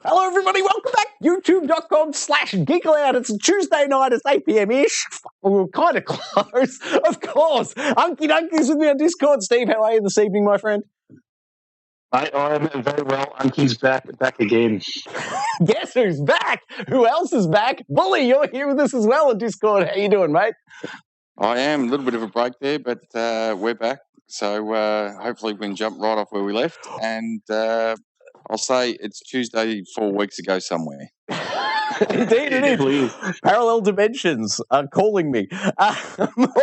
Hello, everybody. Welcome back. YouTube.com/GeekAloud. It's a Tuesday night. It's 8 p.m.-ish. We're kind of close. Of course. Unkie Dunkie's with me on Discord. Steve, how are you this evening, my friend? I am very well. Unkie's back again. Guess who's back? Who else is back? Bully, you're here with us as well on Discord. How you doing, mate? I am. A little bit of a break there, but we're back. So hopefully we can jump right off where we left. And I'll say it's Tuesday 4 weeks ago somewhere. Indeed it is. Parallel dimensions are calling me. All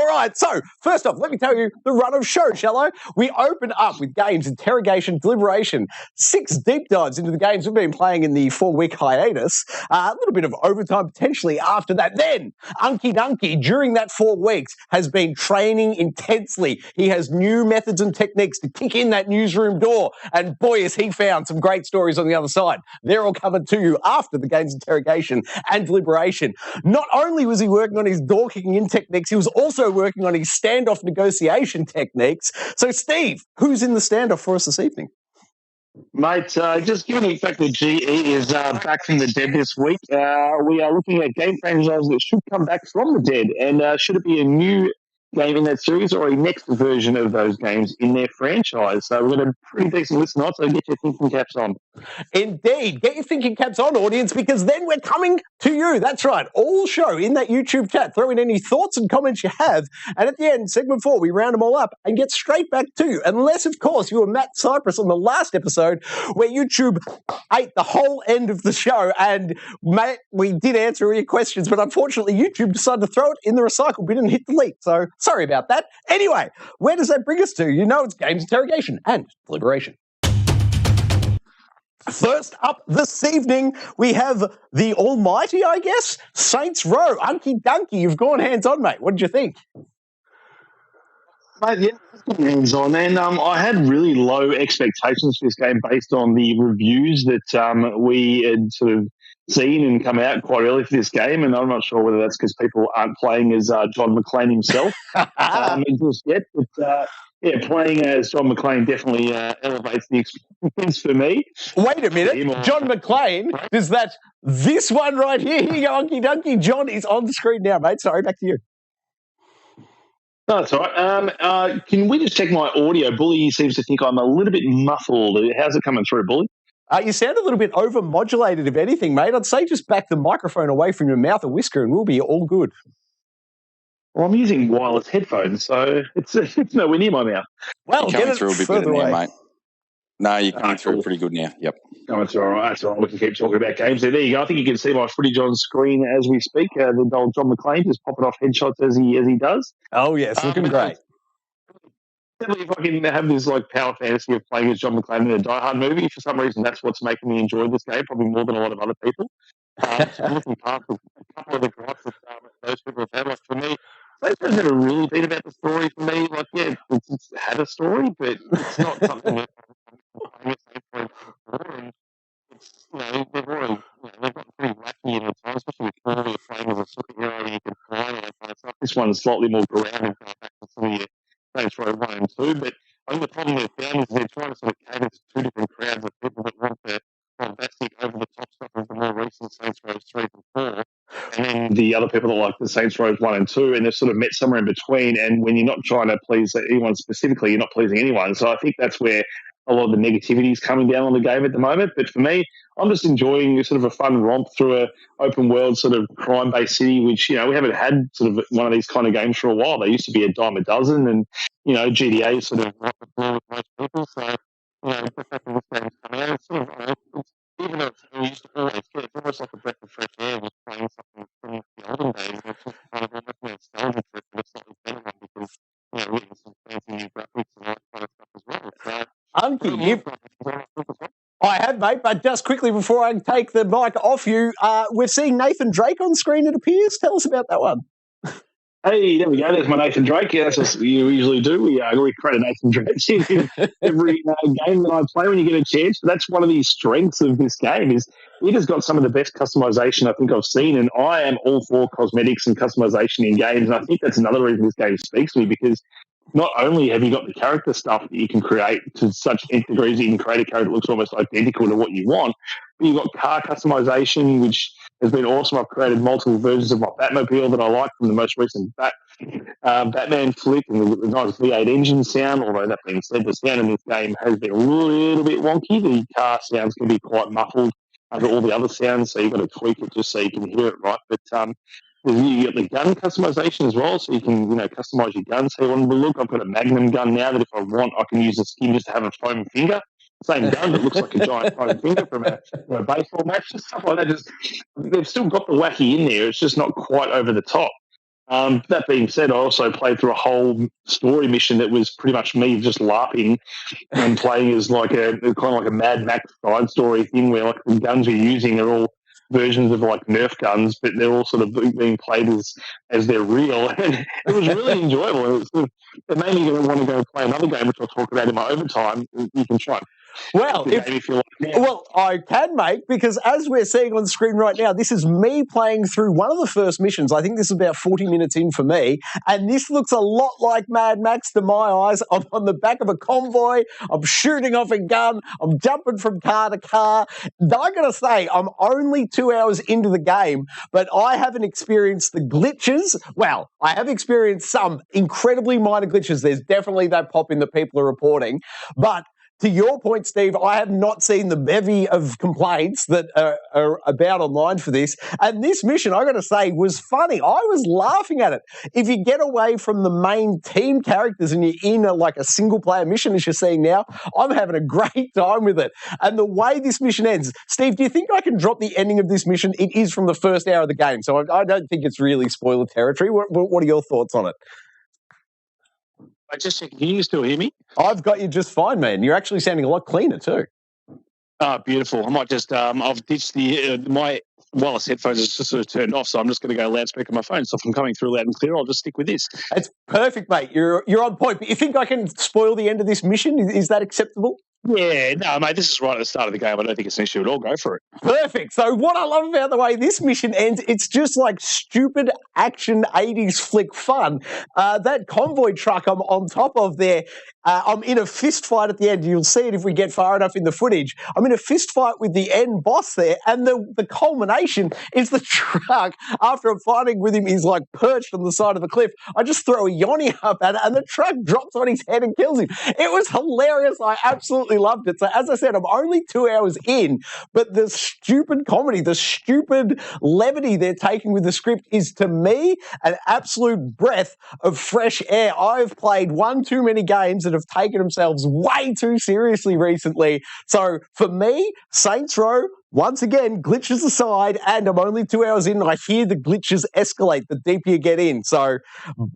right, so first off, let me tell you the run of show, shall I? We open up with games Interrogation, Deliberation, 6 deep dives into the games we've been playing in the 4-week hiatus, a little bit of overtime potentially after that. Then, Unkie Dunkie, during that 4 weeks, has been training intensely. He has new methods and techniques to kick in that newsroom door, and boy, has he found some great stories on the other side. They're all coming to you after the game's Interrogation and Deliberation. Not only was he working on his door kicking in techniques, he was also working on his standoff negotiation techniques. So, Steve, who's in the standoff for us this evening? Mate, just given the fact that G.E.A. is back from the dead this week, we are looking at game franchises that should come back from the dead. And should it be a new game in that series or a next version of those games in their franchise? So we've got a pretty decent list tonight, so get your thinking caps on. Indeed. Get your thinking caps on, audience, because then we're coming to you. That's right. All show in that YouTube chat. Throw in any thoughts and comments you have. And at the end, segment 4, we round them all up and get straight back to you. Unless, of course, you were Matt Cypress on the last episode where YouTube ate the whole end of the show. And, Matt, we did answer all your questions, but unfortunately, YouTube decided to throw it in the recycle bin and hit delete. So, sorry about that. Anyway, where does that bring us to? You know it's games Interrogation and Deliberation. First up this evening, we have the almighty, I guess, Saints Row. Unkie Dunkie, you've gone hands-on, mate. What did you think? Mate, yeah, hands-on. And I had really low expectations for this game based on the reviews that we had sort of seen and come out quite early for this game. And I'm not sure whether that's because people aren't playing as John McClane himself just yet. But yeah, playing as John McClane definitely elevates the experience for me. Wait a minute. John McClane, is that this one right here? Here you go, Unkie Dunkie. John is on the screen now, mate. Sorry, back to you. No, that's all right. Can we just check my audio? Bully seems to think I'm a little bit muffled. How's it coming through, Bully? You sound a little bit over-modulated, if anything, mate. I'd say just back the microphone away from your mouth a whisker and we'll be all good. Well, I'm using wireless headphones, so it's nowhere near my mouth. Well, you're coming through a bit better now, mate. No, you're coming through cool. Pretty good now. Yep. Oh, that's all right. That's all right. We can keep talking about games. There you go. I think you can see my footage on screen as we speak. The old John McClane just popping off headshots as he does. Oh, yes. Looking great. If I can have this like power fantasy of playing as John McClane in a Die Hard movie, for some reason that's what's making me enjoy this game, probably more than a lot of other people. So I'm looking past a couple of the gripes that those people have had. Like for me, those guys never really been about the story for me. Like, yeah, it's had a story, but it's not something that I'm and it's, they've already, they've gotten pretty wacky in the time, especially with Quarry playing as a superhero and you can fly and that kind of stuff. This one's slightly more grounded back to some of your Saints Row 1 and 2, but I think the problem they've found is they're trying to sort of cater to 2 different crowds of people that want the bombastic, over-the-top stuff of the more recent Saints Row 3 and 4, and then the other people that like the Saints Row 1 and 2, and they've sort of met somewhere in between, and when you're not trying to please anyone specifically, you're not pleasing anyone. So I think that's where a lot of the negativity is coming down on the game at the moment. But for me, I'm just enjoying sort of a fun romp through a open world sort of crime-based city, which, we haven't had sort of one of these kind of games for a while. They used to be a dime a dozen, and, G.E.A. is sort of right the floor with most people. So, the fact that this game's coming out, it's sort of, even though we used to always get, it's almost like a breath of fresh air with playing something from the olden days. It's just kind of almost a nostalgia trip, but it's slightly better one because, we're getting some fancy new graphics and all that kind of stuff as well. So, Unkie, I have, mate, but just quickly before I take the mic off you, we're seeing Nathan Drake on screen, it appears. Tell us about that one. Hey, there we go. There's my Nathan Drake. Yeah, that's what you usually do. We credit Nathan Drake in every game that I play when you get a chance. But that's one of the strengths of this game is it has got some of the best customization I think I've seen, and I am all for cosmetics and customization in games. And I think that's another reason this game speaks to me because not only have you got the character stuff that you can create to such degrees, you can create a character that looks almost identical to what you want, You've got car customization, which has been awesome. I've created multiple versions of my Batmobile that I like from the most recent Batman flick, and the nice V8 engine sound. Although that being said, the sound in this game has been a little bit wonky. The car sounds can be quite muffled under all the other sounds, so you've got to tweak it just so you can hear it right. But you get the gun customization as well, so you can customize your gun. So you want to look. I've got a Magnum gun now that if I want, I can use the skin just to have a foam finger. Same gun that looks like a giant foam finger from a baseball match and stuff like that. They've still got the wacky in there. It's just not quite over the top. That being said, I also played through a whole story mission that was pretty much me just laughing and playing as like a kind of like a Mad Max side story thing where like the guns you're using are all versions of like Nerf guns, but they're all sort of being played as they're real. And it was really enjoyable. It made me want to go play another game, which I'll talk about in my overtime. You can try. Well, I can, mate, because as we're seeing on the screen right now, this is me playing through one of the first missions. I think this is about 40 minutes in for me, and this looks a lot like Mad Max to my eyes. I'm on the back of a convoy, I'm shooting off a gun, I'm jumping from car to car. I gotta say, I'm only 2 hours into the game, but I haven't experienced the glitches. Well, I have experienced some incredibly minor glitches. There's definitely that pop in that people are reporting, but to your point, Steve, I have not seen the bevy of complaints that are about online for this. And this mission, I got to say, was funny. I was laughing at it. If you get away from the main team characters and you're in a single-player mission, as you're seeing now, I'm having a great time with it. And the way this mission ends, Steve, do you think I can drop the ending of this mission? It is from the first hour of the game, so I don't think it's really spoiler territory. What are your thoughts on it? I just checking. Can you still hear me? I've got you just fine, man. You're actually sounding a lot cleaner too. Oh, beautiful. I might just, I've ditched my wireless headphones is just sort of turned off, so I'm just going to go loudspeaker on my phone. So if I'm coming through loud and clear, I'll just stick with this. It's perfect, mate. You're on point. But you think I can spoil the end of this mission? Is that acceptable? Yeah, no, mate, this is right at the start of the game. I don't think it's an issue at all. Go for it. Perfect. So what I love about the way this mission ends, it's just like stupid action 80s flick fun. That convoy truck I'm on top of there, I'm in a fist fight at the end. You'll see it if we get far enough in the footage. I'm in a fist fight with the end boss there, and the culmination is the truck. After I'm fighting with him, he's like perched on the side of the cliff. I just throw a yoni up at it, and the truck drops on his head and kills him. It was hilarious. I absolutely loved it. So as I said, I'm only 2 hours in, but the stupid comedy, the stupid levity they're taking with the script is, to me, an absolute breath of fresh air. I've played one too many games that have taken themselves way too seriously recently. So for me, Saints Row, once again, glitches aside, and I'm only 2 hours in, and I hear the glitches escalate the deeper you get in. So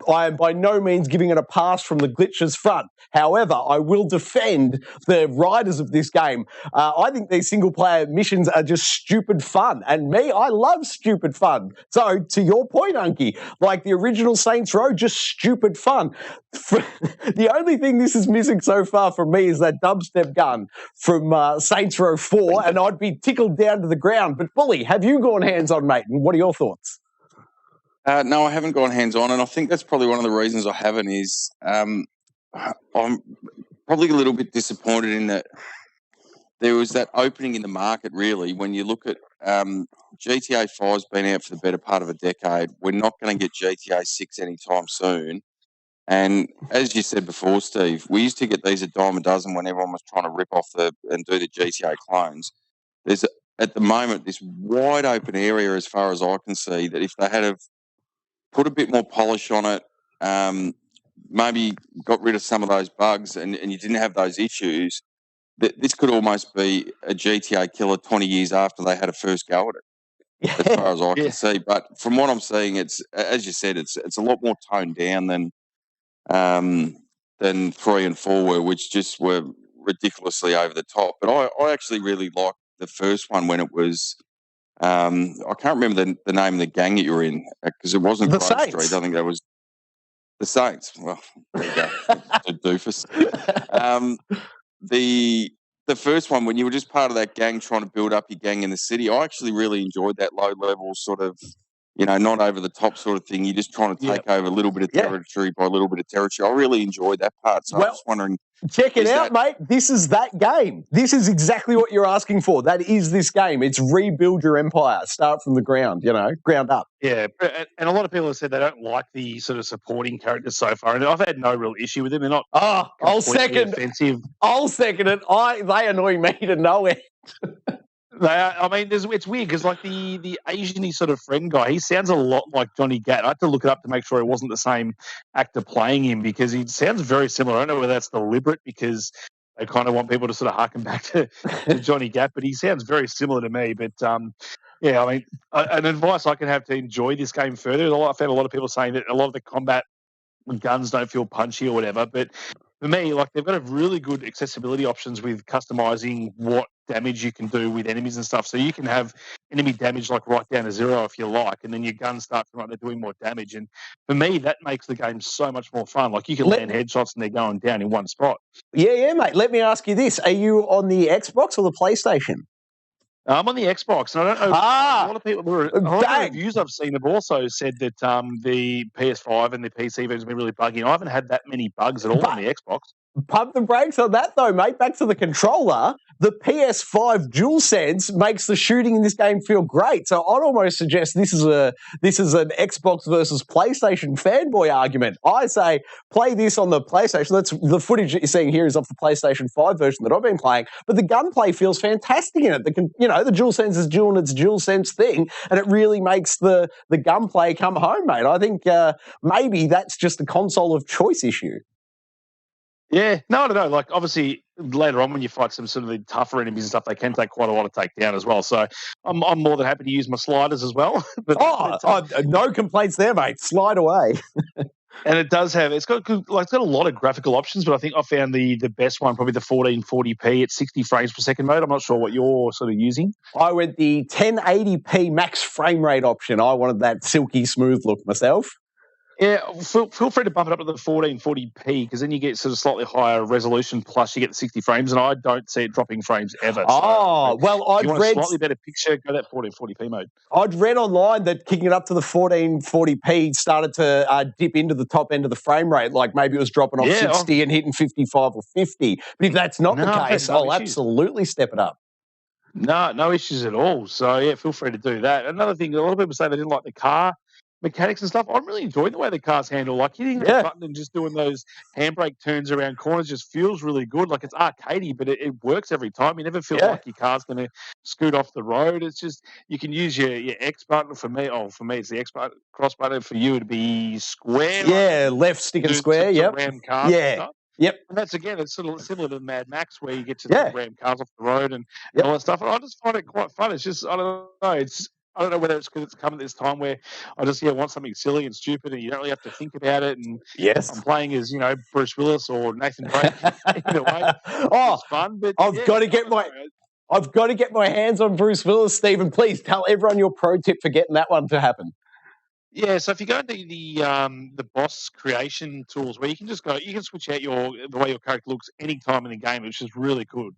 I am by no means giving it a pass from the glitches front. However, I will defend the writers of this game. I think these single-player missions are just stupid fun. And me, I love stupid fun. So to your point, Unkie, like the original Saints Row, just stupid fun. The only thing this is missing so far from me is that dubstep gun from Saints Row 4, and I'd be tickled down to the ground. But Bully, have you gone hands-on, mate? And what are your thoughts? No, I haven't gone hands-on, and I think that's probably one of the reasons I haven't is I'm probably a little bit disappointed in that there was that opening in the market, really. When you look at GTA 5's been out for the better part of a decade. We're not going to get GTA 6 anytime soon. And as you said before, Steve, we used to get these a dime a dozen when everyone was trying to rip off and do the GTA clones. There's at the moment this wide open area, as far as I can see, that if they had have put a bit more polish on it, maybe got rid of some of those bugs, and you didn't have those issues, that this could almost be a GTA killer 20 years after they had a first go at it, as far as I can see. But from what I'm seeing, it's, as you said, it's a lot more toned down than 3 and 4 were, which just were ridiculously over the top. But I actually really liked the first one when it was, I can't remember the name of the gang that you were in, because it wasn't Grove Street. I think that was the Saints. Well, there you go. A doofus. The first one, when you were just part of that gang trying to build up your gang in the city, I actually really enjoyed that low-level sort of not over the top sort of thing. You're just trying to take over a little bit of territory by a little bit of territory. I really enjoyed that part. So I'm just wondering. Check it out, mate. This is that game. This is exactly what you're asking for. That is this game. It's rebuild your empire. Start from the ground, ground up. Yeah, and a lot of people have said they don't like the sort of supporting characters so far, and I've had no real issue with them. They're not I'll second offensive. I'll second it. They annoy me to no end. They are, I mean, it's weird because like the Asian-y sort of friend guy, he sounds a lot like Johnny Gat. I had to look it up to make sure it wasn't the same actor playing him because he sounds very similar. I don't know whether that's deliberate because they kind of want people to sort of harken back to Johnny Gat, but he sounds very similar to me. But yeah, I mean, an advice I can have to enjoy this game further. I've had a lot of people saying that a lot of the combat guns don't feel punchy or whatever, but for me, like they've got a really good accessibility options with customizing what damage you can do with enemies and stuff. So you can have enemy damage like right down to 0 if you like, and then your guns start from they're doing more damage. And for me, that makes the game so much more fun. Like you can land headshots and they're going down in one spot. Yeah, mate. Let me ask you this: are you on the Xbox or the PlayStation? I'm on the Xbox, and I don't know. A lot of people, a lot of reviews I've seen have also said that the PS5 and the PC version have been really buggy. I haven't had that many bugs at all on the Xbox. Pump the brakes on that, though, mate. Back to the controller. The PS5 DualSense makes the shooting in this game feel great. So I'd almost suggest this is an Xbox versus PlayStation fanboy argument. I say play this on the PlayStation. That's the footage that you're seeing here is off the PlayStation 5 version that I've been playing. But the gunplay feels fantastic in it. The DualSense is doing its DualSense thing, and it really makes the gunplay come home, mate. I think maybe that's just a console of choice issue. Yeah, no, I don't know. Like, obviously, later on when you fight some sort of the tougher enemies and stuff, they can take quite a while to take down as well. So I'm more than happy to use my sliders as well. But no complaints there, mate. Slide away. And it's got a lot of graphical options, but I think I found the best one, probably the 1440p at 60 frames per second mode. I'm not sure what you're sort of using. I went the 1080p max frame rate option. I wanted that silky smooth look myself. Yeah, feel free to bump it up to the 1440p because then you get sort of slightly higher resolution. Plus, you get the 60 frames, and I don't see it dropping frames ever. Oh, well, I'd read a slightly better picture. Go that 1440p mode. I'd read online that kicking it up to the 1440p started to dip into the top end of the frame rate. Like maybe it was dropping off 60 and hitting 55 or 50. But if that's not the case, I'll absolutely step it up. No issues at all. So yeah, feel free to do that. Another thing, a lot of people say they didn't like the car mechanics and stuff. I'm really enjoying the way the cars handle. Like hitting the button and just doing those handbrake turns around corners just feels really good. Like it's arcadey, but it works every time. You never feel like your car's going to scoot off the road. It's just you can use your X button. For me, it's the X button. Cross button for you to be square. Yeah, left stick and square. To ram cars and stuff. Yep. And that's again, it's sort of similar to Mad Max where you get to ram cars off the road and all that stuff. And I just find it quite fun. It's just I don't know. I don't know whether it's because it's come at this time where I just want something silly and stupid and you don't really have to think about it. And I'm playing as Bruce Willis or Nathan Drake. Either way, it's fun. But I've got to get my hands on Bruce Willis, Stephen. Please tell everyone your pro tip for getting that one to happen. Yeah, so if you go into the boss creation tools, where you can switch out the way your character looks any time in the game, which is really good.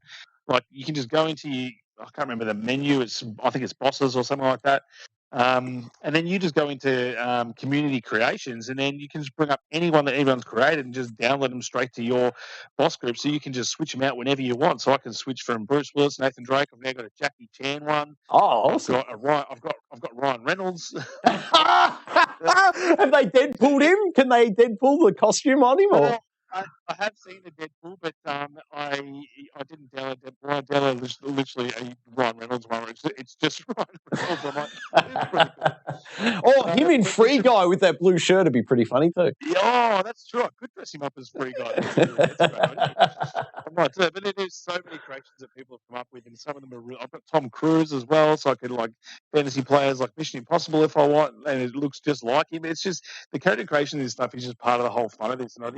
Like you can just go into I can't remember the menu. I think it's bosses or something like that. And then you just go into community creations, and then you can just bring up anyone that anyone's created and just download them straight to your boss group. So you can just switch them out whenever you want. So I can switch from Bruce Willis, Nathan Drake. I've now got a Jackie Chan one. Oh, awesome. I've got Ryan Reynolds. Have they Deadpooled him? Can they Deadpool the costume on him? Or? I have seen the Deadpool, but I didn't download Deadpool. I downloaded literally a Ryan Reynolds one. It's just Ryan Reynolds. I'm like, it's pretty cool. Him in Free Guy with that blue shirt would be pretty funny too. Yeah, that's true. I could dress him up as Free Guy. I might do it, but there's so many creations that people have come up with, and some of them are real. I've got Tom Cruise as well, so I could fantasy players like Mission Impossible if I want, and it looks just like him. It's just the character creation of this stuff is just part of the whole fun of this, and I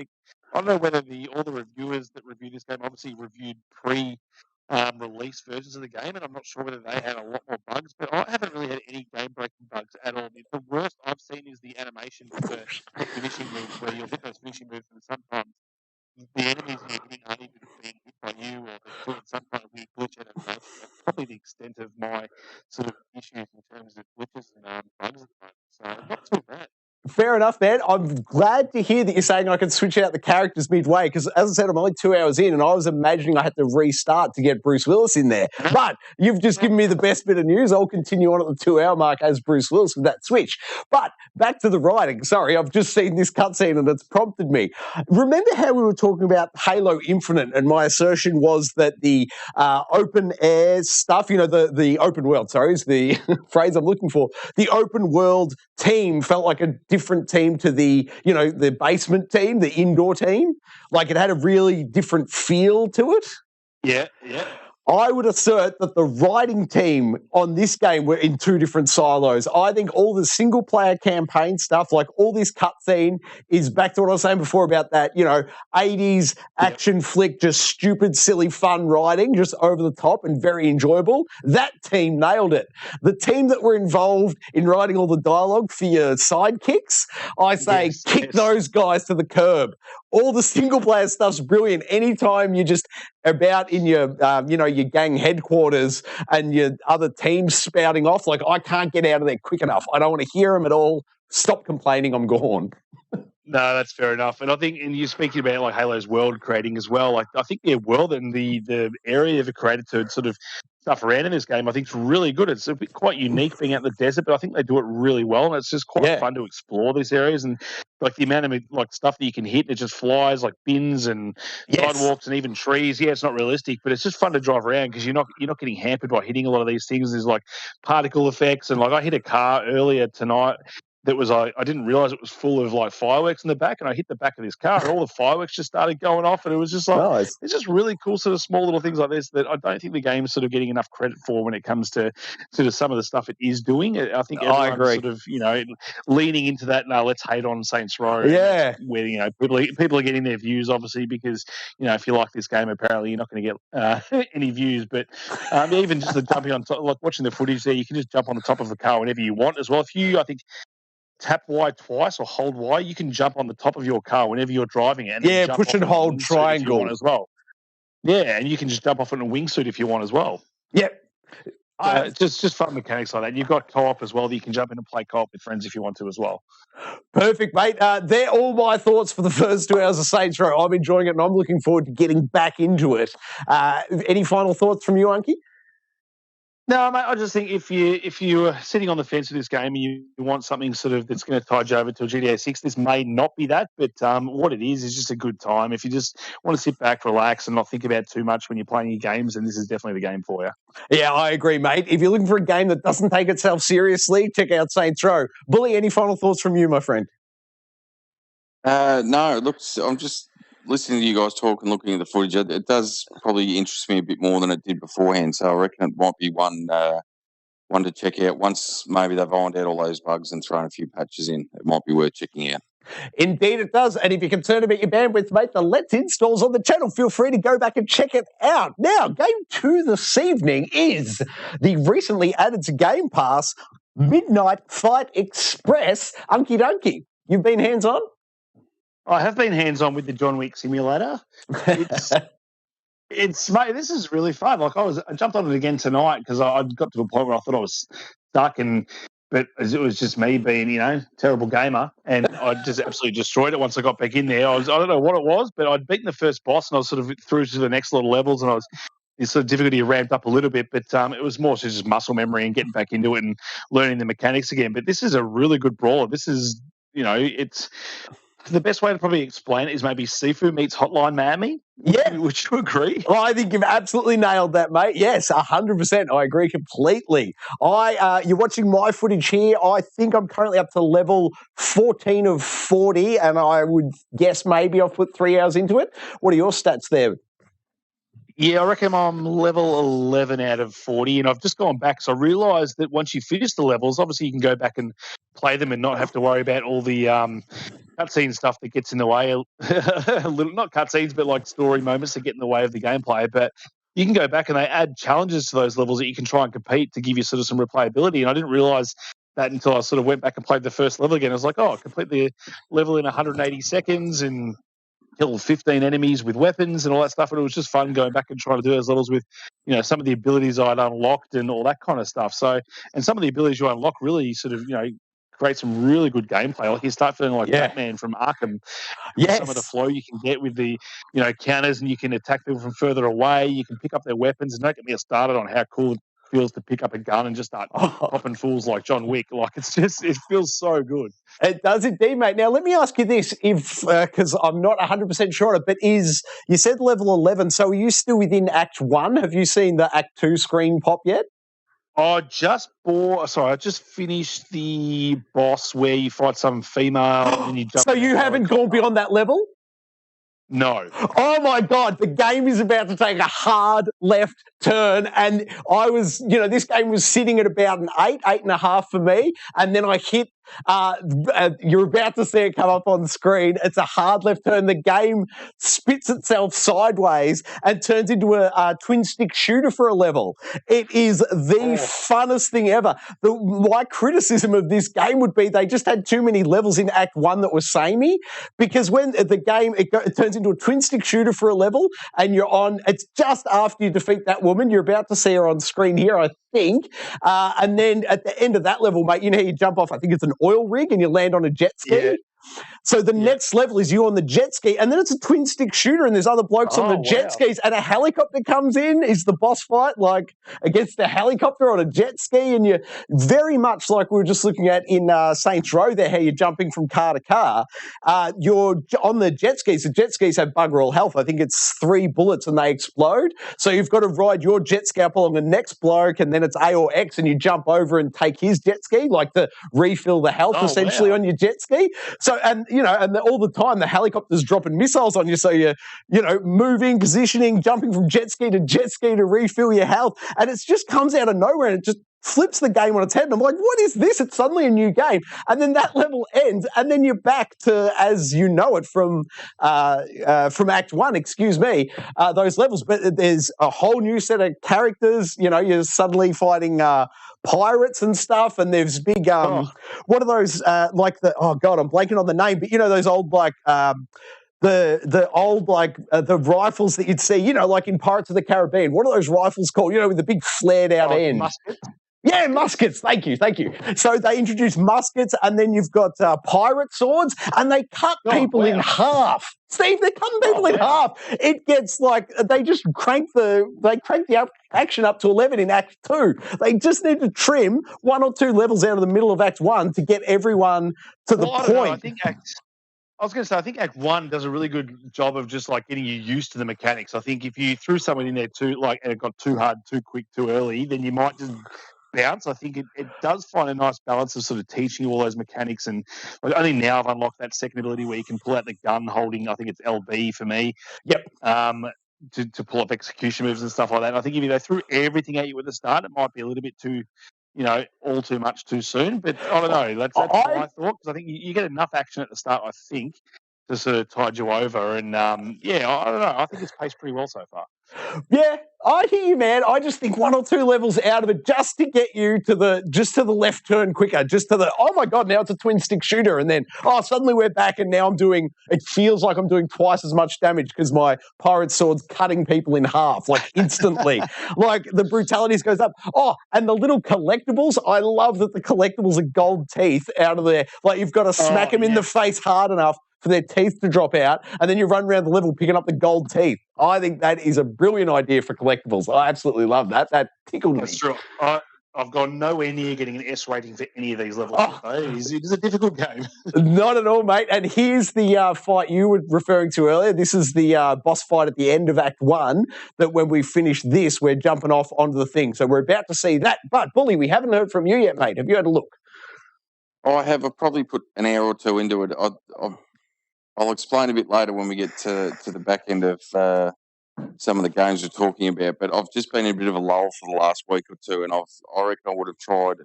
don't know whether all the reviewers that review this game obviously reviewed pre-release versions of the game, and I'm not sure whether they had a lot more bugs, but I haven't really had any game-breaking bugs at all. The worst I've seen is the animation with the finishing moves, where you'll hit those finishing moves, and sometimes the enemies you're hitting aren't even being hit by you, or they're doing some kind of weird glitch animation. That's probably the extent of my sort of issues in terms of glitches and bugs at the moment. Fair enough, man. I'm glad to hear that you're saying I can switch out the characters midway because, as I said, I'm only 2 hours in and I was imagining I had to restart to get Bruce Willis in there. But you've just given me the best bit of news. I'll continue on at the 2 hour mark as Bruce Willis with that switch. But back to the writing. Sorry, I've just seen this cutscene and it's prompted me. Remember how we were talking about Halo Infinite and my assertion was that the open air stuff, you know, the open world, sorry, is the phrase I'm looking for. The open world team felt like a different team to the, you know, the basement team, the indoor team. Like it had a really different feel to it. Yeah. I would assert that the writing team on this game were in two different silos. I think all the single-player campaign stuff, like all this cutscene, is back to what I was saying before about that, you know, 80s action flick, just stupid, silly, fun writing, just over the top and very enjoyable. That team nailed it. The team that were involved in writing all the dialogue for your sidekicks, I say kick those guys to the curb. All the single-player stuff's brilliant. Anytime you just about in your, you know, your gang headquarters and your other teams spouting off, like, I can't get out of there quick enough. I don't want to hear them at all. Stop complaining. I'm gone. No, that's fair enough. And I think, and you're speaking about like Halo's world creating as well. Like, I think their world and the area they've created to sort of stuff around in this game, I think is really good. It's a bit quite unique being out in the desert, but I think they do it really well. And it's just quite fun to explore these areas and like the amount of like stuff that you can hit. It just flies like bins and sidewalks and even trees. Yeah, it's not realistic, but it's just fun to drive around because you're not getting hampered by hitting a lot of these things. There's like particle effects and like I hit a car earlier tonight. That was I didn't realize it was full of like fireworks in the back, and I hit the back of this car, and all the fireworks just started going off, and it was just like it's just really cool, sort of small little things like this that I don't think the game's sort of getting enough credit for when it comes to sort of some of the stuff it is doing. I think everyone's sort of leaning into that. No, let's hate on Saints Row. Yeah, where people are getting their views obviously because if you like this game, apparently you're not going to get any views. But even just the jumping on top, like watching the footage there, you can just jump on the top of a car whenever you want as well. If you, I think, tap Y twice or hold Y, you can jump on the top of your car whenever you're driving it. And push and hold triangle as well. Yeah, and you can just jump off in a wingsuit if you want as well. Yep. Just fun mechanics like that. You've got co-op as well that you can jump in and play co-op with friends if you want to as well. Perfect, mate. They're all my thoughts for the first 2 hours of Saints Row. I'm enjoying it and I'm looking forward to getting back into it. Any final thoughts from you, Unkie? No, mate, I just think if you're sitting on the fence with this game and you want something sort of that's going to tide you over to a G.E.A. 6, this may not be that, but what it is just a good time. If you just want to sit back, relax, and not think about too much when you're playing your games, then this is definitely the game for you. Yeah, I agree, mate. If you're looking for a game that doesn't take itself seriously, check out Saints Row. Bully, any final thoughts from you, my friend? No, look, I'm just listening to you guys talk and looking at the footage. It does probably interest me a bit more than it did beforehand. So I reckon it might be one to check out. Once maybe they've ironed out all those bugs and thrown a few patches in, it might be worth checking out. Indeed it does. And if you're concerned about your bandwidth, mate, the Let's Installs on the channel. Feel free to go back and check it out. Now, Game 2 this evening is the recently added to Game Pass Midnight Fight Express. Unkie Dunkie, you've been hands-on? I have been hands-on with the John Wick simulator. It's mate, this is really fun. Like I jumped on it again tonight because I got to a point where I thought I was stuck, but it was just me being, terrible gamer, and I just absolutely destroyed it once I got back in there. I don't know what it was, but I'd beaten the first boss, and I was sort of through to the next little levels, and the sort of difficulty ramped up a little bit, but it was more just muscle memory and getting back into it and learning the mechanics again. But this is a really good brawler. This is, it's. The best way to probably explain it is maybe Sifu meets Hotline Miami. Yeah. Would you agree? Well, I think you've absolutely nailed that, mate. Yes, 100%. I agree completely. You're watching my footage here. I think I'm currently up to level 14 of 40, and I would guess maybe I've put 3 hours into it. What are your stats there? Yeah, I reckon I'm level 11 out of 40, and I've just gone back. So I realised that once you finish the levels, obviously you can go back and play them and not have to worry about all the cutscene stuff that gets in the way. A little, not cutscenes, but like story moments that get in the way of the gameplay. But you can go back and they add challenges to those levels that you can try and compete to give you sort of some replayability. And I didn't realise that until I sort of went back and played the first level again. I was like, complete the level in 180 seconds and kill 15 enemies with weapons and all that stuff, and it was just fun going back and trying to do those levels with, some of the abilities I'd unlocked and all that kind of stuff. So, and some of the abilities you unlock really sort of, create some really good gameplay. Like you start feeling like Batman from Arkham. Some of the flow you can get with the counters, and you can attack people from further away. You can pick up their weapons, and don't get me started on how cool it feels to pick up a gun and just start popping fools like John Wick. Like it feels so good. It does indeed, mate. Now, let me ask you this, if because I'm not 100% sure on it, but you said level 11, so are you still within Act 1? Have you seen the Act 2 screen pop yet? I just finished the boss where you fight some female and you jump. So you haven't gone beyond that level? No. Oh my God, the game is about to take a hard left turn. And I was, this game was sitting at about an 8.5 for me. And then I hit, you're about to see it come up on screen. It's a hard left turn. The game spits itself sideways and turns into a twin stick shooter for a level. It is the funnest thing ever. My criticism of this game would be they just had too many levels in Act 1 that were samey, because when the game, it turns into a twin stick shooter for a level, and it's just after you defeat that woman. You're about to see her on screen here, I think. And then at the end of that level, mate, you jump off, I think it's an oil rig, and you land on a jet ski. Yeah. So the next level is you on the jet ski, and then it's a twin stick shooter, and there's other blokes on the jet skis, and a helicopter comes in. Is the boss fight like against a helicopter on a jet ski? And you're very much like we were just looking at in Saints Row there, how you're jumping from car to car. You're on the jet skis. The jet skis have bugger all health. I think it's 3 bullets and they explode. So you've got to ride your jet ski up along the next bloke, and then it's A or X, and you jump over and take his jet ski, like to refill the health essentially on your jet ski. So, and all the time the helicopter's dropping missiles on you, so you're, moving, positioning, jumping from jet ski to refill your health, and it just comes out of nowhere and it just flips the game on its head. And I'm like, what is this? It's suddenly a new game. And then that level ends, and then you're back to as you know it from Act 1, those levels. But there's a whole new set of characters. You're suddenly fighting pirates and stuff, and there's big what are those I'm blanking on the name, but those old the old the rifles that you'd see, like in Pirates of the Caribbean. What are those rifles called? With the big flared out end. Muskets. Yeah, muskets. Thank you. So they introduce muskets, and then you've got pirate swords, and they cut people in half. Steve, they're cutting people in half. It gets they just crank the action up to 11 in Act 2. They just need to trim 1 or 2 levels out of the middle of Act 1 to get everyone to the point. I was going to say, I think Act 1 does a really good job of just getting you used to the mechanics. I think if you threw someone in there and it got too hard, too quick, too early, then you might just bounce. I think it does find a nice balance of sort of teaching you all those mechanics. And only now I've unlocked that second ability where you can pull out the gun holding, I think it's LB for me. Yep. To pull up execution moves and stuff like that. And I think if they threw everything at you at the start, it might be a little bit too, all too much too soon. But I don't know. That's my thought, because I think you get enough action at the start, I think, to sort of tide you over. And I don't know. I think it's paced pretty well so far. Yeah, I hear you, man. I just think 1 or 2 levels out of it just to get you to the left turn quicker, just to the, oh my God, now it's a twin stick shooter. And then, suddenly we're back, and now it feels like I'm doing twice as much damage because my pirate sword's cutting people in half, instantly. The brutalities goes up. Oh, and the little collectibles, I love that the collectibles are gold teeth out of there. You've got to smack them in the face hard enough for their teeth to drop out, and then you run around the level picking up the gold teeth. I think that is a brilliant idea for collectibles. I absolutely love that. That tickled me. That's true. I've gone nowhere near getting an S rating for any of these levels. It is a difficult game. Not at all, mate. And here's the fight you were referring to earlier. This is the boss fight at the end of Act 1, that when we finish this, we're jumping off onto the thing. So we're about to see that. But, Bully, we haven't heard from you yet, mate. Have you had a look? I have. I've probably put an hour or 2 into it. I'll explain a bit later when we get to the back end of some of the games we're talking about. But I've just been in a bit of a lull for the last week or 2, and I reckon I would have tried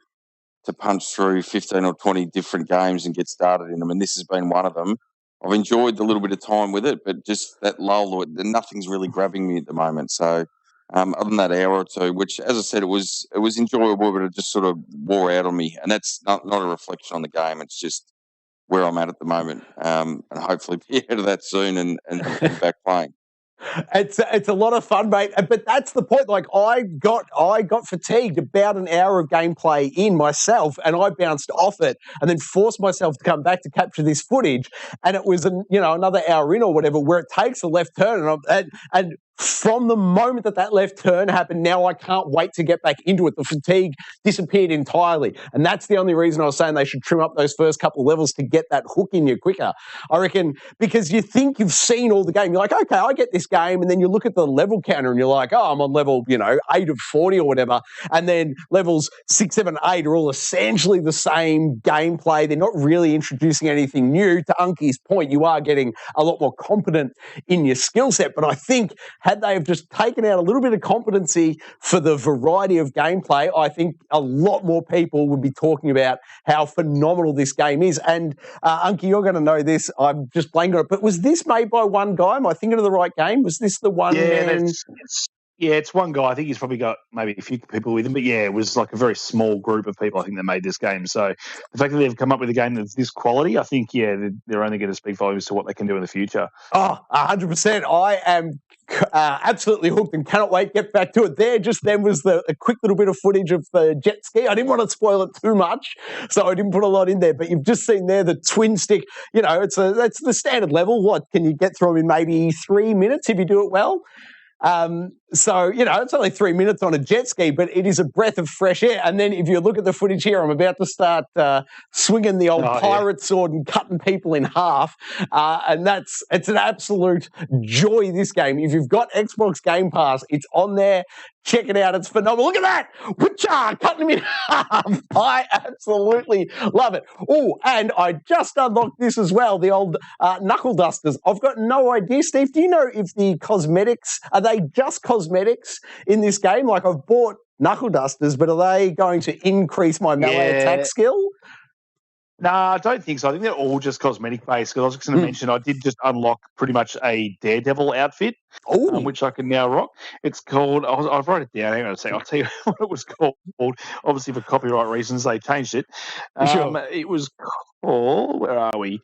to punch through 15 or 20 different games and get started in them, and this has been one of them. I've enjoyed the little bit of time with it, but just that lull, nothing's really grabbing me at the moment. So other than that hour or 2, which, as I said, it was enjoyable, but it just sort of wore out on me. And that's not a reflection on the game. It's just where I'm at the moment, and hopefully be out of that soon and back playing. It's a lot of fun, mate. But that's the point. Like I got fatigued about an hour of gameplay in myself, and I bounced off it, and then forced myself to come back to capture this footage. And it was another hour in or whatever, where it takes a left turn, and from the moment that left turn happened, now I can't wait to get back into it. The fatigue disappeared entirely, and that's the only reason I was saying they should trim up those first couple of levels to get that hook in you quicker. I reckon, because you think you've seen all the game. You're like, okay, I get this game, and then you look at the level counter and you're like, oh, I'm on level 8 of 40 or whatever, and then levels 6, 7, 8 are all essentially the same gameplay. They're not really introducing anything new. To Unkie's point, you are getting a lot more competent in your skill set, but I think had they have just taken out a little bit of competency for the variety of gameplay, I think a lot more people would be talking about how phenomenal this game is. And Unkie, you're going to know this. I'm just blanking on it. But was this made by one guy? Am I thinking of the right game? Was this the one? Yeah, it's one guy. I think he's probably got maybe a few people with him. But yeah, it was like a very small group of people, I think, that made this game. So the fact that they've come up with a game that's this quality, I think, yeah, they're only going to speak volumes to what they can do in the future. Oh, 100%. I am absolutely hooked and cannot wait to get back to it. There just then was a quick little bit of footage of the jet ski. I didn't want to spoil it too much, so I didn't put a lot in there. But you've just seen there the twin stick. That's the standard level. What can you get through them in maybe 3 minutes if you do it well? So, it's only 3 minutes on a jet ski, but it is a breath of fresh air. And then if you look at the footage here, I'm about to start swinging the old pirate sword and cutting people in half. And it's an absolute joy, this game. If you've got Xbox Game Pass, it's on there. Check it out. It's phenomenal. Look at that. Witcha, cutting them in half. I absolutely love it. Oh, and I just unlocked this as well, the old knuckle dusters. I've got no idea, Steve. Do you know if the cosmetics, are they just cosmetics in this game? Like, I've bought knuckle dusters, but are they going to increase my melee attack skill? No, I don't think so. I think they're all just cosmetic based. Because I was just going to mention, I did just unlock pretty much a Daredevil outfit, which I can now rock. It's called. I wrote it down. Hang on a second. I'll tell you what it was called. Obviously, for copyright reasons, they changed it. Sure. It was called. Where are we?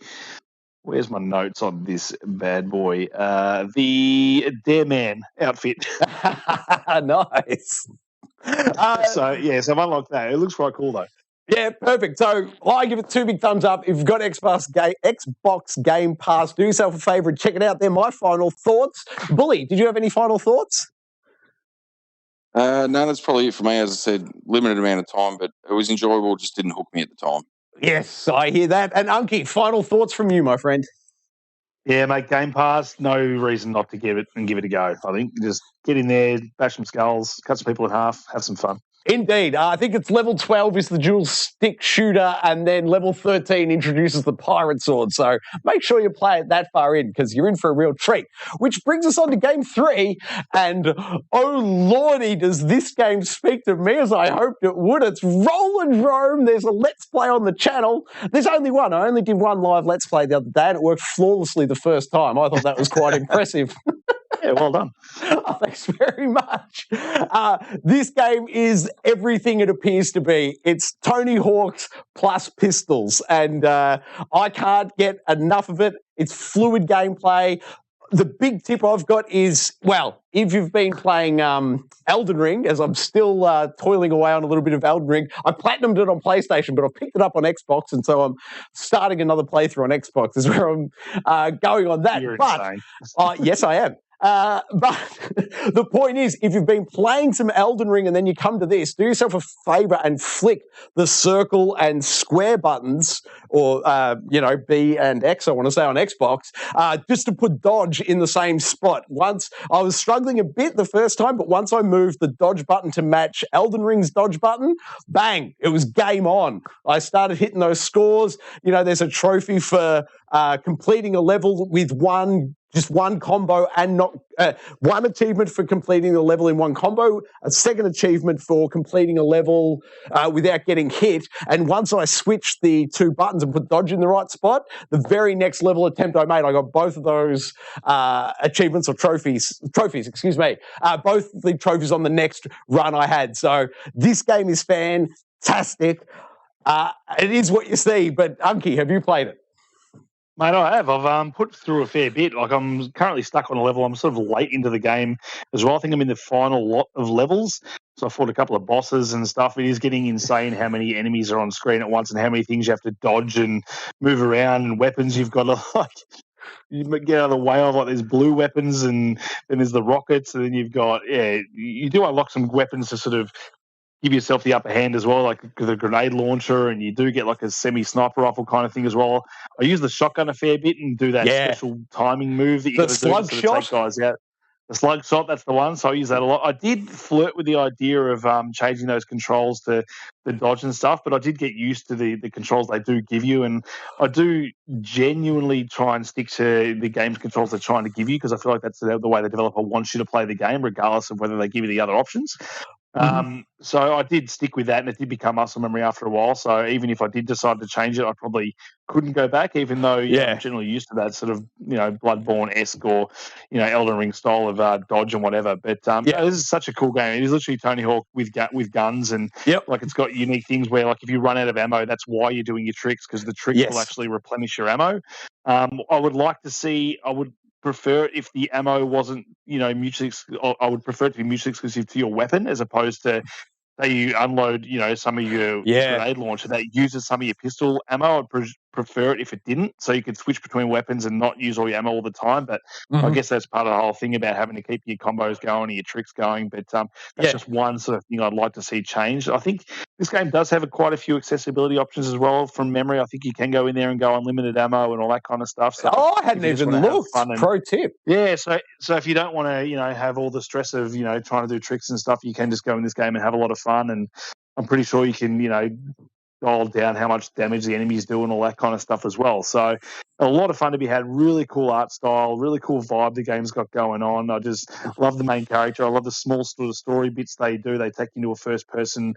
Where's my notes on this bad boy? The Dare Man outfit. Nice. So I've unlocked that. It looks quite cool though. Yeah, perfect. So I give it 2 big thumbs up. If you've got Xbox Game Pass, do yourself a favour and check it out. They're my final thoughts. Bully, did you have any final thoughts? No, that's probably it for me. As I said, limited amount of time, but it was enjoyable. Just didn't hook me at the time. Yes, I hear that. And Unkie, final thoughts from you, my friend. Yeah, mate, Game Pass, no reason not to give it a go. I think just get in there, bash some skulls, cut some people in half, have some fun. Indeed. I think it's level 12 is the dual stick shooter, and then level 13 introduces the pirate sword. So make sure you play it that far in, because you're in for a real treat. Which brings us on to game 3. And oh lordy, does this game speak to me as I hoped it would. It's Rollerdrome. There's a Let's Play on the channel. There's only one. I only did one live Let's Play the other day, and it worked flawlessly the first time. I thought that was quite impressive. Yeah, well done. Oh, thanks very much. This game is everything it appears to be. It's Tony Hawk's plus pistols, and I can't get enough of it. It's fluid gameplay. The big tip I've got is, well, if you've been playing Elden Ring, as I'm still toiling away on a little bit of Elden Ring, I platinumed it on PlayStation, but I picked it up on Xbox, and so I'm starting another playthrough on Xbox is where I'm going on that. You're but insane. yes, I am. But the point is, if you've been playing some Elden Ring and then you come to this, do yourself a favor and flick the circle and square buttons, or, B and X, I want to say, on Xbox, just to put dodge in the same spot. Once I was struggling a bit the first time, but once I moved the dodge button to match Elden Ring's dodge button, bang, it was game on. I started hitting those scores. There's a trophy for completing a level with just one combo, and not one achievement for completing the level in one combo, a second achievement for completing a level without getting hit. And once I switched the 2 buttons and put dodge in the right spot, the very next level attempt I made, I got both of those achievements or trophies, both the trophies on the next run I had. So this game is fantastic. It is what you see. But Unkie, have you played it? Mate, I have. I've put through a fair bit. Like, I'm currently stuck on a level. I'm sort of late into the game as well. I think I'm in the final lot of levels. So I fought a couple of bosses and stuff. It is getting insane how many enemies are on screen at once and how many things you have to dodge and move around and weapons you've got to, like, you get out of the way of. Like, there's blue weapons and then there's the rockets. And then you've got, you do unlock some weapons to sort of give yourself the upper hand as well, like the grenade launcher, and you do get like a semi-sniper rifle kind of thing as well. I use the shotgun a fair bit and do that special timing move that you got to do to sort of take guys out. The slug shot, that's the one. So I use that a lot. I did flirt with the idea of changing those controls to the dodge and stuff, but I did get used to the controls they do give you, and I do genuinely try and stick to the game's controls they're trying to give you, because I feel like that's the way the developer wants you to play the game, regardless of whether they give you the other options. So I did stick with that, and it did become muscle memory after a while. So even if I did decide to change it, I probably couldn't go back, even though I'm generally used to that sort of Bloodborne-esque or Elden Ring style of dodge and whatever. But this is such a cool game. It is literally Tony Hawk with guns, and like it's got unique things where, like, if you run out of ammo, that's why you're doing your tricks, because the tricks will actually replenish your ammo. I would like to see. I would prefer it if the ammo wasn't, mutually. I would prefer it to be mutually exclusive to your weapon, as opposed to, say, you unload, some of your grenade launcher that uses some of your pistol ammo. I'd prefer it if it didn't, so you could switch between weapons and not use all your ammo all the time. But I guess that's part of the whole thing about having to keep your combos going and your tricks going. But that's just one sort of thing I'd like to see changed. I think this game does have quite a few accessibility options as well. From memory, I think you can go in there and go unlimited ammo and all that kind of stuff. So I hadn't even looked. Pro tip. Yeah, so if you don't want to, have all the stress of, trying to do tricks and stuff, you can just go in this game and have a lot of fun. And I'm pretty sure you can, dial down how much damage the enemies do and all that kind of stuff as well. So a lot of fun to be had. Really cool art style, really cool vibe the game's got going on. I just love the main character. I love the small sort of story bits they do. They take you into a first-person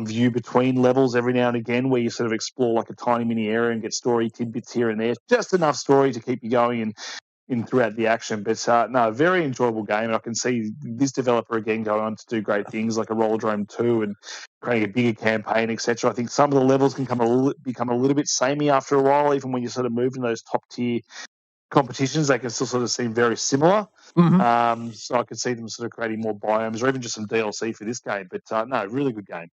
view between levels every now and again, where you sort of explore like a tiny mini area and get story tidbits here and there. Just enough story to keep you going and in throughout the action. But no, very enjoyable game, and I can see this developer again going on to do great things like a Rollerdrome 2 and creating a bigger campaign, etc. I think some of the levels can become a little bit samey after a while, even when you sort of move in those top tier competitions. They can still sort of seem very similar. So I could see them sort of creating more biomes or even just some DLC for this game. But no, really good game.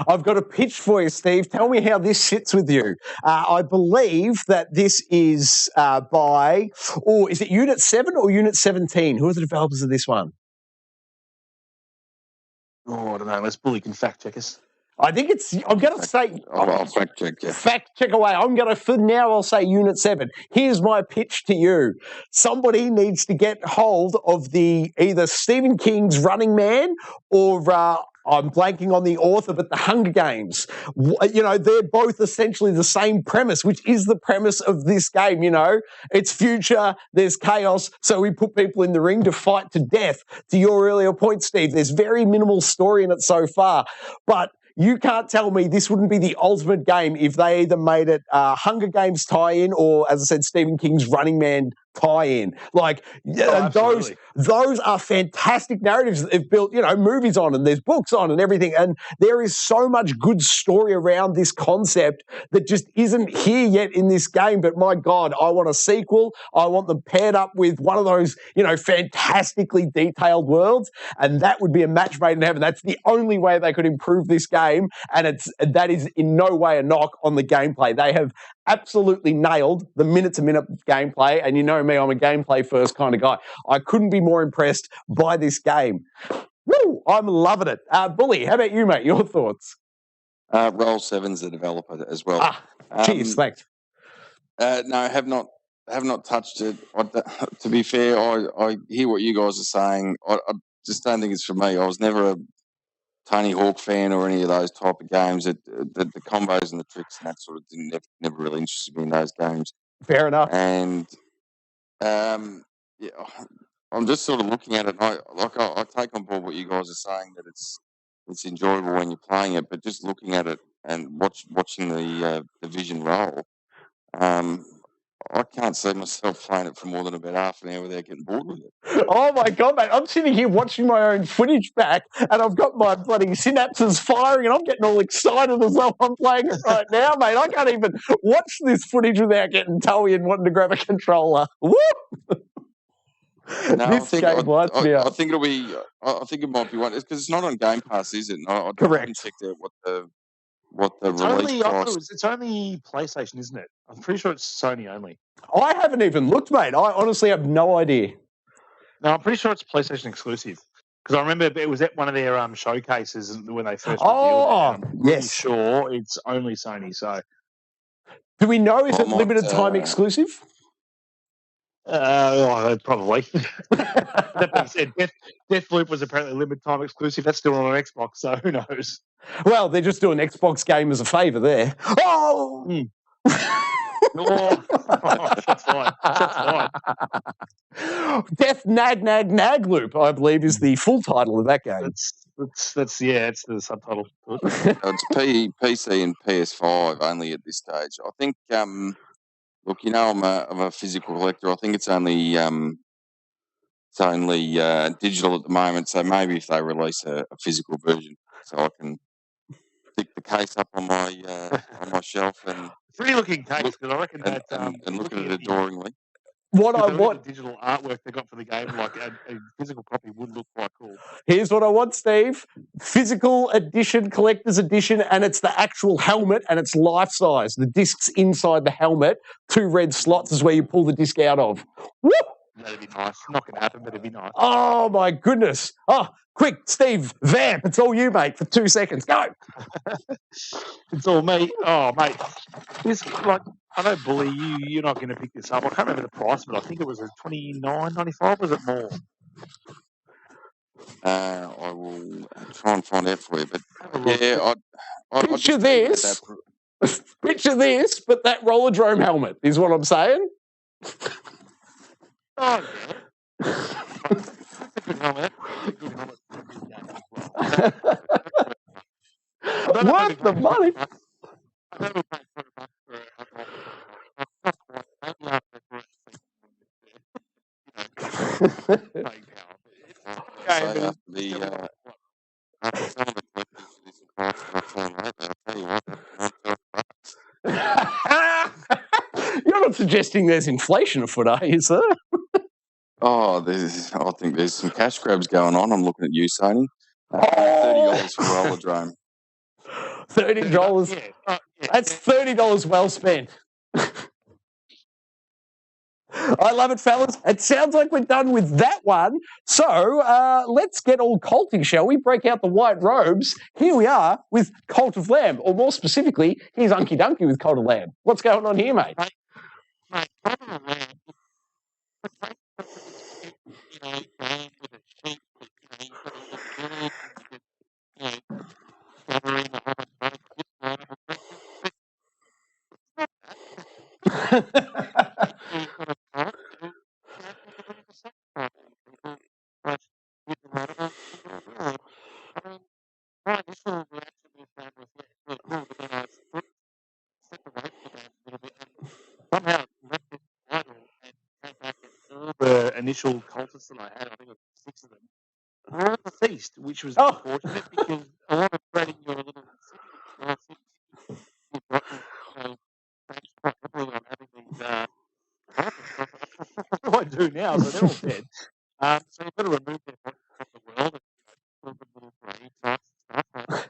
I've got a pitch for you, Steve. Tell me how this sits with you. I believe that this is is it Unit 7 or Unit 17? Who are the developers of this one? Oh, I don't know. Let's Bully can fact check us. I think it's, I'm going to say... I'll fact check you. Fact check away. I'm going to, for now, I'll say Unit 7. Here's my pitch to you. Somebody needs to get hold of either Stephen King's Running Man or... I'm blanking on the author, but the Hunger Games. They're both essentially the same premise, which is the premise of this game. It's future, there's chaos, so we put people in the ring to fight to death. To your earlier point, Steve, there's very minimal story in it so far, but you can't tell me this wouldn't be the ultimate game if they either made it Hunger Games tie-in or, as I said, Stephen King's Running Man tie-in. Those are fantastic narratives that they've built, movies on, and there's books on and everything. And there is so much good story around this concept that just isn't here yet in this game. But my God, I want a sequel. I want them paired up with one of those, fantastically detailed worlds. And that would be a match made in heaven. That's the only way they could improve this game. And that is in no way a knock on the gameplay. They have absolutely nailed the minute-to-minute gameplay, and you know me, I'm a gameplay-first kind of guy. I couldn't be more impressed by this game. Woo! I'm loving it. Bully, how about you, mate? Your thoughts? Roll7's the developer as well. Cheers, thanks. No, I have not touched it. To be fair, I hear what you guys are saying. I just don't think it's for me. I was never a Tony Hawk fan or any of those type of games. The combos and the tricks and that sort of thing never really interested me in those games. Fair enough. And I'm just sort of looking at it. And I take on board what you guys are saying, that it's enjoyable when you're playing it, but just looking at it and watching the vision roll, I can't see myself playing it for more than about half an hour without getting bored with it. Oh my God, mate. I'm sitting here watching my own footage back and I've got my bloody synapses firing and I'm getting all excited as though I'm playing it right now, mate. I can't even watch this footage without getting toey and wanting to grab a controller. Woo! No, This game lights me I up. think it'll be. I think it might be one because it's not on Game Pass, is it? I Correct. haven't checked out what the It's release only, I thought price. it's only PlayStation, isn't it? I'm pretty sure it's Sony only. I haven't even looked, mate. I honestly have no idea. No, I'm pretty sure it's PlayStation exclusive. Because I remember it was at one of their showcases when they first revealed it. And I'm pretty sure it's only Sony. So, do we know if I it's might, limited time exclusive? probably. That being said, Deathloop was apparently limited time exclusive. That's still on an Xbox, so who knows? Well, they're just doing Xbox game as a favour there. Oh! Shots fired. Shots fired. Death Nag Loop, I believe, is the full title of that game. That's it's the subtitle. it's PC and PS5 only at this stage. I think. Look, I'm a physical collector. I think it's only digital at the moment. So maybe if they release a physical version, so I can stick the case up on my shelf and pretty looking case because I reckon that and look at it adoringly. What I want, the digital artwork they got for the game, like a physical copy, would look quite cool. Here's what I want, Steve: physical edition, collector's edition, and it's the actual helmet, and it's life size. The disc's inside the helmet. 2 red slots is where you pull the disc out of. Woo! That'd be nice. Not gonna happen, but it'd be nice. Oh my goodness! Oh, quick, Steve, vamp! It's all you, mate. For 2 seconds, go. It's all me. Oh, mate, this I don't bully you. You're not going to pick this up. I can't remember the price, but I think it was $29.95. Was it more? I will try and find out for you. But yeah, I picture this. Picture this, but that Rollerdrome helmet is what I'm saying. Oh yeah. That's a good helmet. That's a good helmet for a good game as well. Worth the money. I don't know if I put it back for You're not suggesting there's inflation afoot, are you, sir? Oh, I think there's some cash grabs going on. I'm looking at you, Sony. $30 for Rollerdrome. $30. That's $30 well spent. I love it, fellas. It sounds like we're done with that one. So let's get all culty, shall we? Break out the white robes. Here we are with Cult of Lamb, or more specifically, here's Unkie Dunkie with Cult of Lamb. What's going on here, mate? Mate, Cult of Lamb. The initial cultists that I had, I think it was 6 of them, were on the feast, which was unfortunate because a lot of spreading your little what do I do now? So they're all dead. So you've got to remove them from the world and put them little grave types and stuff.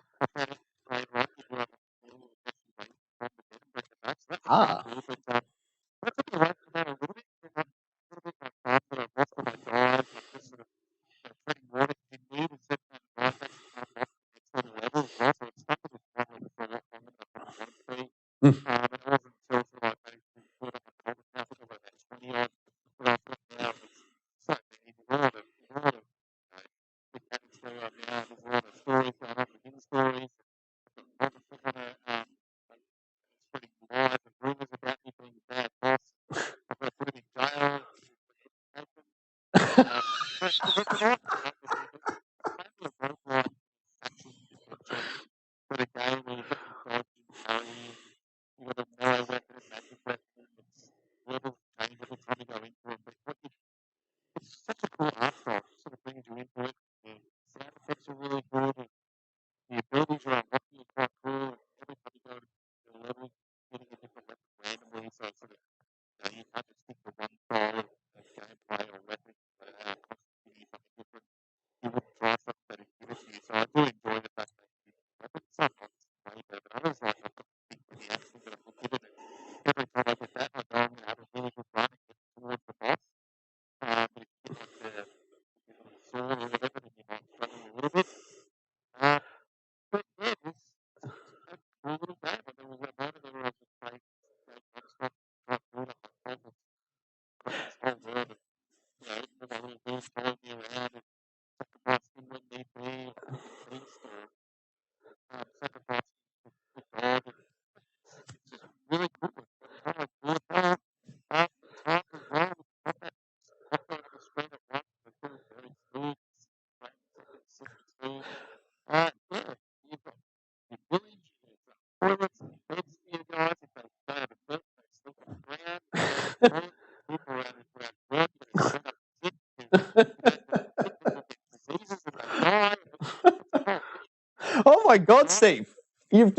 Oh my God, Steve! You've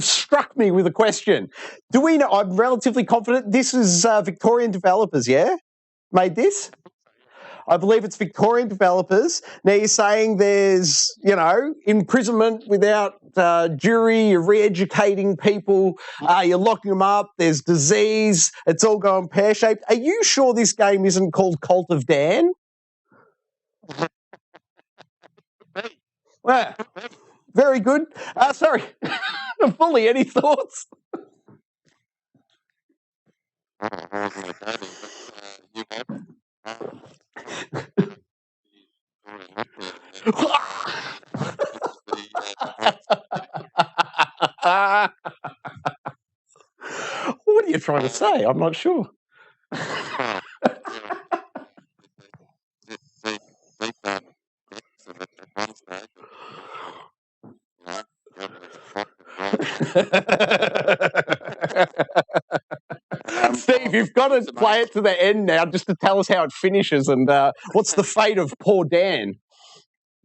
struck me with a question. Do we know? I'm relatively confident this is Victorian developers. Yeah, made this. I believe it's Victorian developers. Now you're saying there's, imprisonment without jury, you're re-educating people, you're locking them up, there's disease, it's all going pear-shaped. Are you sure this game isn't called Cult of Dan? Well, very good. Sorry, Fully, any thoughts? What are you trying to say? I'm not sure. Steve, you've got to play it to the end now just to tell us how it finishes and what's the fate of poor Dan.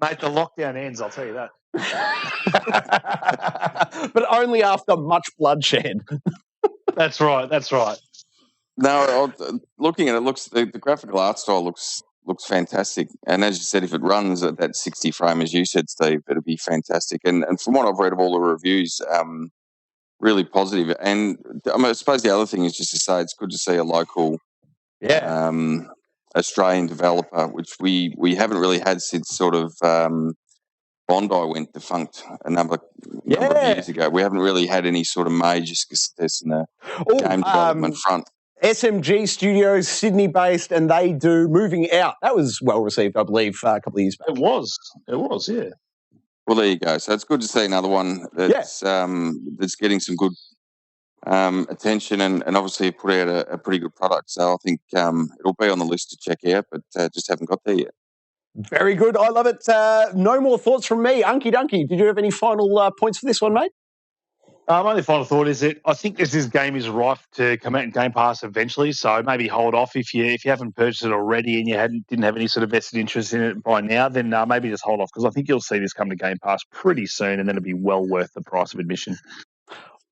Mate, the lockdown ends, I'll tell you that. But only after much bloodshed. That's right. No, looking at it, the graphical art style looks fantastic. And as you said, if it runs at that 60 frame, as you said, Steve, it'll be fantastic. And from what I've read of all the reviews, really positive. And I suppose the other thing is just to say it's good to see a local Australian developer, which we haven't really had since sort of Bondi went defunct a number of years ago. We haven't really had any sort of major success in the game development front. SMG Studios, Sydney-based, and they do Moving Out. That was well received, I believe, a couple of years back. It was, yeah. Well, there you go. So it's good to see another one that's getting some good attention and obviously put out a pretty good product. So I think it'll be on the list to check out, but just haven't got there yet. Very good. I love it. No more thoughts from me. Unkie Dunkie, did you have any final points for this one, mate? My only final thought is that I think this game is ripe to come out in Game Pass eventually, so maybe hold off if you haven't purchased it already and you didn't have any sort of vested interest in it by now, then maybe just hold off, because I think you'll see this come to Game Pass pretty soon and then it'll be well worth the price of admission.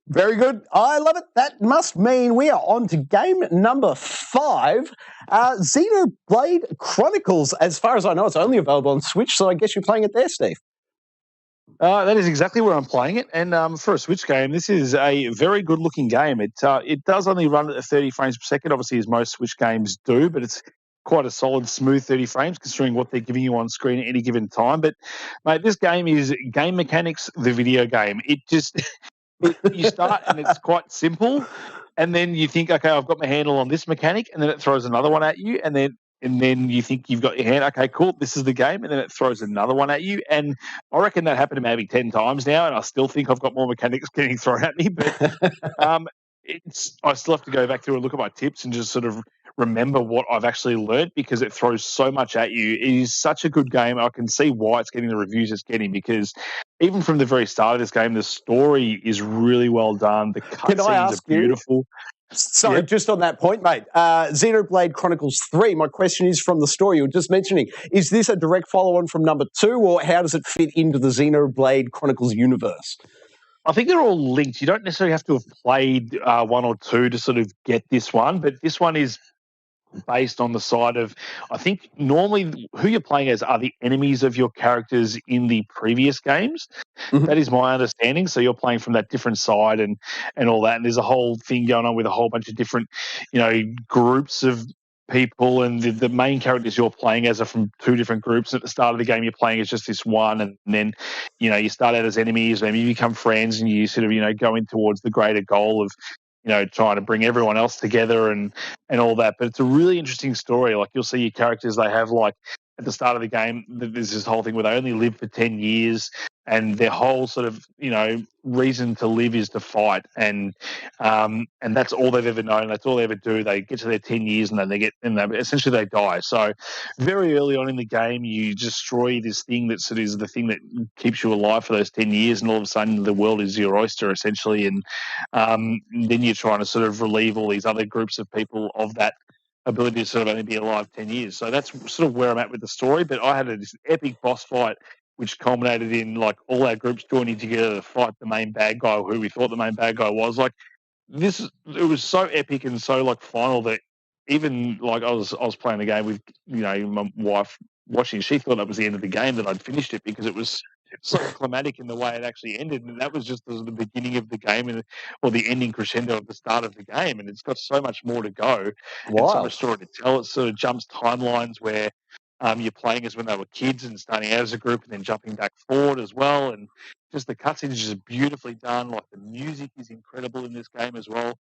Very good. I love it. That must mean we are on to game number 5, Xenoblade Chronicles. As far as I know, it's only available on Switch, so I guess you're playing it there, Steve. That is exactly where I'm playing it, and for a Switch game, this is a very good-looking game. It does only run at 30 frames per second, obviously, as most Switch games do, but it's quite a solid, smooth 30 frames, considering what they're giving you on screen at any given time. But, mate, this game is Game Mechanics, the video game. It just... you start, and it's quite simple, and then you think, okay, I've got my handle on this mechanic, and then it throws another one at you, and then you think you've got your hand, okay, cool, this is the game, and then it throws another one at you. And I reckon that happened maybe 10 times now, and I still think I've got more mechanics getting thrown at me. But I still have to go back through and look at my tips and just sort of remember what I've actually learned, because it throws so much at you. It is such a good game. I can see why it's getting the reviews it's getting, because even from the very start of this game, the story is really well done. The cutscenes are beautiful. Sorry, just on that point, mate. Xenoblade Chronicles 3, my question is from the story you were just mentioning. Is this a direct follow-on from number 2, or how does it fit into the Xenoblade Chronicles universe? I think they're all linked. You don't necessarily have to have played 1 or 2 to sort of get this one, but this one is based on the side of, I think normally who you're playing as are the enemies of your characters in the previous games. Mm-hmm. That is my understanding. So you're playing from that different side and all that. And there's a whole thing going on with a whole bunch of different, groups of people, and the main characters you're playing as are from 2 different groups. At the start of the game, you're playing as just this one, and then, you start out as enemies, maybe you become friends, and you sort of, go in towards the greater goal of, trying to bring everyone else together and all that. But it's a really interesting story. Like, you'll see your characters, they have, like, at the start of the game, there's this whole thing where they only live for 10 years, and their whole sort of, reason to live is to fight. And that's all they've ever known. That's all they ever do. They get to their 10 years and then essentially they die. So very early on in the game, you destroy this thing that sort of is the thing that keeps you alive for those 10 years. And all of a sudden the world is your oyster, essentially. And then you're trying to sort of relieve all these other groups of people of that ability to sort of only be alive 10 years. So that's sort of where I'm at with the story. But I had this epic boss fight which culminated in like all our groups joining together to fight the main bad guy, who we thought the main bad guy was. Like it was so epic and so like final that even like I was playing the game with my wife watching. She thought that was the end of the game, that I'd finished it, because it was so climatic in the way it actually ended, and that was just the beginning of the game or the ending crescendo of the start of the game, and it's got so much more to go and so much story to tell. It sort of jumps timelines where you're playing as when they were kids and starting out as a group and then jumping back forward as well, and just the cutscenes is just beautifully done. Like the music is incredible in this game as well.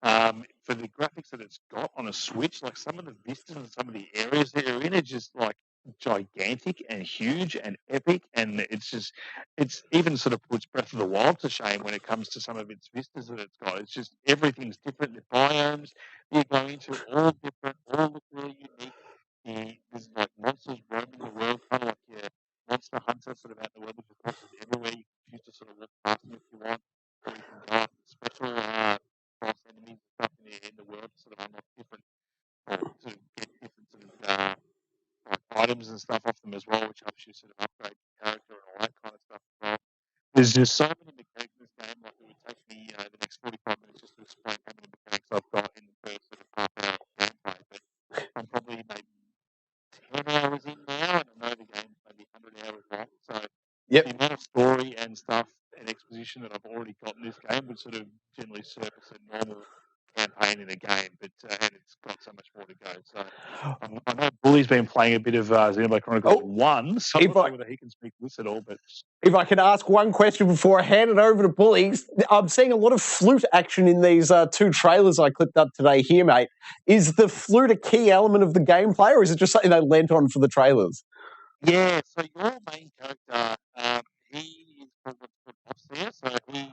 For the graphics that it's got on a Switch, like some of the vistas and some of the areas that you're in are just like gigantic and huge and epic, and it's even sort of puts Breath of the Wild to shame when it comes to some of its vistas that it's got. It's just everything's different. The biomes you're going to all different, all look really unique. There's like monsters roaming the world, kind of like your Monster Hunter sort of out in the world. There's monsters everywhere. You can choose to sort of walk past them if you want, or you can go up special boss enemies and stuff in the world to sort of unlock different, or sort of get different sort of like items and stuff off them as well, which helps you sort of upgrade your character and all that kind of stuff as well. There's just so many mechanics in this game. Like it would take me the next 45 minutes just to explain how many mechanics I've got in the first sort of half hour of gameplay. But I'm probably maybe 10 hours in now, and I know the game's maybe 100 hours long. So the amount of story and stuff and exposition that I've already got in this game would sort of generally surface a normal campaign in a game, but and it's got so much more to go. So I know Bully's been playing a bit of Xenoblade Chronicles 1, so I'm not sure whether he can speak to this at all. But if I can ask one question before I hand it over to Bully, I'm seeing a lot of flute action in these two trailers I clipped up today here, mate. Is the flute a key element of the gameplay, or is it just something they lent on for the trailers? Yeah, so your main character, he is called what's called Mafia, so he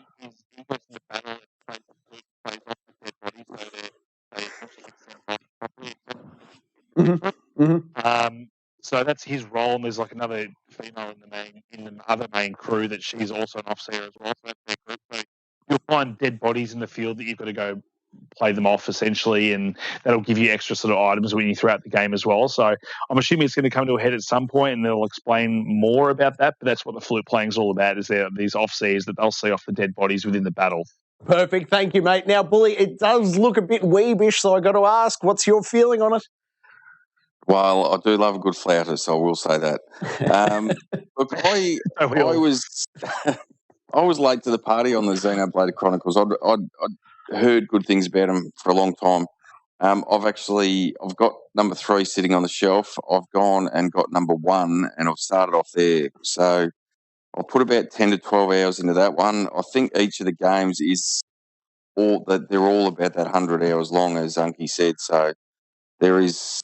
goes into battle and plays the flute, plays off the dead bodies, so they essentially get sent bodies properly. So that's his role, and there's like another female in the other main crew that she's also an officer as well. So that's their group. So you'll find dead bodies in the field that you've got to go play them off essentially, and that'll give you extra sort of items when you throughout the game as well. So I'm assuming it's going to come to a head at some point, and they'll explain more about that. But that's what the flute playing is all about: is there these offseers that they'll see off the dead bodies within the battle. Perfect, thank you, mate. Now, Bully, it does look a bit weebish, so I got to ask, what's your feeling on it? Well, I do love a good flouter, so I will say that. Look, I was late to the party on the Xenoblade Chronicles. I'd heard good things about them for a long time. I've got number 3 sitting on the shelf. I've gone and got number 1, and I've started off there. So I'll put about 10 to 12 hours into that one. I think each of the games is they're all about that 100 hours long, as Unkie said. So there is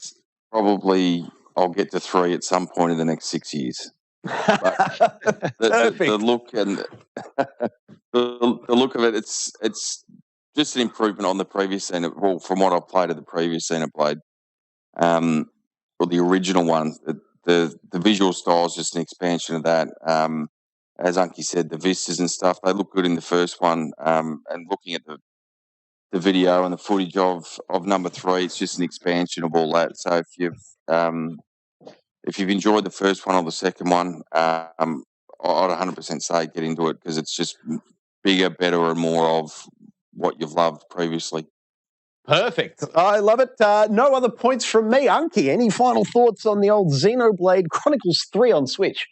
probably I'll get to 3 at some point in the next 6 years. But the look and the look of it, it's just an improvement on the previous Xenoblade. Well, from what I played of the previous Xenoblade, or the original one, the visual style is just an expansion of that. As Unkie said, the vistas and stuff, they look good in the first one. And looking at the video and the footage of number 3, it's just an expansion of all that. So if you've enjoyed the first one or the second one, I'd 100% say get into it, because it's just bigger, better, and more of what you've loved previously. Perfect. I love it. No other points from me. Unkie, any final thoughts on the old Xenoblade Chronicles 3 on Switch?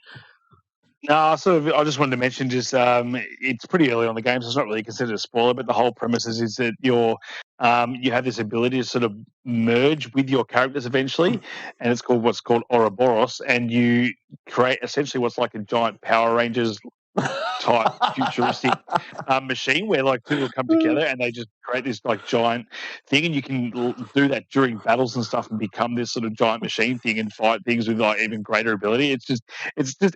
No, I just wanted to mention it's pretty early on the game, so it's not really considered a spoiler, but the whole premise is that you have this ability to sort of merge with your characters eventually, and it's called what's called Ouroboros, and you create essentially what's like a giant Power Rangers type futuristic machine where like two will come together and they just create this like giant thing, and you can do that during battles and stuff and become this sort of giant machine thing and fight things with like even greater ability. It's just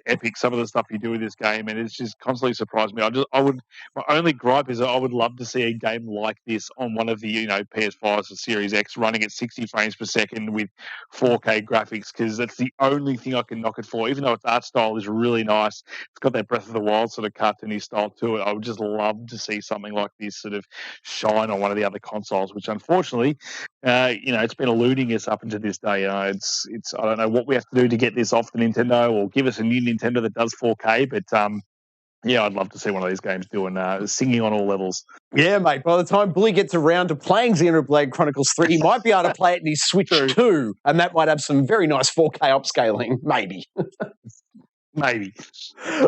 epic, some of the stuff you do with this game, and it's just constantly surprised me. My only gripe is that I would love to see a game like this on one of the PS5s or Series X running at 60 frames per second with 4K graphics, because that's the only thing I can knock it for. Even though its art style is really nice, it's got that Breath of the Wild sort of cartoony style to it. I would just love to see something like this sort of shine online on one of the other consoles, which unfortunately, it's been eluding us up until this day. It's I don't know what we have to do to get this off the Nintendo or give us a new Nintendo that does 4K, but yeah, I'd love to see one of these games doing singing on all levels. Yeah, mate. By the time Bully gets around to playing Xenoblade Chronicles 3, he might be able to play it in his Switch 2, and that might have some very nice 4K upscaling, maybe. Maybe.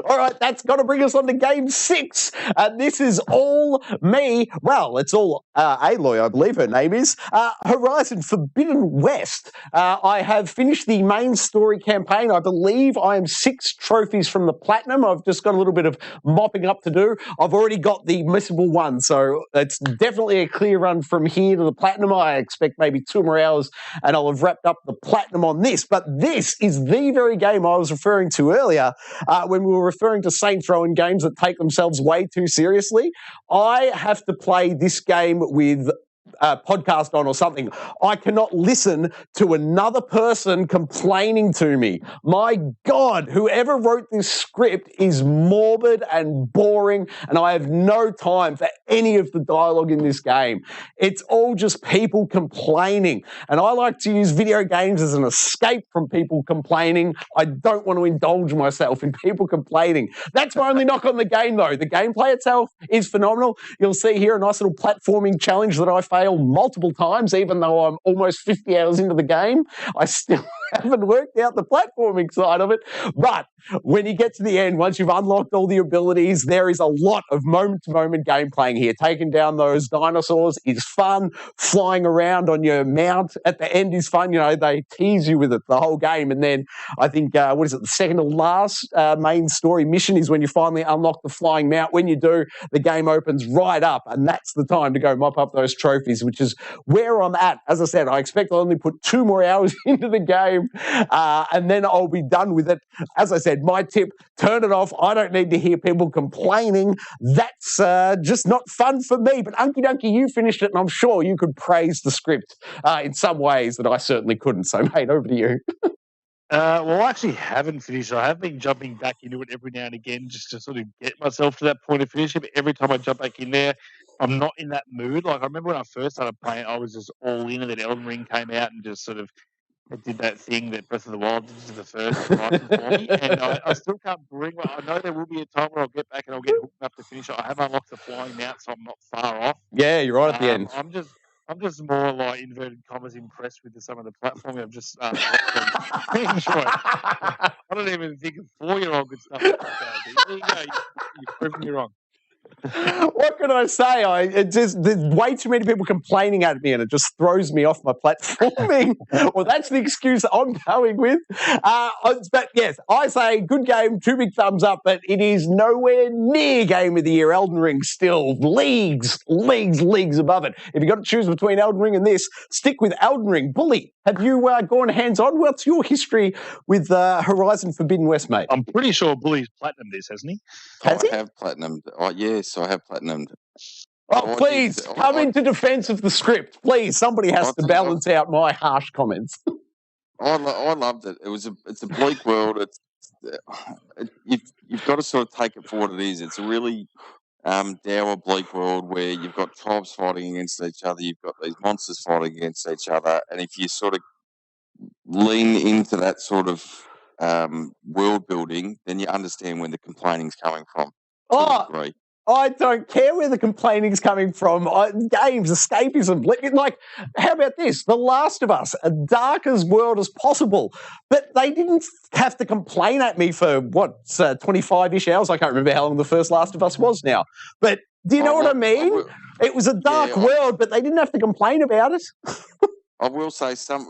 All right, that's got to bring us on to Game 6. This is all me. Well, it's all Aloy, I believe her name is. Horizon Forbidden West. I have finished the main story campaign. I believe I am 6 trophies from the Platinum. I've just got a little bit of mopping up to do. I've already got the missable one, so it's definitely a clear run from here to the Platinum. I expect maybe 2 more hours, and I'll have wrapped up the Platinum on this. But this is the very game I was referring to earlier when we were referring to Saints Row in games that take themselves way too seriously. I have to play this game with a podcast on or something. I cannot listen to another person complaining to me. My God, whoever wrote this script is morbid and boring, and I have no time for any of the dialogue in this game. It's all just people complaining, and I like to use video games as an escape from people complaining. I don't want to indulge myself in people complaining. That's my only knock on the game, though. The gameplay itself is phenomenal. You'll see here a nice little platforming challenge that I failed multiple times, even though I'm almost 50 hours into the game. I still haven't worked out the platforming side of it. But when you get to the end, once you've unlocked all the abilities, there is a lot of moment-to-moment game playing here. Taking down those dinosaurs is fun. Flying around on your mount at the end is fun. They tease you with it the whole game. And then I think, the second to last main story mission is when you finally unlock the flying mount. When you do, the game opens right up, and that's the time to go mop up those trophies, which is where I'm at. As I said, I expect I'll only put 2 more hours into the game, and then I'll be done with it. As I said, my tip, turn it off. I don't need to hear people complaining. That's just not fun for me. But Unkie Dunkie, you finished it, and I'm sure you could praise the script in some ways that I certainly couldn't. So, mate, over to you. Well, I actually haven't finished. I have been jumping back into it every now and again just to sort of get myself to that point of finishing. But every time I jump back in there, I'm not in that mood. Like, I remember when I first started playing, I was just all in, and then Elden Ring came out and just sort of did that thing that Breath of the Wild did to the first Horizon for me. And I still can't bring it. I know there will be a time where I'll get back and I'll get hooked enough to finish it. I have unlocked the flying mount, so I'm not far off. Yeah, you're right at the end. I'm just more like inverted commas impressed with some of the platforming. I've just enjoy it. I don't even think a 4-year-old could stuff like that. There you go. You've proven me wrong. What can I say? There's way too many people complaining at me, and it just throws me off my platforming. Well, that's the excuse I'm going with. But yes, I say good game, 2 big thumbs up, but it is nowhere near Game of the Year. Elden Ring still leagues above it. If you've got to choose between Elden Ring and this, stick with Elden Ring. Bully, have you gone hands-on? What's your history with Horizon Forbidden West, mate? I'm pretty sure Bully's platinumed this, hasn't he? I have platinumed. Yes, I have platinumed. Oh, please, come into defense of the script. Please, somebody has to balance out my harsh comments. I loved it. It's a bleak world. You've got to sort of take it for what it is. It's a really dour, bleak world where you've got tribes fighting against each other. You've got these monsters fighting against each other. And if you sort of lean into that sort of world building, then you understand where the complaining's coming from. I don't care where the complaining's coming from. Games, escapism. Like, how about this? The Last of Us, a dark as world as possible. But they didn't have to complain at me for, 25-ish hours? I can't remember how long the first Last of Us was now. But do you know what I mean? It was a dark world, but they didn't have to complain about it. I will say some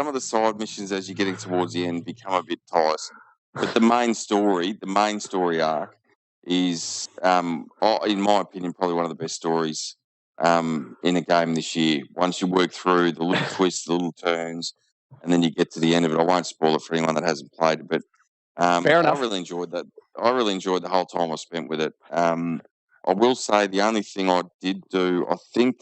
of the side missions as you're getting towards the end become a bit tiresome. But the main story arc is, in my opinion, probably one of the best stories in a game this year. Once you work through the little twists, the little turns, and then you get to the end of it. I won't spoil it for anyone that hasn't played it, but Fair enough. I really enjoyed that. I really enjoyed the whole time I spent with it. I will say the only thing I did do, I think,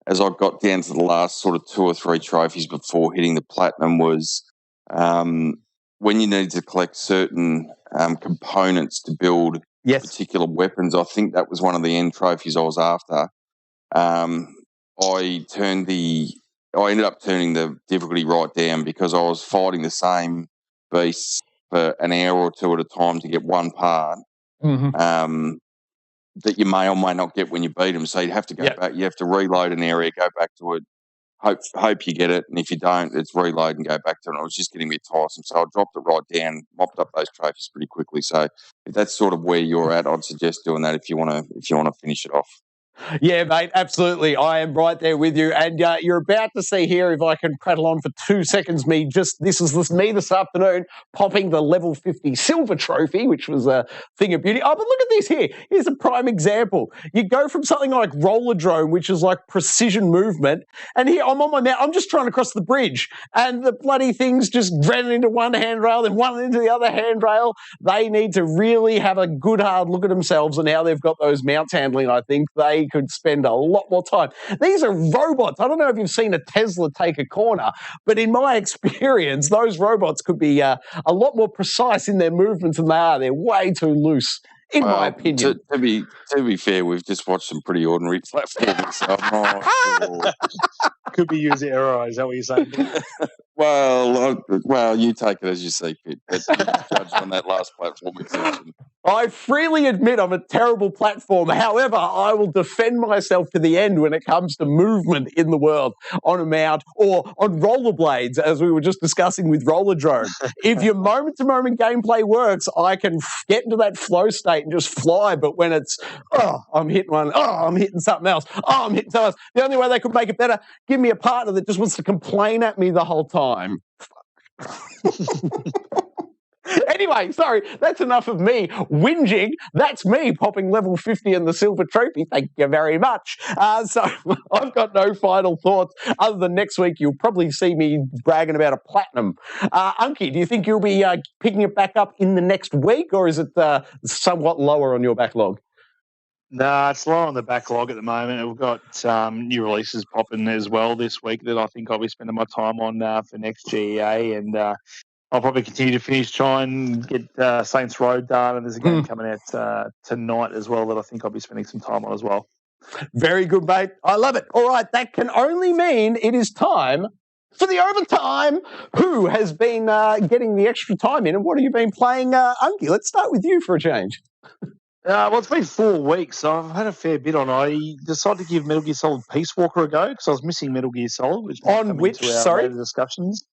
as I got down to the last sort of 2 or 3 trophies before hitting the platinum was when you needed to collect certain components to build particular weapons. I think that was one of the end trophies I was after. I ended up turning the difficulty right down because I was fighting the same beasts for an hour or two at a time to get one part that you may or may not get when you beat them. So you have to go back. You have to reload an area, go back to it, hope you get it, and if you don't, it's reload and go back to it. And I was just getting a bit tiresome, so I dropped it right down, mopped up those trophies pretty quickly. So if that's sort of where you're at, I'd suggest doing that if you want to finish it off. Yeah, mate, absolutely. I am right there with you. And you're about to see here, if I can prattle on for 2 seconds, me this afternoon popping the level 50 silver trophy, which was a thing of beauty. Oh, but look at this here. Here's a prime example. You go from something like Rollerdrome, which is like precision movement, and here I'm on my mount. I'm just trying to cross the bridge, and the bloody things just ran into one handrail, then one into the other handrail. They need to really have a good hard look at themselves and how they've got those mounts handling. I think they could spend a lot more time. These are robots. I don't know if you've seen a Tesla take a corner, but in my experience, those robots could be a lot more precise in their movements than they are. They're way too loose, in my opinion. To be fair, we've just watched some pretty ordinary platforms. So I'm not sure. Could be user error. Is that what you're saying? Well, you take it as you see fit. But you judged on that last platform we mentioned. I freely admit I'm a terrible platformer. However, I will defend myself to the end when it comes to movement in the world on a mount or on rollerblades, as we were just discussing with Rollerdrome. If your moment-to-moment gameplay works, I can get into that flow state and just fly. But when it's, I'm hitting one, I'm hitting something else, I'm hitting something else, the only way they could make it better, give me a partner that just wants to complain at me the whole time. Anyway, sorry, that's enough of me whinging. That's me popping level 50 in the silver trophy. Thank you very much. So I've got no final thoughts other than next week you'll probably see me bragging about a platinum. Unkie, do you think you'll be picking it back up in the next week, or is it somewhat lower on your backlog? No, it's low on the backlog at the moment. We've got new releases popping as well this week that I think I'll be spending my time on for next G.E.A. and I'll probably continue to try and get Saints Row done, and there's a game coming out tonight as well that I think I'll be spending some time on as well. Very good, mate. I love it. All right, that can only mean it is time for the overtime. Who has been getting the extra time in, and what have you been playing, Unkie? Let's start with you for a change. Well, it's been 4 weeks, so I've had a fair bit on. I decided to give Metal Gear Solid Peace Walker a go because I was missing Metal Gear Solid, which on which, sorry, later discussions.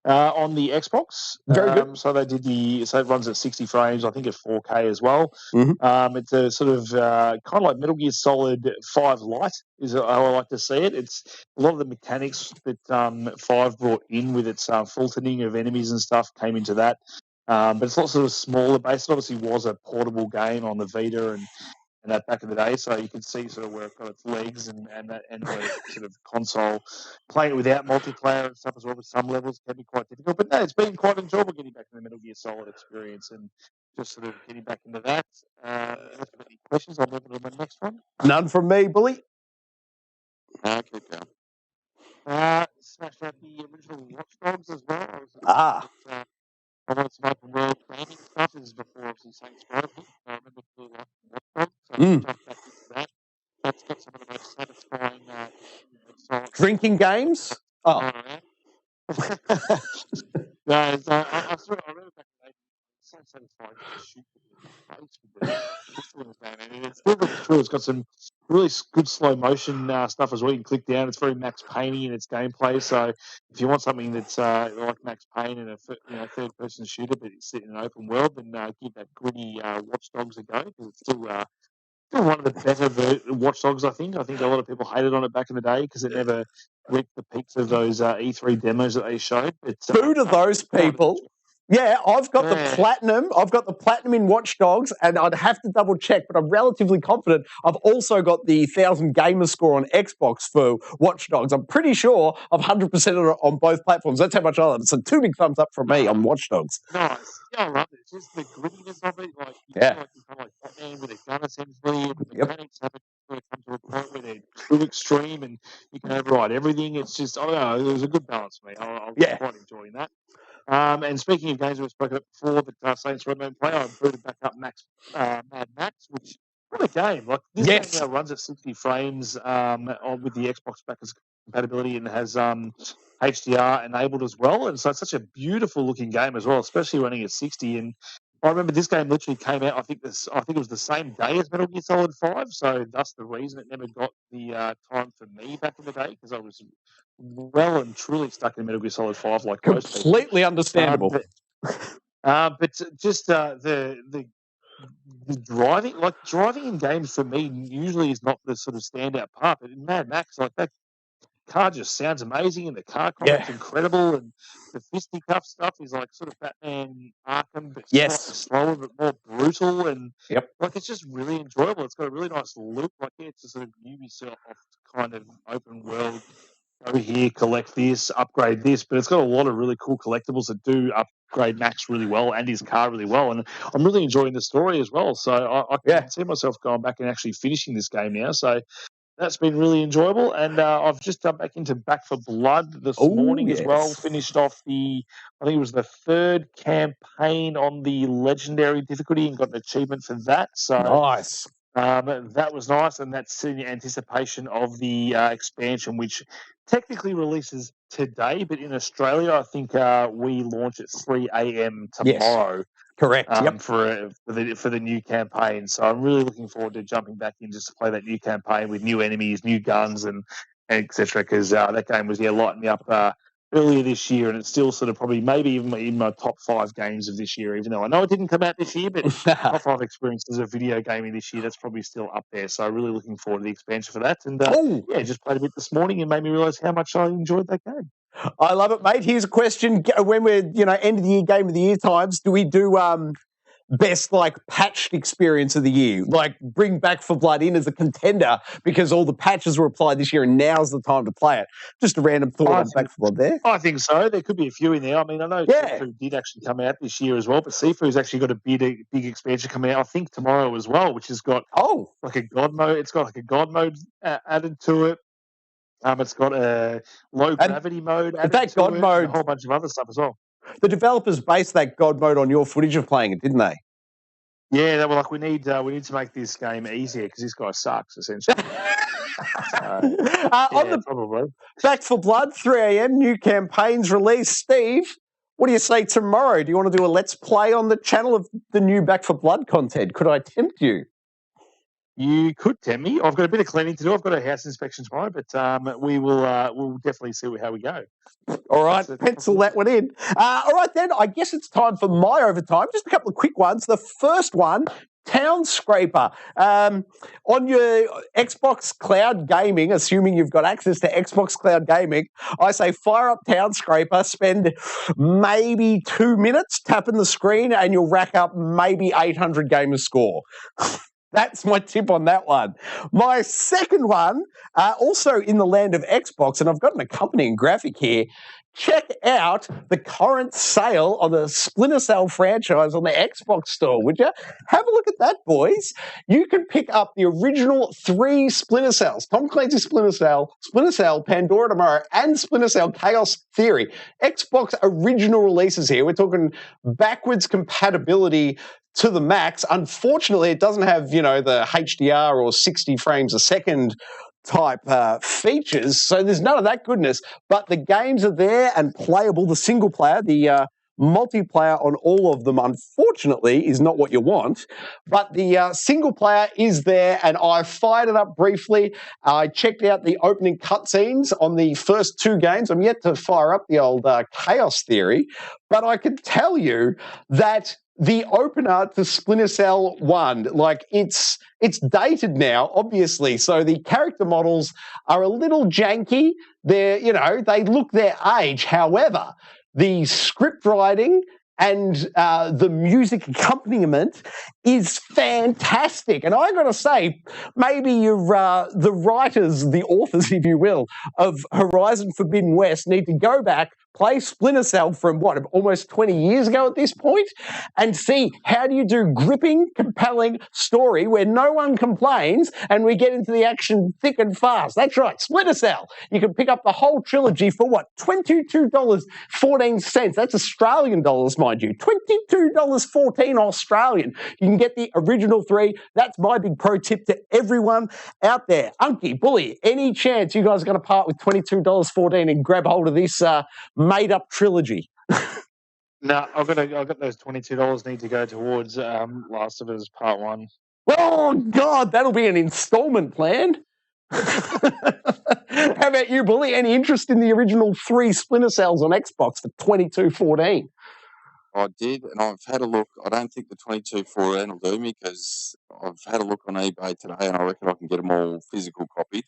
On the Xbox. Very good. So they did so it runs at 60 frames, I think at 4K as well. It's a sort of kind of like Metal Gear Solid 5 Lite is how I like to see it. It's a lot of the mechanics that 5 brought in with its filtering of enemies and stuff came into that. But it's not sort of smaller base. It obviously was a portable game on the Vita and that back in the day, so you can see sort of where it's got its legs and the sort of console. Playing it without multiplayer and stuff as well, with some levels can be quite difficult. But no, it's been quite enjoyable getting back in the Metal Gear Solid experience and just sort of getting back into that. If you have any questions, I'll move on to my next one. None from me, Bully. Keep going. Smashed out the original Watch Dogs as well. I wanted some open world gaming stuff. This is before obviously Saints Row. I remember really liking Watch Dogs, so I jumped back into that. That's got some of the most satisfying drinking games. Oh, no, I remember back in the day, it's so satisfying to shoot It's got some really good slow motion stuff as well. You can click down. It's very Max Payne in its gameplay. So if you want something that's like Max Payne and a third-person shooter, but it's set in an open world, then give that gritty Watch Dogs a go because it's still one of the better Watch Dogs. I think a lot of people hated on it back in the day because it never reached the peaks of those E3 demos that they showed. But, who to those people? Yeah, I've got the platinum. I've got the platinum in Watch Dogs, and I'd have to double check, but I'm relatively confident I've also got the 1,000 gamer score on Xbox for Watch Dogs. I'm pretty sure I've 100% on both platforms. That's how much I love it. So 2 big thumbs up from me on Watch Dogs. Nice. Yeah, I love it. It's just the grittiness of it. Like, you feel like you're kind of like Batman with a gun, essentially. And the mechanics have come to a point where they're too extreme and you can override everything. It's just, I don't know, it was a good balance for me. I was quite enjoying that. And speaking of games we've spoken about before, the Saints Row play, I booted back up Mad Max, which what a game! Like this Yes. game now runs at 60 frames with the Xbox backwards compatibility and has HDR enabled as well. And so it's such a beautiful looking game as well, especially running at 60. And I remember this game literally came out. I think it was the same day as Metal Gear Solid 5. So that's the reason it never got the time for me back in the day, because I was well and truly stuck in Metal Gear Solid 5 like most people. Completely understandable. But just the driving in games for me usually is not the sort of standout part. But in Mad Max, like that car just sounds amazing, and the car combat's incredible, and the fisticuff stuff is like sort of Batman Arkham, but slightly slower but more brutal, and like it's just really enjoyable. It's got a really nice loop, like it's a sort of Ubisoft kind of open world. Go here, collect this, upgrade this, but it's got a lot of really cool collectibles that do upgrade Max really well and his car really well, and I'm really enjoying the story as well. So I can see myself going back and actually finishing this game now. So that's been really enjoyable, and I've just done back into Back for Blood this morning as well. Finished off I think it was the third campaign on the legendary difficulty and got an achievement for that. So nice. That was nice, and that's in anticipation of the expansion, which technically releases today, but in Australia, I think we launch at 3 a.m. tomorrow. Yes. Correct. For the new campaign. So I'm really looking forward to jumping back in just to play that new campaign with new enemies, new guns, and etc. Because that game was lighting me up earlier this year, and it's still sort of probably maybe even in my top 5 games of this year. Even though I know it didn't come out this year, but top 5 experiences of video gaming this year, that's probably still up there. So really looking forward to the expansion for that. And just played a bit this morning and made me realise how much I enjoyed that game. I love it, mate. Here's a question: when we're end of the year, game of the year times, do we do best patched experience of the year? Like bring Back for Blood in as a contender because all the patches were applied this year, and now's the time to play it. Just a random thought on Back for Blood there. I think so. There could be a few in there. I mean, I know Sifu did actually come out this year as well, but Sifu's actually got a big expansion coming out, I think, tomorrow as well, which has got like a god mode. It's got like a god mode added to it. It's got a low gravity mode added to God it, mode, and a whole bunch of other stuff as well. The developers based that god mode on your footage of playing it, didn't they? Yeah, they were like, we need to make this game easier because this guy sucks, essentially. Probably. Back for Blood, 3 a.m, new campaigns released. Steve, what do you say tomorrow? Do you want to do a Let's Play on the channel of the new Back for Blood content? Could I tempt you? You could tempt me. I've got a bit of cleaning to do. I've got a house inspection tomorrow, but we'll definitely see how we go. All right, pencil that one in. All right, then, I guess it's time for my overtime. Just a couple of quick ones. The first one, Townscaper. On your Xbox Cloud Gaming, assuming you've got access to Xbox Cloud Gaming, I say fire up Townscaper, spend maybe 2 minutes tapping the screen, and you'll rack up maybe 800 gamer score. That's my tip on that one. My second one, also in the land of Xbox, and I've got an accompanying graphic here. Check out the current sale on the Splinter Cell franchise on the Xbox store, would you? Have a look at that, boys. You can pick up the original 3 Splinter Cells. Tom Clancy's Splinter Cell, Pandora Tomorrow, and Splinter Cell Chaos Theory. Xbox original releases here. We're talking backwards compatibility to the max. Unfortunately, it doesn't have, the HDR or 60 frames a second type features, so there's none of that goodness, but the games are there and playable. The single player, the multiplayer on all of them, unfortunately, is not what you want, but the single player is there, and I fired it up briefly. I checked out the opening cutscenes on the first 2 games. I'm yet to fire up the old Chaos Theory, but I can tell you that the opener to Splinter Cell 1, it's dated now, obviously, so the character models are a little janky. They're, they look their age. However, the script writing and the music accompaniment is fantastic. And I got to say, maybe you're the writers, the authors, if you will, of Horizon Forbidden West need to go back, play Splinter Cell from almost 20 years ago at this point, and see how do you do gripping, compelling story where no one complains and we get into the action thick and fast. That's right, Splinter Cell. You can pick up the whole trilogy for $22.14. That's Australian dollars, mind you. $22.14 Australian. You can can get the original 3. That's my big pro tip to everyone out there. Unkie, Bully, any chance you guys are going to part with $22.14 and grab hold of this made-up trilogy? No, I've got those $22 need to go towards Last of Us Part 1. Oh, God, that'll be an installment plan. How about you, Bully? Any interest in the original 3 Splinter Cells on Xbox for $22.14? I did, and I've had a look. I don't think the 22.14 will do me because I've had a look on eBay today, and I reckon I can get them all physical copied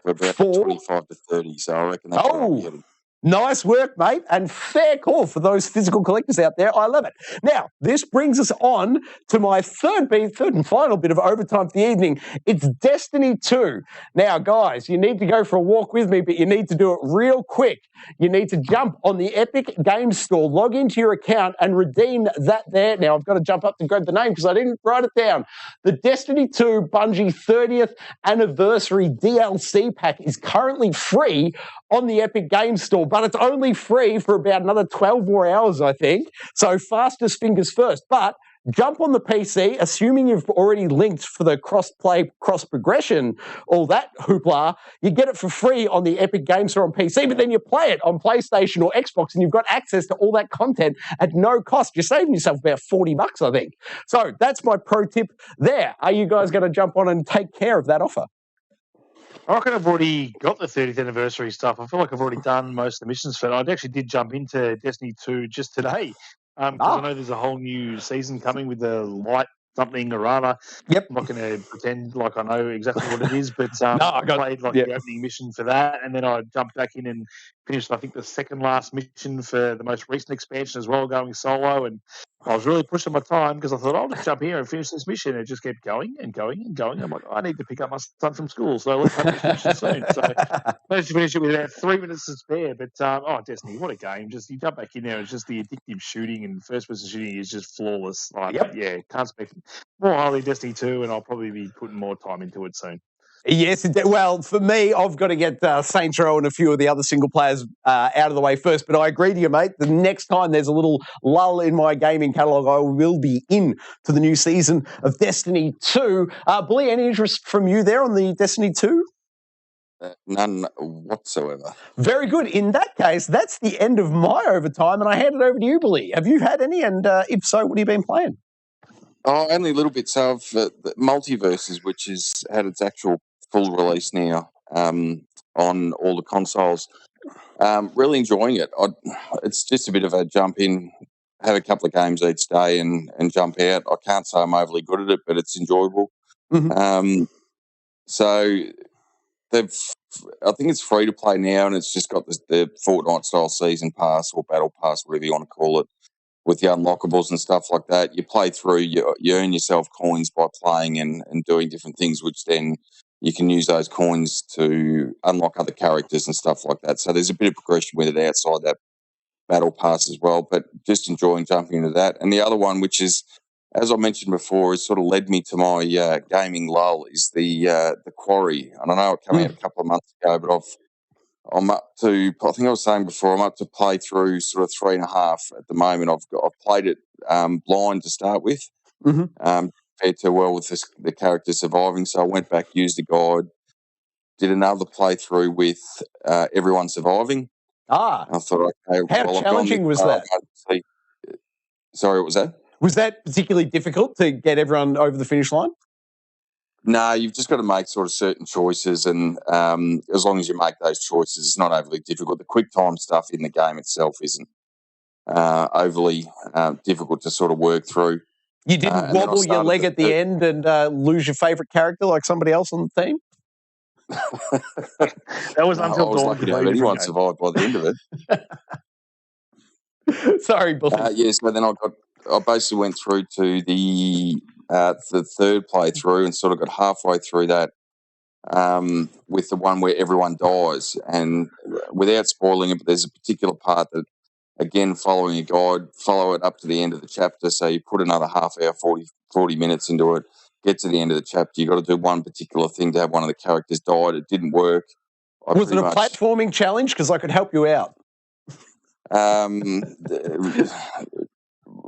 for about 25 to 30. So I reckon that's what I'll be getting. Nice work, mate, and fair call for those physical collectors out there. I love it. Now, this brings us on to my third and final bit of overtime for the evening. It's Destiny 2. Now, guys, you need to go for a walk with me, but you need to do it real quick. You need to jump on the Epic Games Store, log into your account, and redeem that there. Now, I've got to jump up to grab the name because I didn't write it down. The Destiny 2 Bungie 30th Anniversary DLC pack is currently free on the Epic Games Store, but it's only free for about another 12 more hours, I think. So fastest fingers first. But jump on the PC, assuming you've already linked for the cross-play, cross-progression, all that hoopla, you get it for free on the Epic Games Store on PC, but then you play it on PlayStation or Xbox, and you've got access to all that content at no cost. You're saving yourself about $40, I think. So that's my pro tip there. Are you guys going to jump on and take care of that offer? I reckon I've already got the 30th anniversary stuff. I feel like I've already done most of the missions for it. I actually did jump into Destiny 2 just today because I know there's a whole new season coming with the light something or other. Yep. I'm not going to pretend like I know exactly what it is, but I played the opening mission for that, and then I jumped back in and finished, I think, the second last mission for the most recent expansion as well, going solo. And I was really pushing my time because I thought, I'll just jump here and finish this mission. And it just kept going and going and going. I'm like, I need to pick up my son from school, so let's have this mission soon. So I managed to finish it with about 3 minutes to spare. But, Destiny, what a game. Just you jump back in there, it's just the addictive shooting and first-person shooting is just flawless. Yeah, can't expect more highly Destiny 2, and I'll probably be putting more time into it soon. Yes, well, for me, I've got to get Saints Row and a few of the other single players out of the way first. But I agree to you, mate. The next time there's a little lull in my gaming catalogue, I will be in to the new season of Destiny 2. Bully, any interest from you there on the Destiny 2? None whatsoever. Very good. In that case, that's the end of my overtime, and I hand it over to you, Bully. Have you had any? And if so, what have you been playing? Oh, only a little bit. So I've Multiverses, which has had its actual full release now on all the consoles. Really enjoying it. It's just a bit of a jump in, have a couple of games each day and jump out. I can't say I'm overly good at it, but it's enjoyable. Mm-hmm. So I think it's free to play now, and it's just got the Fortnite style season pass or battle pass, whatever you want to call it, with the unlockables and stuff like that. You play through, you earn yourself coins by playing and doing different things, which then you can use those coins to unlock other characters and stuff like that. So there's a bit of progression with it outside that battle pass as well, but just enjoying jumping into that. And the other one, which is, as I mentioned before, has sort of led me to my gaming lull, is the Quarry. And I know it came out a couple of months ago, but I'm up to, I think I was saying before, I'm up to play through sort of 3.5 at the moment. I've played it blind to start with, compared to with the character surviving. So I went back, used a guide, did another playthrough with everyone surviving. I thought, okay, how challenging was that? Sorry, what was that? Was that particularly difficult to get everyone over the finish line? No, you've just got to make sort of certain choices, and as long as you make those choices, it's not overly difficult. The quick time stuff in the game itself isn't overly difficult to sort of work through. You didn't wobble your leg at the end and lose your favourite character like somebody else on the team? That was until I was lucky to have anyone survive by the end of it. Sorry, Bully. So then I basically went through to the third playthrough and sort of got halfway through that with the one where everyone dies. And without spoiling it, but there's a particular part that, again, following a guide, follow it up to the end of the chapter. So you put another half hour, 40 minutes into it, get to the end of the chapter. You've got to do one particular thing to have one of the characters died. It didn't work. Was it a platforming challenge? Because I could help you out.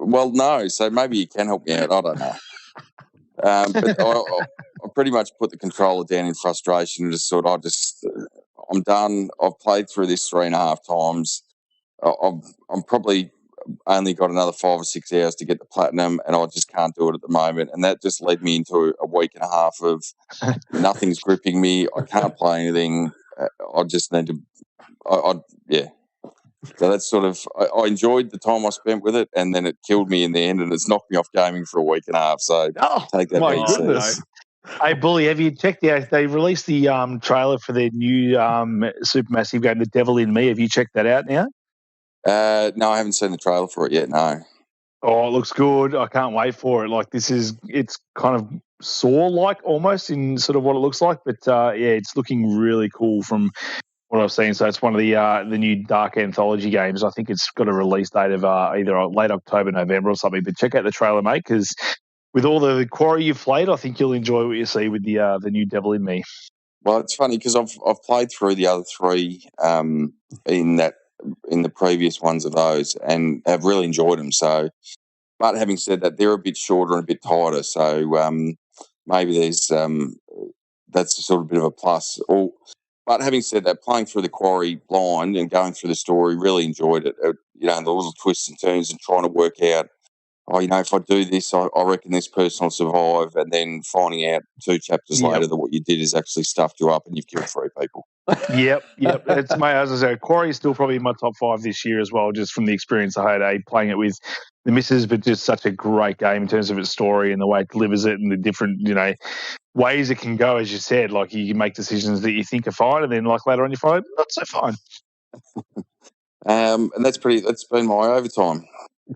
Well, no. So maybe you can help me out. I don't know. But I pretty much put the controller down in frustration and just thought, I'm done. I've played through this 3.5 times. I'm probably only got another 5 or 6 hours to get the platinum, and I just can't do it at the moment. And that just led me into a week and a half of nothing's gripping me. I can't play anything. I just need to. Yeah. So that's sort of. I enjoyed the time I spent with it, and then it killed me in the end, and it's knocked me off gaming for a week and a half. So take that. My goodness. Hey, Bully, have you checked out? They released the trailer for their new Supermassive game, The Devil in Me. Have you checked that out now? No, I haven't seen the trailer for it yet. No. Oh, it looks good. I can't wait for it. Like it's kind of Saw-like almost in sort of what it looks like, but it's looking really cool from what I've seen. So it's one of the new Dark Anthology games. I think it's got a release date of either late October, November or something. But check out the trailer, mate, because with all the Quarry you've played, I think you'll enjoy what you see with the new Devil in Me. Well, it's funny because I've played through the other three in the previous ones of those, and have really enjoyed them. So, but having said that, they're a bit shorter and a bit tighter. So maybe there's that's sort of a bit of a plus. But having said that, playing through the Quarry blind and going through the story, really enjoyed it. The little twists and turns and trying to work out, if I do this, I reckon this person will survive, and then finding out 2 chapters later that what you did is actually stuffed you up and you've killed 3 people. Yep. It's as I said, Quarry is still probably in my top 5 this year as well, just from the experience I had playing it with the missus, but just such a great game in terms of its story and the way it delivers it and the different, ways it can go, as you said. Like, you can make decisions that you think are fine, and then like later on you find not so fine. And that's been my overtime.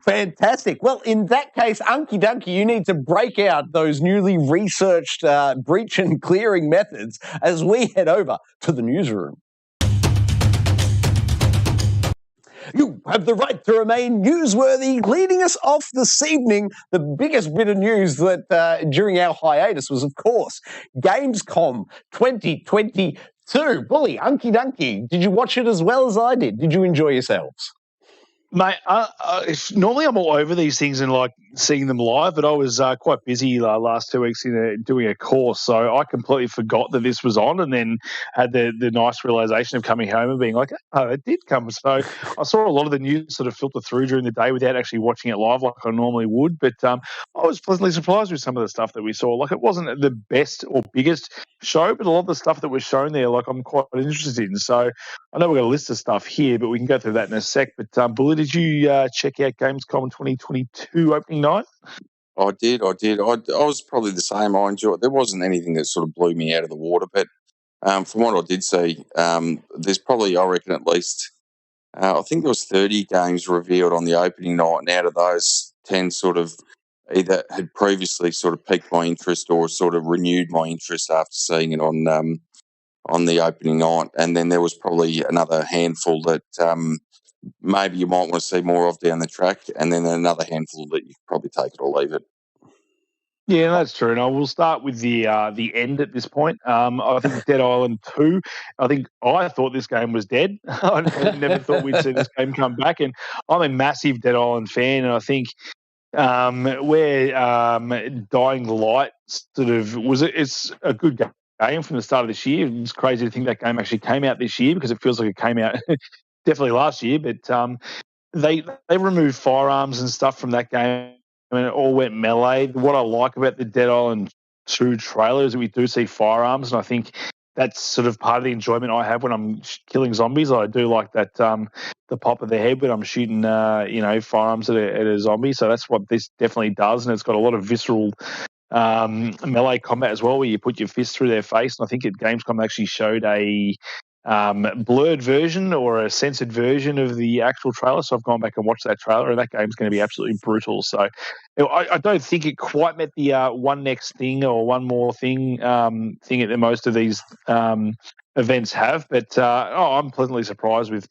Fantastic. Well, in that case, Unkie Dunkie, you need to break out those newly researched breach and clearing methods as we head over to the newsroom. You have the right to remain newsworthy. Leading us off this evening, the biggest bit of news that during our hiatus was, of course, Gamescom 2022. Bully, Unkie Dunkie, did you watch it as well as I did? Did you enjoy yourselves? Mate, normally I'm all over these things and like seeing them live, but I was quite busy last 2 weeks doing a course, so I completely forgot that this was on, and then had the nice realization of coming home and being like, oh, it did come. So I saw a lot of the news sort of filter through during the day without actually watching it live like I normally would, but I was pleasantly surprised with some of the stuff that we saw. Like, it wasn't the best or biggest show, but a lot of the stuff that was shown there, like, I'm quite interested in. So I know we've got a list of stuff here, but we can go through that in a sec. But Bully, did you check out Gamescom 2022 opening night? I did. I was probably the same. I enjoyed. There wasn't anything that sort of blew me out of the water, but from what I did see, there's probably, I reckon, at least I think there was 30 games revealed on the opening night, and out of those, 10 sort of either had previously sort of piqued my interest or sort of renewed my interest after seeing it on the opening night, and then there was probably another handful that maybe you might want to see more of down the track, and then another handful that you could probably take it or leave it. Yeah, that's true. And I will start with the end at this point. I think Dead Island 2, I thought this game was dead. I never thought we'd see this game come back. And I'm a massive Dead Island fan, and I think where Dying Light sort of it's a good game from the start of this year. It's crazy to think that game actually came out this year, because it feels like it came out definitely last year. But they removed firearms and stuff from that game. I mean, it all went melee. What I like about the Dead Island 2 trailer is that we do see firearms, and I think that's sort of part of the enjoyment I have when I'm killing zombies. I do like that the pop of the head when I'm shooting firearms at a zombie. So that's what this definitely does, and it's got a lot of visceral melee combat as well, where you put your fist through their face. And I think at Gamescom they actually showed a blurred version or a censored version of the actual trailer, so I've gone back and watched that trailer, and that game's going to be absolutely brutal. So I don't think it quite met the one next thing or one more thing that most of these events have, but I'm pleasantly surprised with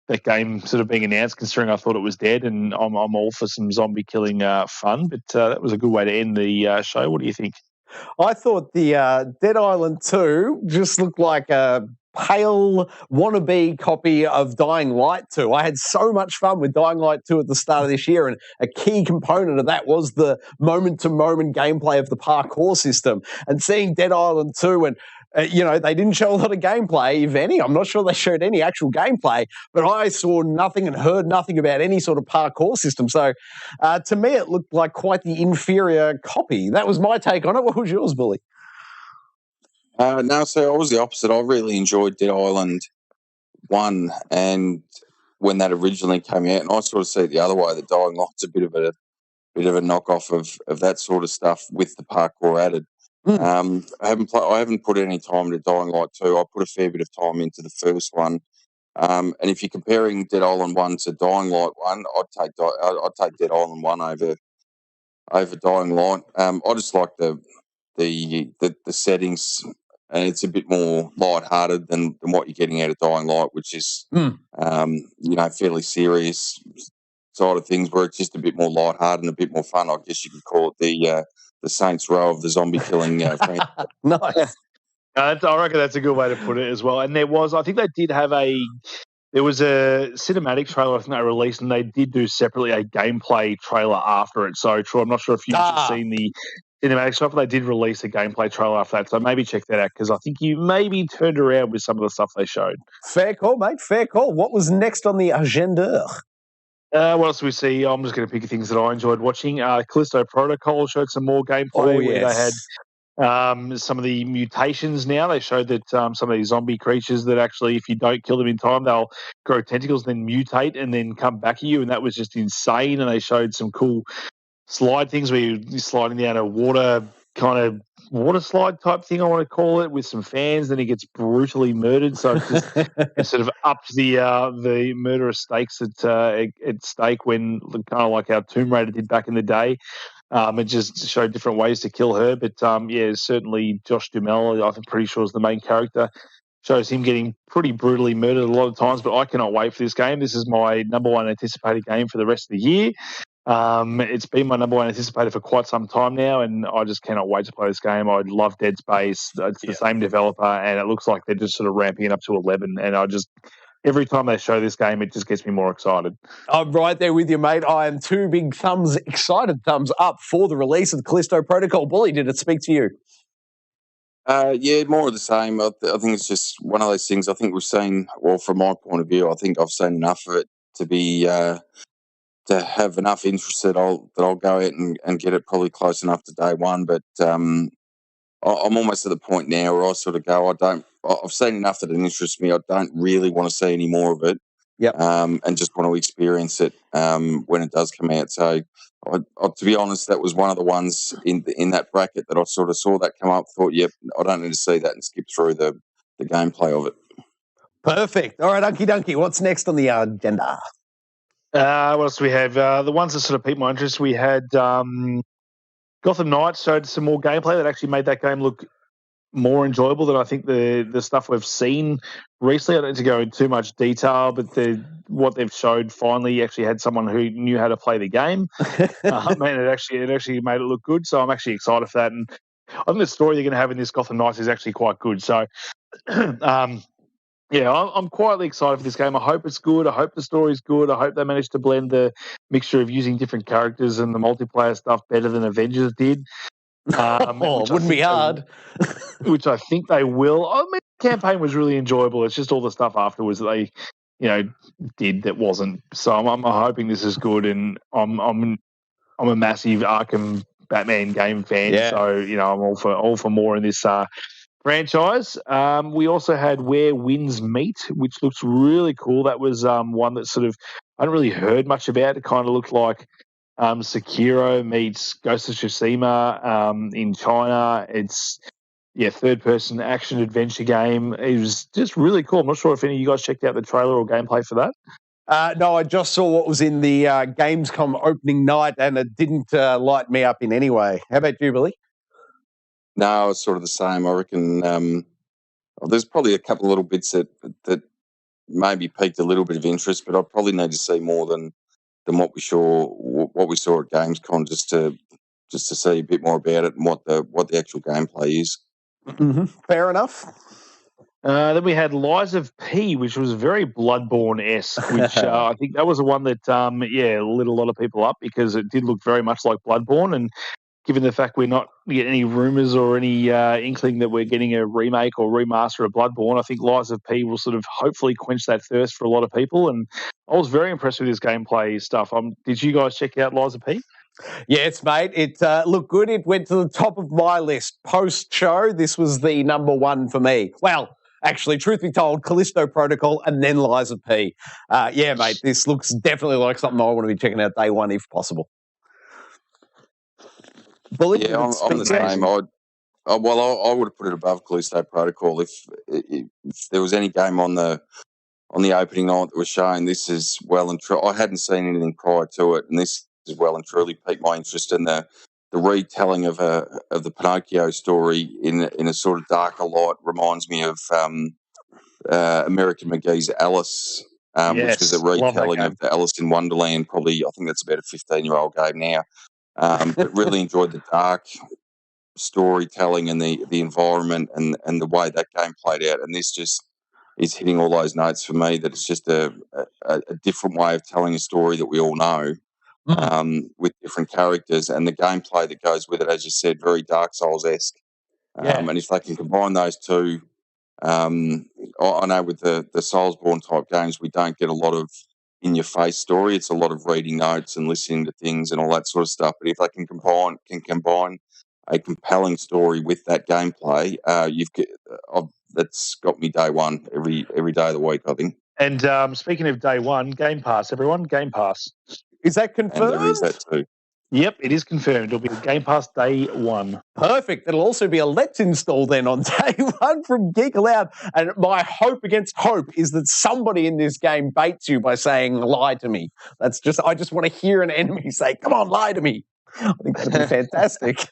that game sort of being announced, considering I thought it was dead, and I'm all for some zombie killing fun, but that was a good way to end the show. What do you think? I thought the Dead Island 2 just looked like a pale wannabe copy of Dying Light 2. I had so much fun with Dying Light 2 at the start of this year, and a key component of that was the moment-to-moment gameplay of the parkour system. And seeing Dead Island 2 and they didn't show a lot of gameplay, if any. I'm not sure they showed any actual gameplay, but I saw nothing and heard nothing about any sort of parkour system. So to me, it looked like quite the inferior copy. That was my take on it. What was yours, Bully? No, so I was the opposite. I really enjoyed Dead Island 1, and when that originally came out, and I sort of see it the other way, that Dying Light's a bit of a knockoff of that sort of stuff with the parkour added. I haven't put any time into Dying Light 2. I put a fair bit of time into the first one. And if you're comparing Dead Island 1 to Dying Light 1, I'd take Dead Island 1 over Dying Light. I just like the settings, and it's a bit more light-hearted than what you're getting out of Dying Light, which is fairly serious side of things, where it's just a bit more light-hearted and a bit more fun. I guess you could call it the Saints Row of the zombie killing franchise. Nice. I reckon that's a good way to put it as well. And I think they did have there was a cinematic trailer I think they released, and they did do separately a gameplay trailer after it. So, Troy, I'm not sure if you've seen the cinematic stuff, but they did release a gameplay trailer after that. So maybe check that out, because I think you maybe turned around with some of the stuff they showed. Fair call, mate. Fair call. What was next on the agenda? What else do we see? I'm just going to pick things that I enjoyed watching. Callisto Protocol showed some more gameplay where they had some of the mutations now. They showed that some of these zombie creatures that actually, if you don't kill them in time, they'll grow tentacles, then mutate, and then come back at you. And that was just insane. And they showed some cool slide things where you're sliding down a water slide type thing, I want to call it, with some fans. Then he gets brutally murdered. So it sort of upped the murderous stakes at stake, when kind of like how Tomb Raider did back in the day. It just showed different ways to kill her. But certainly Josh Duhamel, I'm pretty sure, is the main character. Shows him getting pretty brutally murdered a lot of times. But I cannot wait for this game. This is my number one anticipated game for the rest of the year. It's been my number one anticipated for quite some time now, and I just cannot wait to play this game. I love Dead Space. It's the same developer, and it looks like they're just sort of ramping it up to 11. And every time they show this game, it just gets me more excited. I'm right there with you, mate. I am two big excited thumbs up for the release of Callisto Protocol. Bully, did it speak to you? More of the same. I think it's just one of those things. I think we've seen, well, from my point of view, I think I've seen enough of it to be to have enough interest that I'll go out and get it probably close enough to day one. But I'm almost at the point now where I sort of go, I've seen enough that it interests me. I don't really want to see any more of it. Yep. And just want to experience it when it does come out. So, to be honest, that was one of the ones in that bracket that I sort of saw that come up. Thought, yep, I don't need to see that, and skip through the gameplay of it. Perfect. All right, Unkie Dunkie, what's next on the agenda? What else do we have? The ones that sort of piqued my interest, we had Gotham Knights showed some more gameplay that actually made that game look more enjoyable than I think the stuff we've seen recently. I don't need to go into too much detail, but what they've showed finally actually had someone who knew how to play the game. Man, it actually made it look good. So I'm actually excited for that. And I think the story they're going to have in this Gotham Knights is actually quite good. So I'm quietly excited for this game. I hope it's good. I hope the story's good. I hope they managed to blend the mixture of using different characters and the multiplayer stuff better than Avengers did. Wouldn't be hard. Which I think they will. I mean, the campaign was really enjoyable. It's just all the stuff afterwards that they, did that wasn't. So I'm hoping this is good. And I'm a massive Arkham Batman game fan. Yeah. So I'm all for more in this franchise. We also had Where Winds Meet, which looks really cool. That was one that sort of I hadn't really heard much about. It kind of looked like Sekiro meets Ghost of Tsushima in China. It's third-person action adventure game. It was just really cool. I'm not sure if any of you guys checked out the trailer or gameplay for that. No, I just saw what was in the Gamescom opening night, and it didn't light me up in any way. How about you, Billy? No, it's sort of the same. I reckon there's probably a couple of little bits that maybe piqued a little bit of interest, but I probably need to see more than what we saw at Gamescom just to see a bit more about it and what the actual gameplay is. Mm-hmm. Fair enough. Then we had Lies of P, which was very Bloodborne-esque, which I think that was the one that, lit a lot of people up because it did look very much like Bloodborne. And given the fact we're not getting any rumours or any inkling that we're getting a remake or remaster of Bloodborne, I think Lies of P will sort of hopefully quench that thirst for a lot of people. And I was very impressed with his gameplay stuff. Did you guys check out Lies of P? Yes, mate. It looked good. It went to the top of my list. Post-show, this was the number one for me. Well, actually, truth be told, Callisto Protocol and then Lies of P. Yeah, mate, this looks definitely like something I want to be checking out day one if possible. I'm the same. I would have put it above Callisto Protocol if there was any game on the opening night that was showing. This is well and true. I hadn't seen anything prior to it, and this is well and truly piqued my interest in the retelling of the Pinocchio story in a sort of darker light. Reminds me of American McGee's Alice, which was a retelling of the Alice in Wonderland. Probably, I think that's about a 15-year-old game now. But really enjoyed the dark storytelling and the environment and the way that game played out. And this just is hitting all those notes for me, that it's just a different way of telling a story that we all know, with different characters, and the gameplay that goes with it, as you said, very Dark Souls-esque. And if they can combine those two, I know with the Soulsborne type games, we don't get a lot of in-your-face story. It's a lot of reading notes and listening to things and all that sort of stuff. But if they can combine a compelling story with that gameplay, that's got me day one every day of the week, I think. And speaking of day one, Game Pass, everyone, Game Pass. Is that confirmed? And there is that too. Yep, it is confirmed. It'll be Game Pass day one. Perfect. It'll also be a Let's Install then on day one from Geek Aloud. And my hope against hope is that somebody in this game baits you by saying, lie to me. I just want to hear an enemy say, come on, lie to me. I think that'd be fantastic.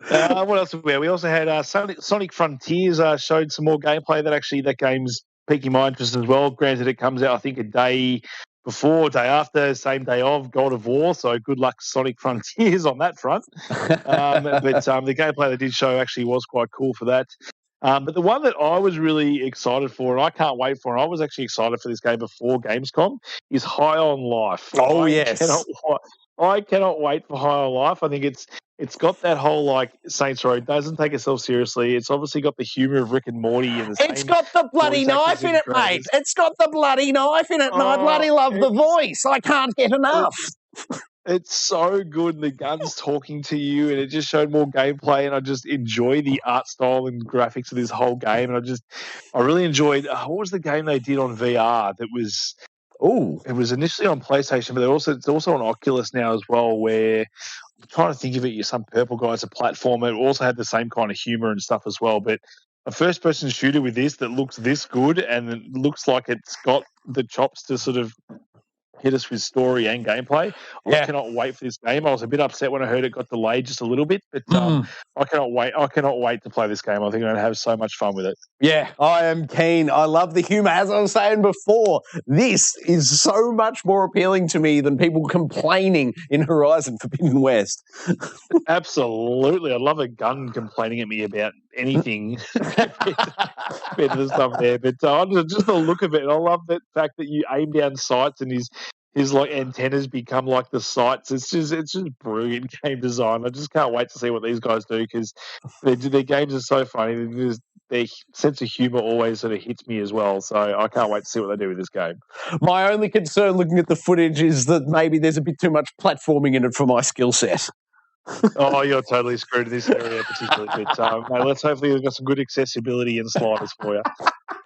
What else have we had? We also had Sonic Frontiers showed some more gameplay. That game's piquing my interest as well. Granted, it comes out, I think, a day before, day after, same day of God of War. So good luck, Sonic Frontiers, on that front. But the gameplay they did show actually was quite cool for that. But the one that I was really excited for, and I can't wait for, and I was actually excited for this game before Gamescom, is High on Life. Oh, yes. I cannot wait for High on Life. I think it's got that whole, like, Saints Row, doesn't take itself seriously. It's obviously got the humour of Rick and Morty. And it's got the bloody knife in it, mate. It's got the bloody knife in it, and I bloody love the voice. I can't get enough. It's so good. The gun's talking to you, and it just showed more gameplay, and I just enjoy the art style and graphics of this whole game. And I really enjoyed, what was the game they did on VR that was... it was initially on PlayStation, but it's also on Oculus now as well, where I'm trying to think of it, some purple guy as a platform. It also had the same kind of humor and stuff as well. But a first-person shooter with this that looks this good and it looks like it's got the chops to sort of hit us with story and gameplay. I cannot wait for this game. I was a bit upset when I heard it got delayed just a little bit, but I cannot wait. I cannot wait to play this game. I think I'm going to have so much fun with it. Yeah, I am keen. I love the humour. As I was saying before, this is so much more appealing to me than people complaining in Horizon Forbidden West. Absolutely. I love a gun complaining at me about anything compared to the stuff there. But just the look of it, and I love the fact that you aim down sights and his like antennas become like the sights. It's just brilliant game design. I just can't wait to see what these guys do, because their games are so funny. Their sense of humour always sort of hits me as well. So I can't wait to see what they do with this game. My only concern looking at the footage is that maybe there's a bit too much platforming in it for my skill set. Oh, you're totally screwed in this area, particularly. But let's hopefully we've got some good accessibility and sliders for you.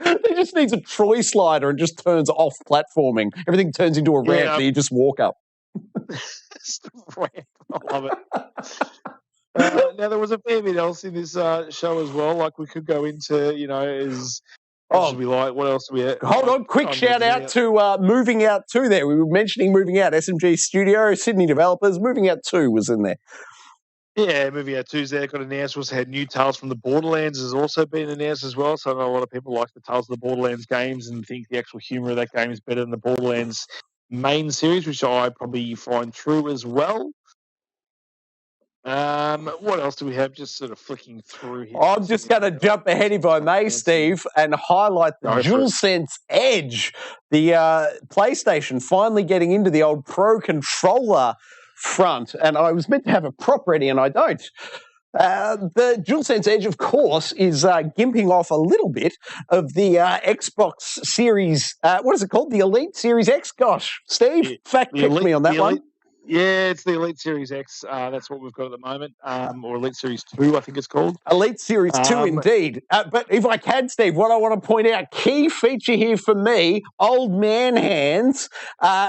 They just needs a Troy slider and just turns off platforming. Everything turns into a ramp that you just walk up. Ramp. I love it. Now, there was a fair bit else in this show as well. Like, we could go into, should we like? What else do we have? Hold on, quick shout out to Moving Out 2 there. We were mentioning Moving Out, SMG Studio, Sydney developers. Moving Out 2 was in there. Yeah, Moving Out 2's there, got announced. We also had new Tales from the Borderlands has also been announced as well. So I know a lot of people like the Tales of the Borderlands games and think the actual humour of that game is better than the Borderlands main series, which I probably find true as well. What else do we have? Just sort of flicking through here. I'm just going to jump ahead, if I may, Steve, and highlight the Dualsense Edge. The PlayStation finally getting into the old Pro controller front. And I was meant to have a prop ready, and I don't. The DualSense Edge, of course, is gimping off a little bit of the Xbox Series, what is it called? The Elite Series X? Gosh, Steve, fact check me on that one. Yeah, it's the Elite Series X. That's what we've got at the moment, or Elite Series 2, I think it's called. Elite Series 2, indeed. But if I can, Steve, what I want to point out, key feature here for me, old man hands,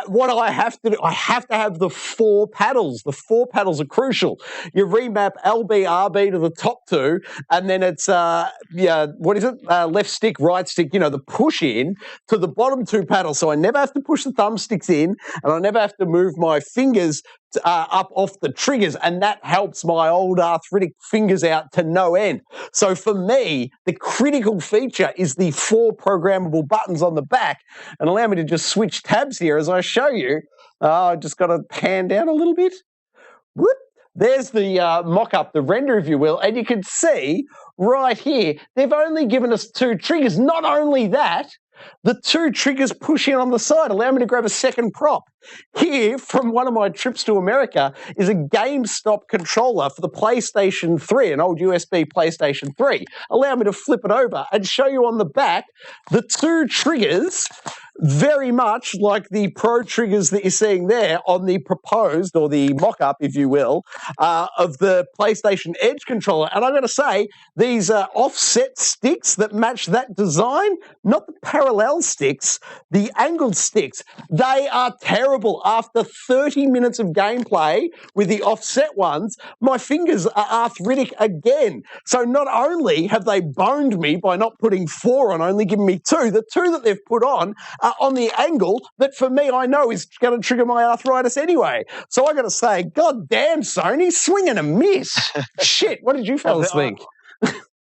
what I have to do, I have to have the 4 paddles. The 4 paddles are crucial. You remap LB, RB to the top 2, and then it's, what is it? Left stick, right stick, the push in to the bottom 2 paddles. So I never have to push the thumbsticks in, and I never have to move my fingers up off the triggers, and that helps my old arthritic fingers out to no end. So for me, the critical feature is the 4 programmable buttons on the back, and allow me to just switch tabs here as I show you. I just got to pan down a little bit. Whoop. There's the mock-up, the render, if you will, and you can see right here, they've only given us 2 triggers. Not only that, the 2 triggers push in on the side. Allow me to grab a second prop. Here, from one of my trips to America, is a GameStop controller for the PlayStation 3, an old USB PlayStation 3. Allow me to flip it over and show you on the back the 2 triggers, very much like the Pro triggers that you're seeing there on the proposed, or the mock-up, if you will, of the PlayStation Edge controller. And I'm going to say, these offset sticks that match that design, not the parallel sticks, the angled sticks, they are terrible. After 30 minutes of gameplay with the offset ones, my fingers are arthritic again. So not only have they boned me by not putting 4 on, only giving me 2, the 2 that they've put on are on the angle that for me I know is going to trigger my arthritis anyway. So I got to say, God damn, Sony, swing and a miss. Shit, what did you fellas think?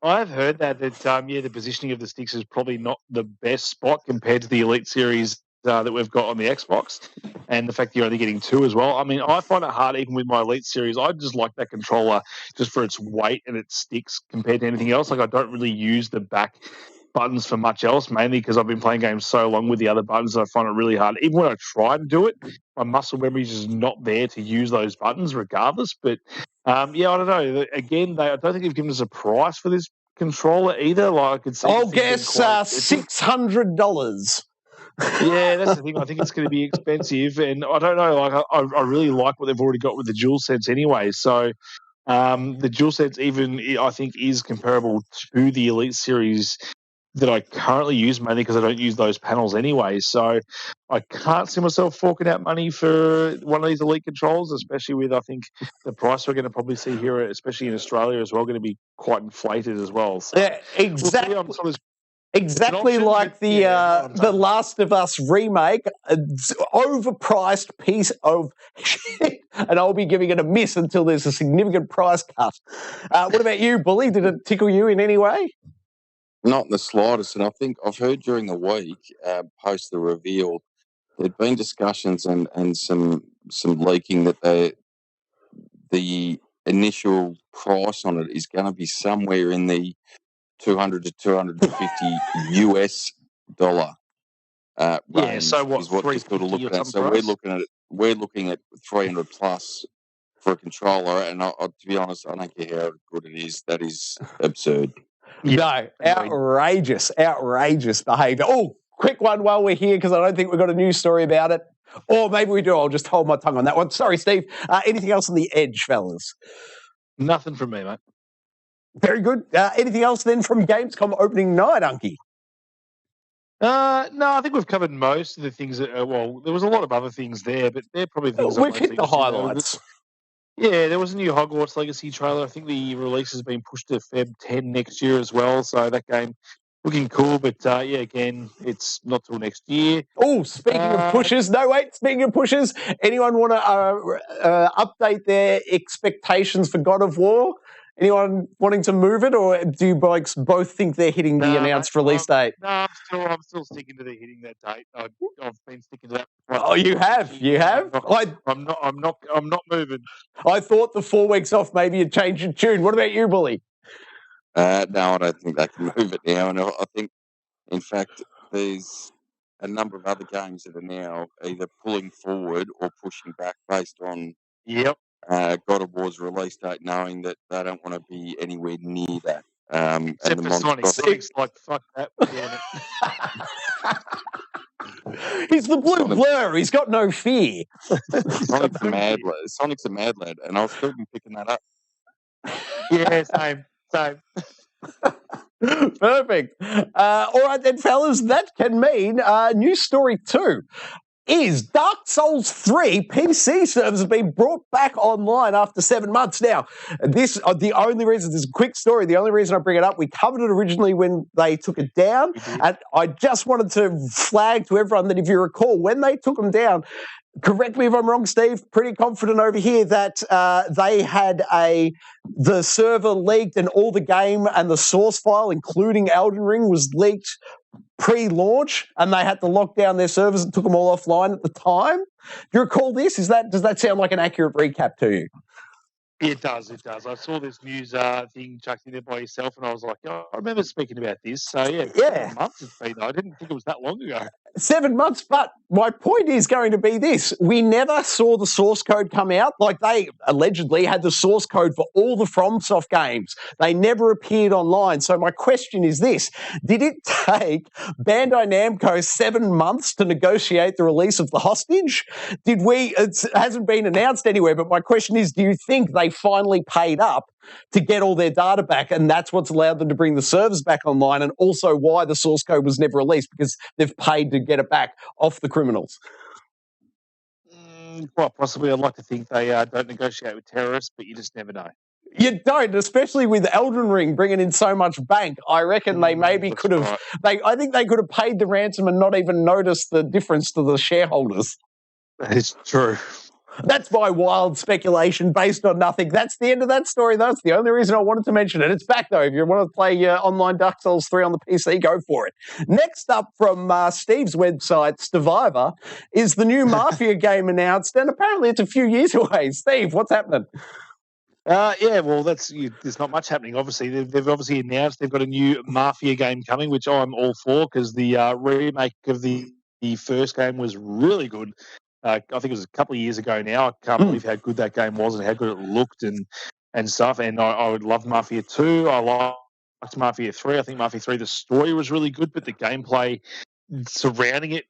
I've heard that the positioning of the sticks is probably not the best spot compared to the Elite Series that we've got on the Xbox, and the fact that you're only getting 2 as well. I mean, I find it hard even with my Elite Series. I just like that controller just for its weight and its sticks compared to anything else. Like, I don't really use the back buttons for much else, mainly because I've been playing games so long with the other buttons that I find it really hard. Even when I try to do it, my muscle memory is just not there to use those buttons regardless. But, I don't know. Again, I don't think they've given us a price for this controller either. Like, I could see. I'll guess $600. Yeah, that's the thing. I think it's going to be expensive, and I don't know. Like, I really like what they've already got with the DualSense anyway. So, the DualSense even I think is comparable to the Elite Series that I currently use, mainly because I don't use those panels anyway. So, I can't see myself forking out money for one of these Elite controls, especially with, I think, the price we're going to probably see here, especially in Australia as well, going to be quite inflated as well. So, yeah, exactly. We'll Exactly like the Last of Us remake, overpriced piece of shit, and I'll be giving it a miss until there's a significant price cut. What about you, Bully? Did it tickle you in any way? Not in the slightest, and I think I've heard during the week, post the reveal, there'd been discussions and some leaking that the initial price on it is going to be somewhere in the $200 to $250 US dollar range. Yeah, so what? Is what you're sort of looking at. So we're looking at 300 plus for a controller, and to be honest, I don't care how good it is. That is absurd. No, outrageous behaviour. Oh, quick one while we're here, because I don't think we've got a news story about it. Or maybe we do. I'll just hold my tongue on that one. Sorry, Steve. Anything else on the Edge, fellas? Nothing from me, mate. Very good. Anything else then from Gamescom opening night, Unkie? No, I think we've covered most of the things. There was a lot of other things there, but they're probably things we've hit the highlights. Yeah, there was a new Hogwarts Legacy trailer. I think the release has been pushed to Feb 10 next year as well. So that game looking cool, but again, it's not till next year. Oh, speaking of pushes, speaking of pushes, anyone want to update their expectations for God of War? Anyone wanting to move it, or do you both think they're hitting the announced release date? No, I'm still sticking to the hitting that date. I've been sticking to that. Oh, you have? You have? I'm not moving. I thought the 4 weeks off maybe you'd change your tune. What about you, Bully? No, I don't think they can move it now. And I think, in fact, there's a number of other games that are now either pulling forward or pushing back based on God of War's release date, knowing that they don't want to be anywhere near that. Except for Sonic. Sonic's like, fuck that, we're doing it. He's the blue blur. He's got no fear. Sonic's a mad lad, and I'll still be picking that up. Yeah, same. Perfect. All right then, fellas, that can mean news story 2 is Dark Souls 3 PC servers have been brought back online after 7 months. Now, this is a quick story. The only reason I bring it up, we covered it originally when they took it down, and I just wanted to flag to everyone that if you recall, when they took them down, correct me if I'm wrong, Steve, pretty confident over here that they had the server leaked and all the game and the source file, including Elden Ring, was leaked pre-launch, and they had to lock down their servers and took them all offline at the time. Do you recall this? Does that sound like an accurate recap to you? It does. I saw this news thing chucked in there by yourself, and I was like, I remember speaking about this. So, 7 months it's been. I didn't think it was that long ago. 7 months, but my point is going to be this. We never saw the source code come out. Like, they allegedly had the source code for all the FromSoft games. They never appeared online. So my question is this. Did it take Bandai Namco 7 months to negotiate the release of the hostage? It hasn't been announced anywhere, but my question is, do you think they finally paid up to get all their data back, and that's what's allowed them to bring the servers back online, and also why the source code was never released, because they've paid to get it back off the criminals? Quite possibly. I'd like to think they don't negotiate with terrorists, but you just never know. You don't, especially with Elden Ring bringing in so much bank. I reckon they maybe could have. Right. I think they could have paid the ransom and not even noticed the difference to the shareholders. That is true. That's my wild speculation based on nothing. That's the end of that story. That's the only reason I wanted to mention it. It's back, though. If you want to play online Dark Souls 3 on the PC, go for it. Next up from Steve's website, Stevivor, is the new Mafia game announced, and apparently it's a few years away. Steve, what's happening? Well, there's not much happening. Obviously, they've obviously announced they've got a new Mafia game coming, which I'm all for, because the remake of the first game was really good. I think it was a couple of years ago now. I can't believe how good that game was and how good it looked and stuff. And I would love Mafia 2. I liked Mafia 3. I think Mafia 3, the story was really good, but the gameplay surrounding it,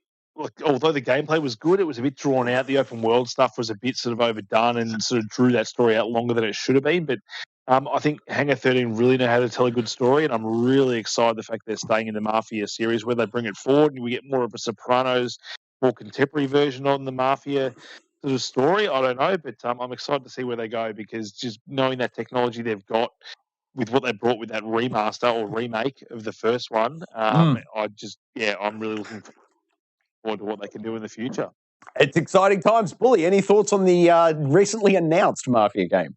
although the gameplay was good, it was a bit drawn out. The open world stuff was a bit sort of overdone and sort of drew that story out longer than it should have been. But I think Hangar 13 really know how to tell a good story, and I'm really excited the fact they're staying in the Mafia series where they bring it forward and we get more of a Sopranos, more contemporary version on the Mafia sort of story. I don't know, but I'm excited to see where they go, because just knowing that technology they've got with what they brought with that remaster or remake of the first one, I'm really looking forward to what they can do in the future. It's exciting times. Bully, any thoughts on the recently announced Mafia game?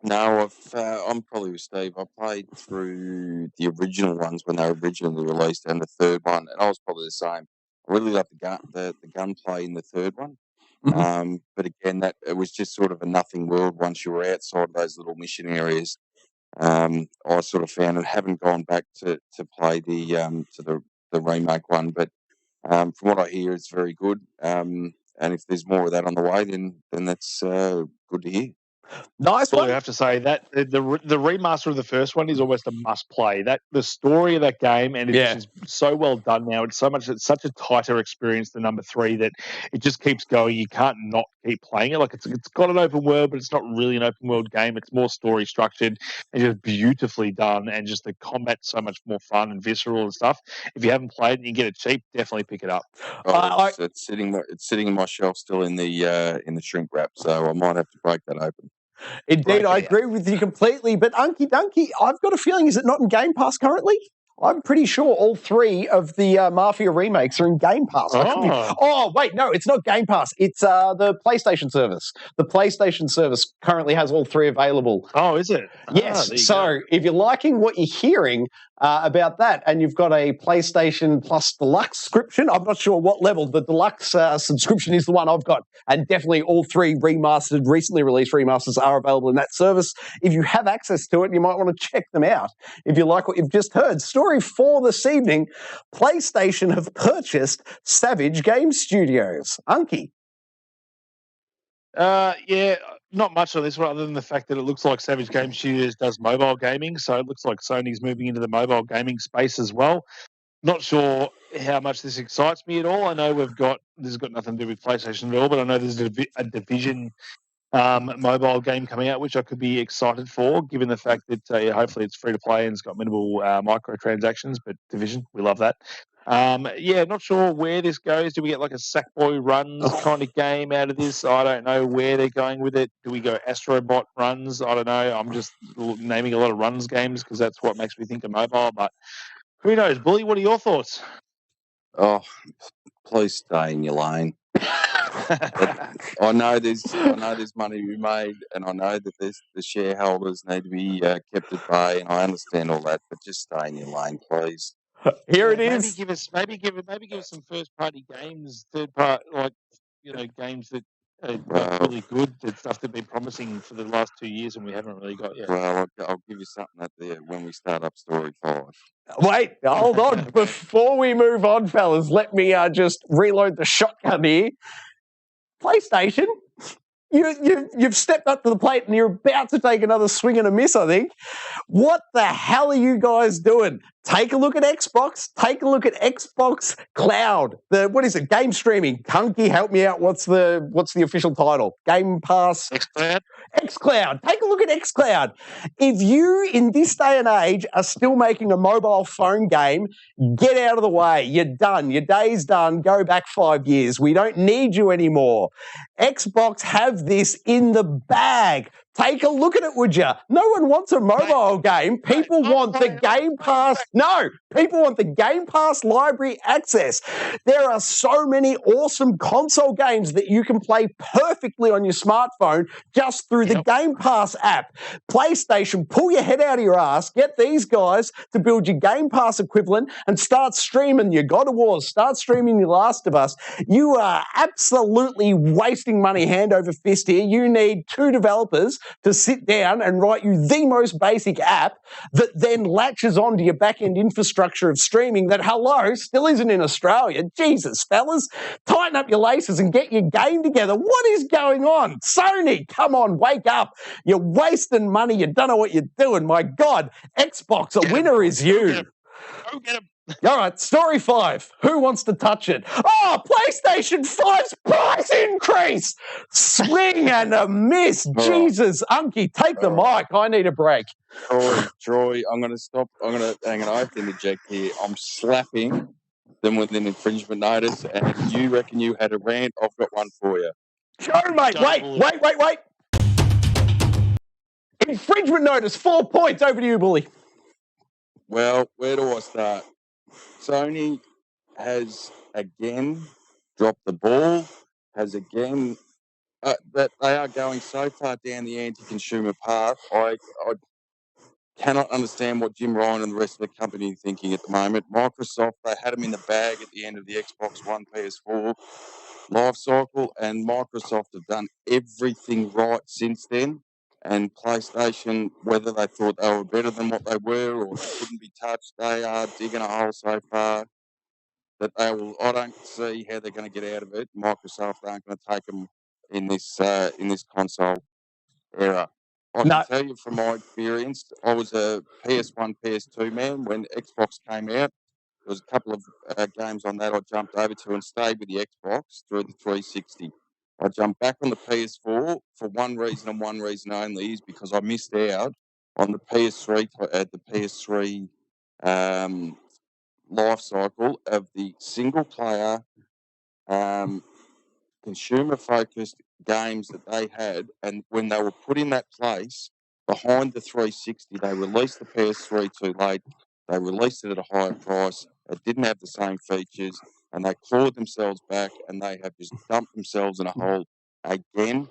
No, I'm probably with Steve. I played through the original ones when they were originally released, and the third one, and I was probably the same. I really loved the gunplay in the third one. Mm-hmm. But again, it was just sort of a nothing world once you were outside of those little mission areas. I sort of found it. Haven't gone back to play the remake one, but from what I hear, it's very good. And if there's more of that on the way, then that's good to hear. Nice one. I have to say that the remaster of the first one is almost a must play. That the story of that game, and it's just so well done now. It's such a tighter experience than number 3 that it just keeps going. You can't not keep playing it. Like it's got an open world, but it's not really an open world game. It's more story structured and just beautifully done, and just the combat's so much more fun and visceral and stuff. If you haven't played and you get it cheap, definitely pick it up. It's sitting in my shelf still in the shrink wrap, so I might have to break that open. Indeed, I agree with you completely. But Unkie Dunkie, I've got a feeling, is it not in Game Pass currently? I'm pretty sure all 3 of the Mafia remakes are in Game Pass. Wait, no, it's not Game Pass. It's the PlayStation service. The PlayStation service currently has all 3 available. Oh, is it? Yes. So if you're liking what you're hearing about that, and you've got a PlayStation Plus Deluxe subscription, I'm not sure what level. The Deluxe subscription is the one I've got, and definitely all 3 remastered, recently released remasters are available in that service. If you have access to it, you might want to check them out. If you like what you've just heard. Story 4 this evening, PlayStation have purchased Savage Game Studios. Unkie. Yeah, not much on this one other than the fact that it looks like Savage Game Studios does mobile gaming, so it looks like Sony's moving into the mobile gaming space as well. Not sure how much this excites me at all. I know this has got nothing to do with PlayStation at all, but I know there's a Division mobile game coming out, which I could be excited for, given the fact that hopefully it's free to play and it's got minimal microtransactions, but Division, we love that. Not sure where this goes. Do we get like a Sackboy Runs kind of game out of this? I don't know where they're going with it. Do we go Astrobot Runs? I don't know. I'm just naming a lot of runs games because that's what makes me think of mobile, but who knows? Bully, what are your thoughts? Oh, please stay in your lane. I know there's money to be made, and I know that the shareholders need to be kept at bay, and I understand all that. But just stay in your lane, please. Here it is. Maybe give us some first party games, third part games that are really good. That stuff that's been promising for the last 2 years, and we haven't really got yet. Well, I'll give you something when we start up story 5. Wait, hold on. Before we move on, fellas, let me just reload the shotgun here. PlayStation, you've stepped up to the plate and you're about to take another swing and a miss, I think. What the hell are you guys doing? Take a look at Xbox. Take a look at Xbox Cloud. What is it? Game streaming. Unkie, help me out. What's the official title? Game Pass. xCloud. Take a look at xCloud. If you, in this day and age, are still making a mobile phone game, get out of the way. You're done. Your day's done. Go back 5 years. We don't need you anymore. Xbox have this in the bag. Take a look at it, would you? No one wants a mobile game. People want the Game Pass. No, people want the Game Pass library access. There are so many awesome console games that you can play perfectly on your smartphone just through the Game Pass app. PlayStation, pull your head out of your ass. Get these guys to build your Game Pass equivalent and start streaming your God of War. Start streaming your Last of Us. You are absolutely wasting money hand over fist here. You need 2 developers to sit down and write you the most basic app that then latches onto your back-end infrastructure of streaming that, still isn't in Australia. Jesus, fellas, tighten up your laces and get your game together. What is going on? Sony, come on, wake up. You're wasting money. You don't know what you're doing. My God, Xbox, a winner is you. Go get him. All right, story 5. Who wants to touch it? Oh, PlayStation 5's price increase! Swing and a miss. Jesus, Unkie, take the mic. I need a break. Troy, I'm going to stop. I have to interject here. I'm slapping them with an infringement notice, and if you reckon you had a rant, I've got one for you. Sure, mate. Wait. Infringement notice, 4 points. Over to you, Bully. Well, where do I start? Sony has again dropped the ball, has again that they are going so far down the anti-consumer path. I cannot understand what Jim Ryan and the rest of the company are thinking at the moment. Microsoft, they had them in the bag at the end of the Xbox One PS4 life cycle, and Microsoft have done everything right since then. And PlayStation, whether they thought they were better than what they were or they couldn't be touched, they are digging a hole so far that they will. I don't see how they're going to get out of it. Microsoft aren't going to take them in this console era. I can tell you from my experience, I was a PS1, PS2 man when Xbox came out. There was a couple of games on that I jumped over to and stayed with the Xbox through the 360. I jumped back on the PS4 for one reason and one reason only, is because I missed out on the PS3 life cycle of the single player consumer focused games that they had, and when they were put in that place behind the 360, they released the PS3 too late. They released it at a higher price. It didn't have the same features, and they clawed themselves back, and they have just dumped themselves in a hole again.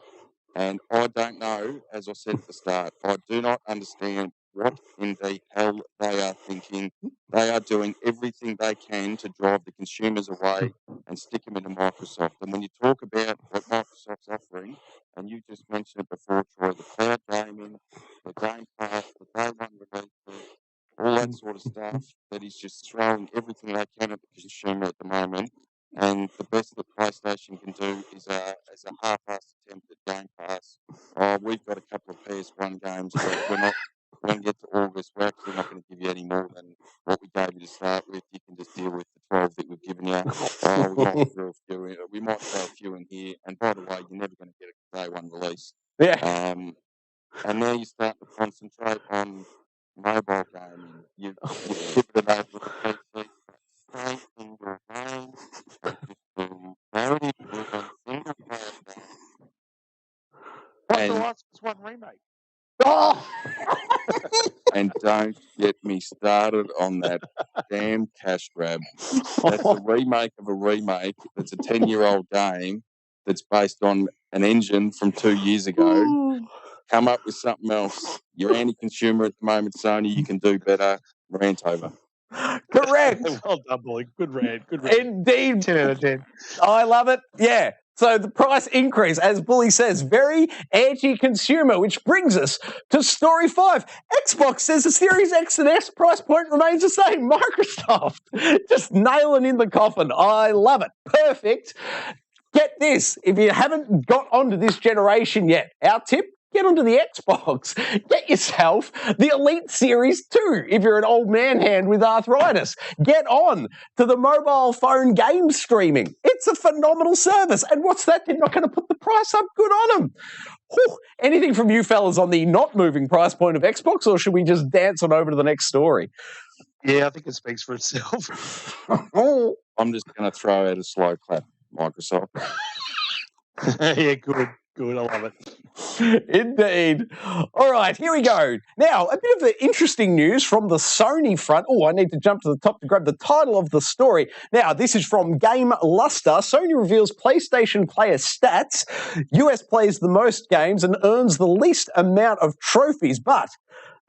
And I don't know, as I said at the start, I do not understand what in the hell they are thinking. They are doing everything they can to drive the consumers away and stick them into Microsoft. And when you talk about what Microsoft's offering, and you just mentioned it before, Troy, the cloud gaming, the Game Pass, the day one releases, all that sort of stuff, that is just throwing everything they can at the consumer at the moment. And the best that PlayStation can do is a half-assed attempt at Game Pass. We've got a couple of PS1 games, but we're not. When we get to August, we're actually not going to give you any more than what we gave you to start with. You can just deal with the 12 that we've given you. We might throw a few in here. And by the way, you're never going to get a day one release. Yeah. And now you start to concentrate on mobile gaming. You've pivoted over to the PC. Stay in your lane and just do narrative-driven single-player games. What's the last one remake? Oh! And don't get me started on that damn cash grab. That's a remake of a remake. It's a 10-year-old game that's based on an engine from 2 years ago. Come up with something else. You're anti-consumer at the moment, Sony. You can do better. Rant over. Correct. Well done, boy. Good rant. Good rant. Indeed. 10 out of 10. I love it. Yeah. So the price increase, as Bully says, very anti-consumer, which brings us to story 5. Xbox says the Series X and S price point remains the same. Microsoft just nailing in the coffin. I love it. Perfect. Get this. If you haven't got onto this generation yet, our tip, get onto the Xbox. Get yourself the Elite Series 2 if you're an old man hand with arthritis. Get on to the mobile phone game streaming. It's a phenomenal service. And what's that? They're not going to put the price up. Good on them. Whew. Anything from you fellas on the not moving price point of Xbox, or should we just dance on over to the next story? Yeah, I think it speaks for itself. I'm just going to throw out a slow clap, Microsoft. Yeah, good. Good, I love it. Indeed. All right, here we go. Now, a bit of the interesting news from the Sony front. Oh, I need to jump to the top to grab the title of the story. Now, this is from Game Luster. Sony reveals PlayStation player stats. US plays the most games and earns the least amount of trophies, but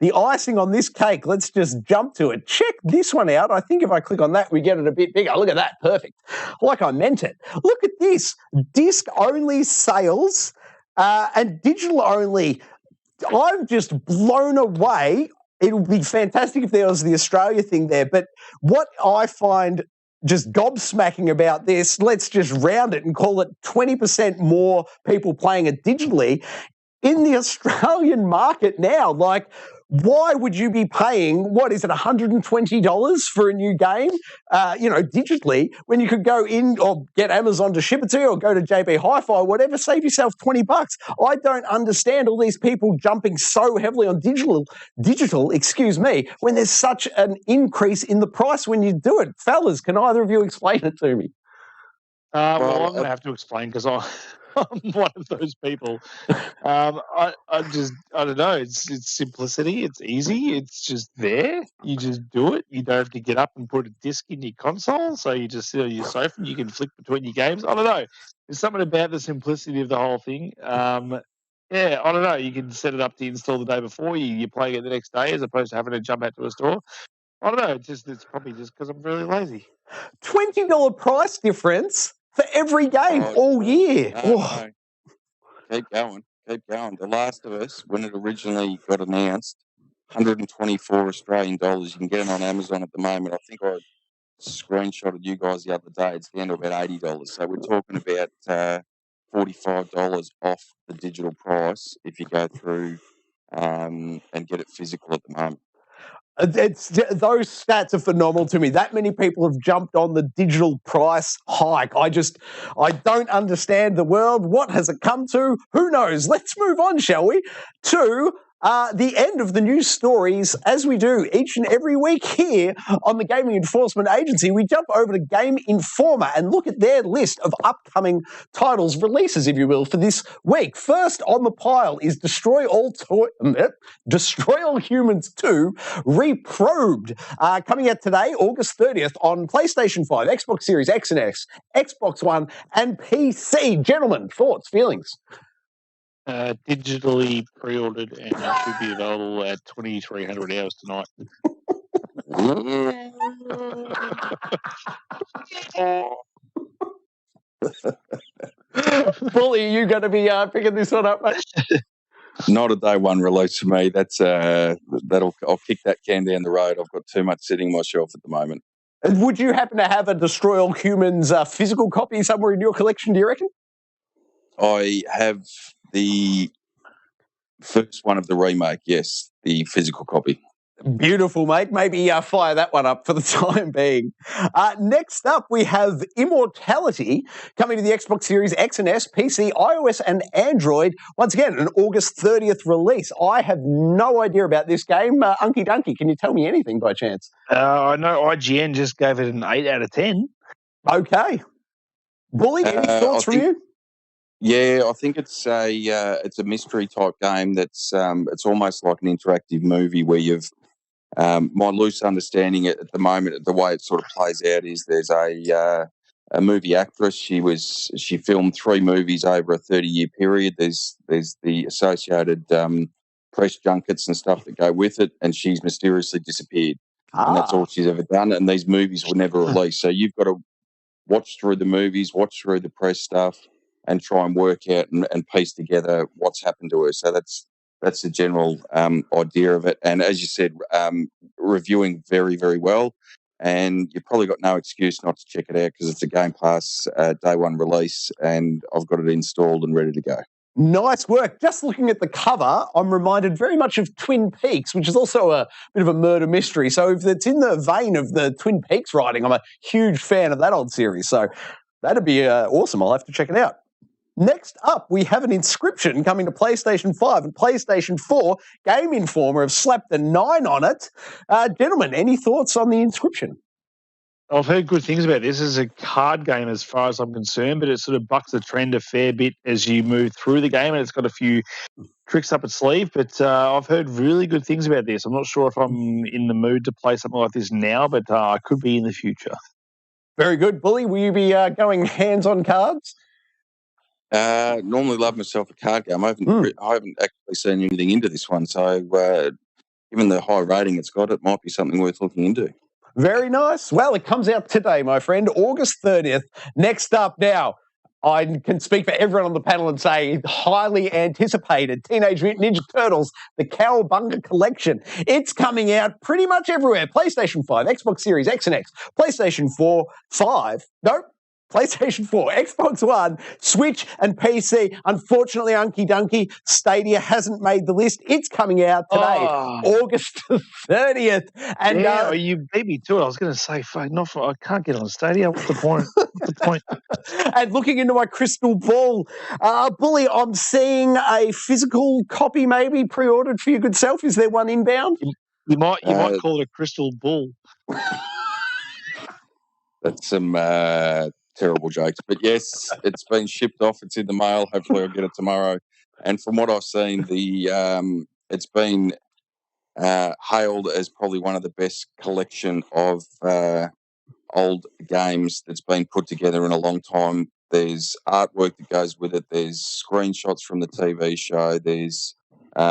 the icing on this cake, let's just jump to it. Check this one out. I think if I click on that, we get it a bit bigger. Look at that. Perfect. Like I meant it. Look at this. Disc-only sales and digital-only. I'm just blown away. It would be fantastic if there was the Australia thing there. But what I find just gobsmacking about this, let's just round it and call it 20% more people playing it digitally in the Australian market now. Like, why would you be paying, what is it, $120 for a new game, digitally, when you could go in or get Amazon to ship it to you or go to JB Hi-Fi, whatever, save yourself $20. I don't understand all these people jumping so heavily on digital, when there's such an increase in the price when you do it. Fellas, can either of you explain it to me? I'm going to have to explain because I'm one of those people. I don't know. It's simplicity. It's easy. It's just there. You just do it. You don't have to get up and put a disc in your console. So you just sit on your sofa and you can flick between your games. I don't know. There's something about the simplicity of the whole thing. Yeah, I don't know. You can set it up to install the day before. You're playing it the next day as opposed to having to jump out to a store. I don't know. It's probably just because I'm really lazy. $20 price difference for every game all year. No. Keep going. The Last of Us, when it originally got announced, 124 Australian dollars. You can get it on Amazon at the moment. I think I screenshotted you guys the other day. It's down to about $80. So we're talking about $45 off the digital price if you go through and get it physical at the moment. Those stats are phenomenal to me. That many people have jumped on the digital price hike. I don't understand the world. What has it come to? Who knows? Let's move on, shall we, to The end of the news stories, as we do each and every week here on the Gaming Enforcement Agency. We jump over to Game Informer and look at their list of upcoming titles, releases, if you will, for this week. First on the pile is Destroy All Humans 2 Reprobed, coming out today, August 30th, on PlayStation 5, Xbox Series X and S, Xbox One, and PC. Gentlemen, thoughts, feelings? Digitally pre-ordered and it should be available at 2300 hours tonight. Bully, are you going to be picking this one up, mate? Not a day one release for me. That's I'll kick that can down the road. I've got too much sitting on my shelf at the moment. Would you happen to have a Destroy All Humans physical copy somewhere in your collection, do you reckon? I have the first one of the remake, yes, the physical copy. Beautiful, mate. Maybe fire that one up for the time being. Next up, we have Immortality coming to the Xbox Series X and S, PC, iOS, and Android. Once again, an August 30th release. I have no idea about this game. Unkie Dunkie, can you tell me anything by chance? I know IGN just gave it an 8 out of 10. Okay. Bully, any thoughts from you? Yeah, I think it's a mystery type game that's it's almost like an interactive movie where you've my loose understanding at the moment, the way it sort of plays out is there's a movie actress. She filmed 3 movies over a 30-year period. There's the associated press junkets and stuff that go with it, and she's mysteriously disappeared. And that's all she's ever done. And these movies were never released. So you've got to watch through the movies, watch through the press stuff, and try and work out and piece together what's happened to her. So that's the general idea of it. And as you said, reviewing very, very well. And you've probably got no excuse not to check it out because it's a Game Pass day one release, and I've got it installed and ready to go. Nice work. Just looking at the cover, I'm reminded very much of Twin Peaks, which is also a bit of a murder mystery. So if it's in the vein of the Twin Peaks writing, I'm a huge fan of that old series. So that'd be awesome. I'll have to check it out. Next up, we have an Inscription coming to PlayStation 5 and PlayStation 4. Game Informer have slapped a 9 on it. Gentlemen, any thoughts on the Inscription? I've heard good things about this. It's a card game as far as I'm concerned, but it sort of bucks the trend a fair bit as you move through the game, and it's got a few tricks up its sleeve, but I've heard really good things about this. I'm not sure if I'm in the mood to play something like this now, but I could be in the future. Very good. Bully, will you be going hands on cards? Normally love myself a card game. I haven't actually seen anything into this one, so given the high rating it's got, it might be something worth looking into. Very nice. Well, it comes out today, my friend, August 30th. Next up now, I can speak for everyone on the panel and say highly anticipated Teenage Mutant Ninja Turtles, the Cowabunga Collection. It's coming out pretty much everywhere. PlayStation 5, Xbox Series X and X, PlayStation 4, PlayStation 4, Xbox One, Switch, and PC. Unfortunately, Unkie Dunkie, Stadia hasn't made the list. It's coming out today, August 30th. And you beat me to it. I was going to say, I can't get on Stadia. What's the point? And looking into my crystal ball, Bully, I'm seeing a physical copy maybe pre-ordered for your good self. Is there one inbound? You might call it a crystal bull. That's some terrible jokes. But yes, it's been shipped off. It's in the mail. Hopefully I'll get it tomorrow. And from what I've seen, it's been hailed as probably one of the best collection of old games that's been put together in a long time. There's artwork that goes with it. There's screenshots from the TV show. There's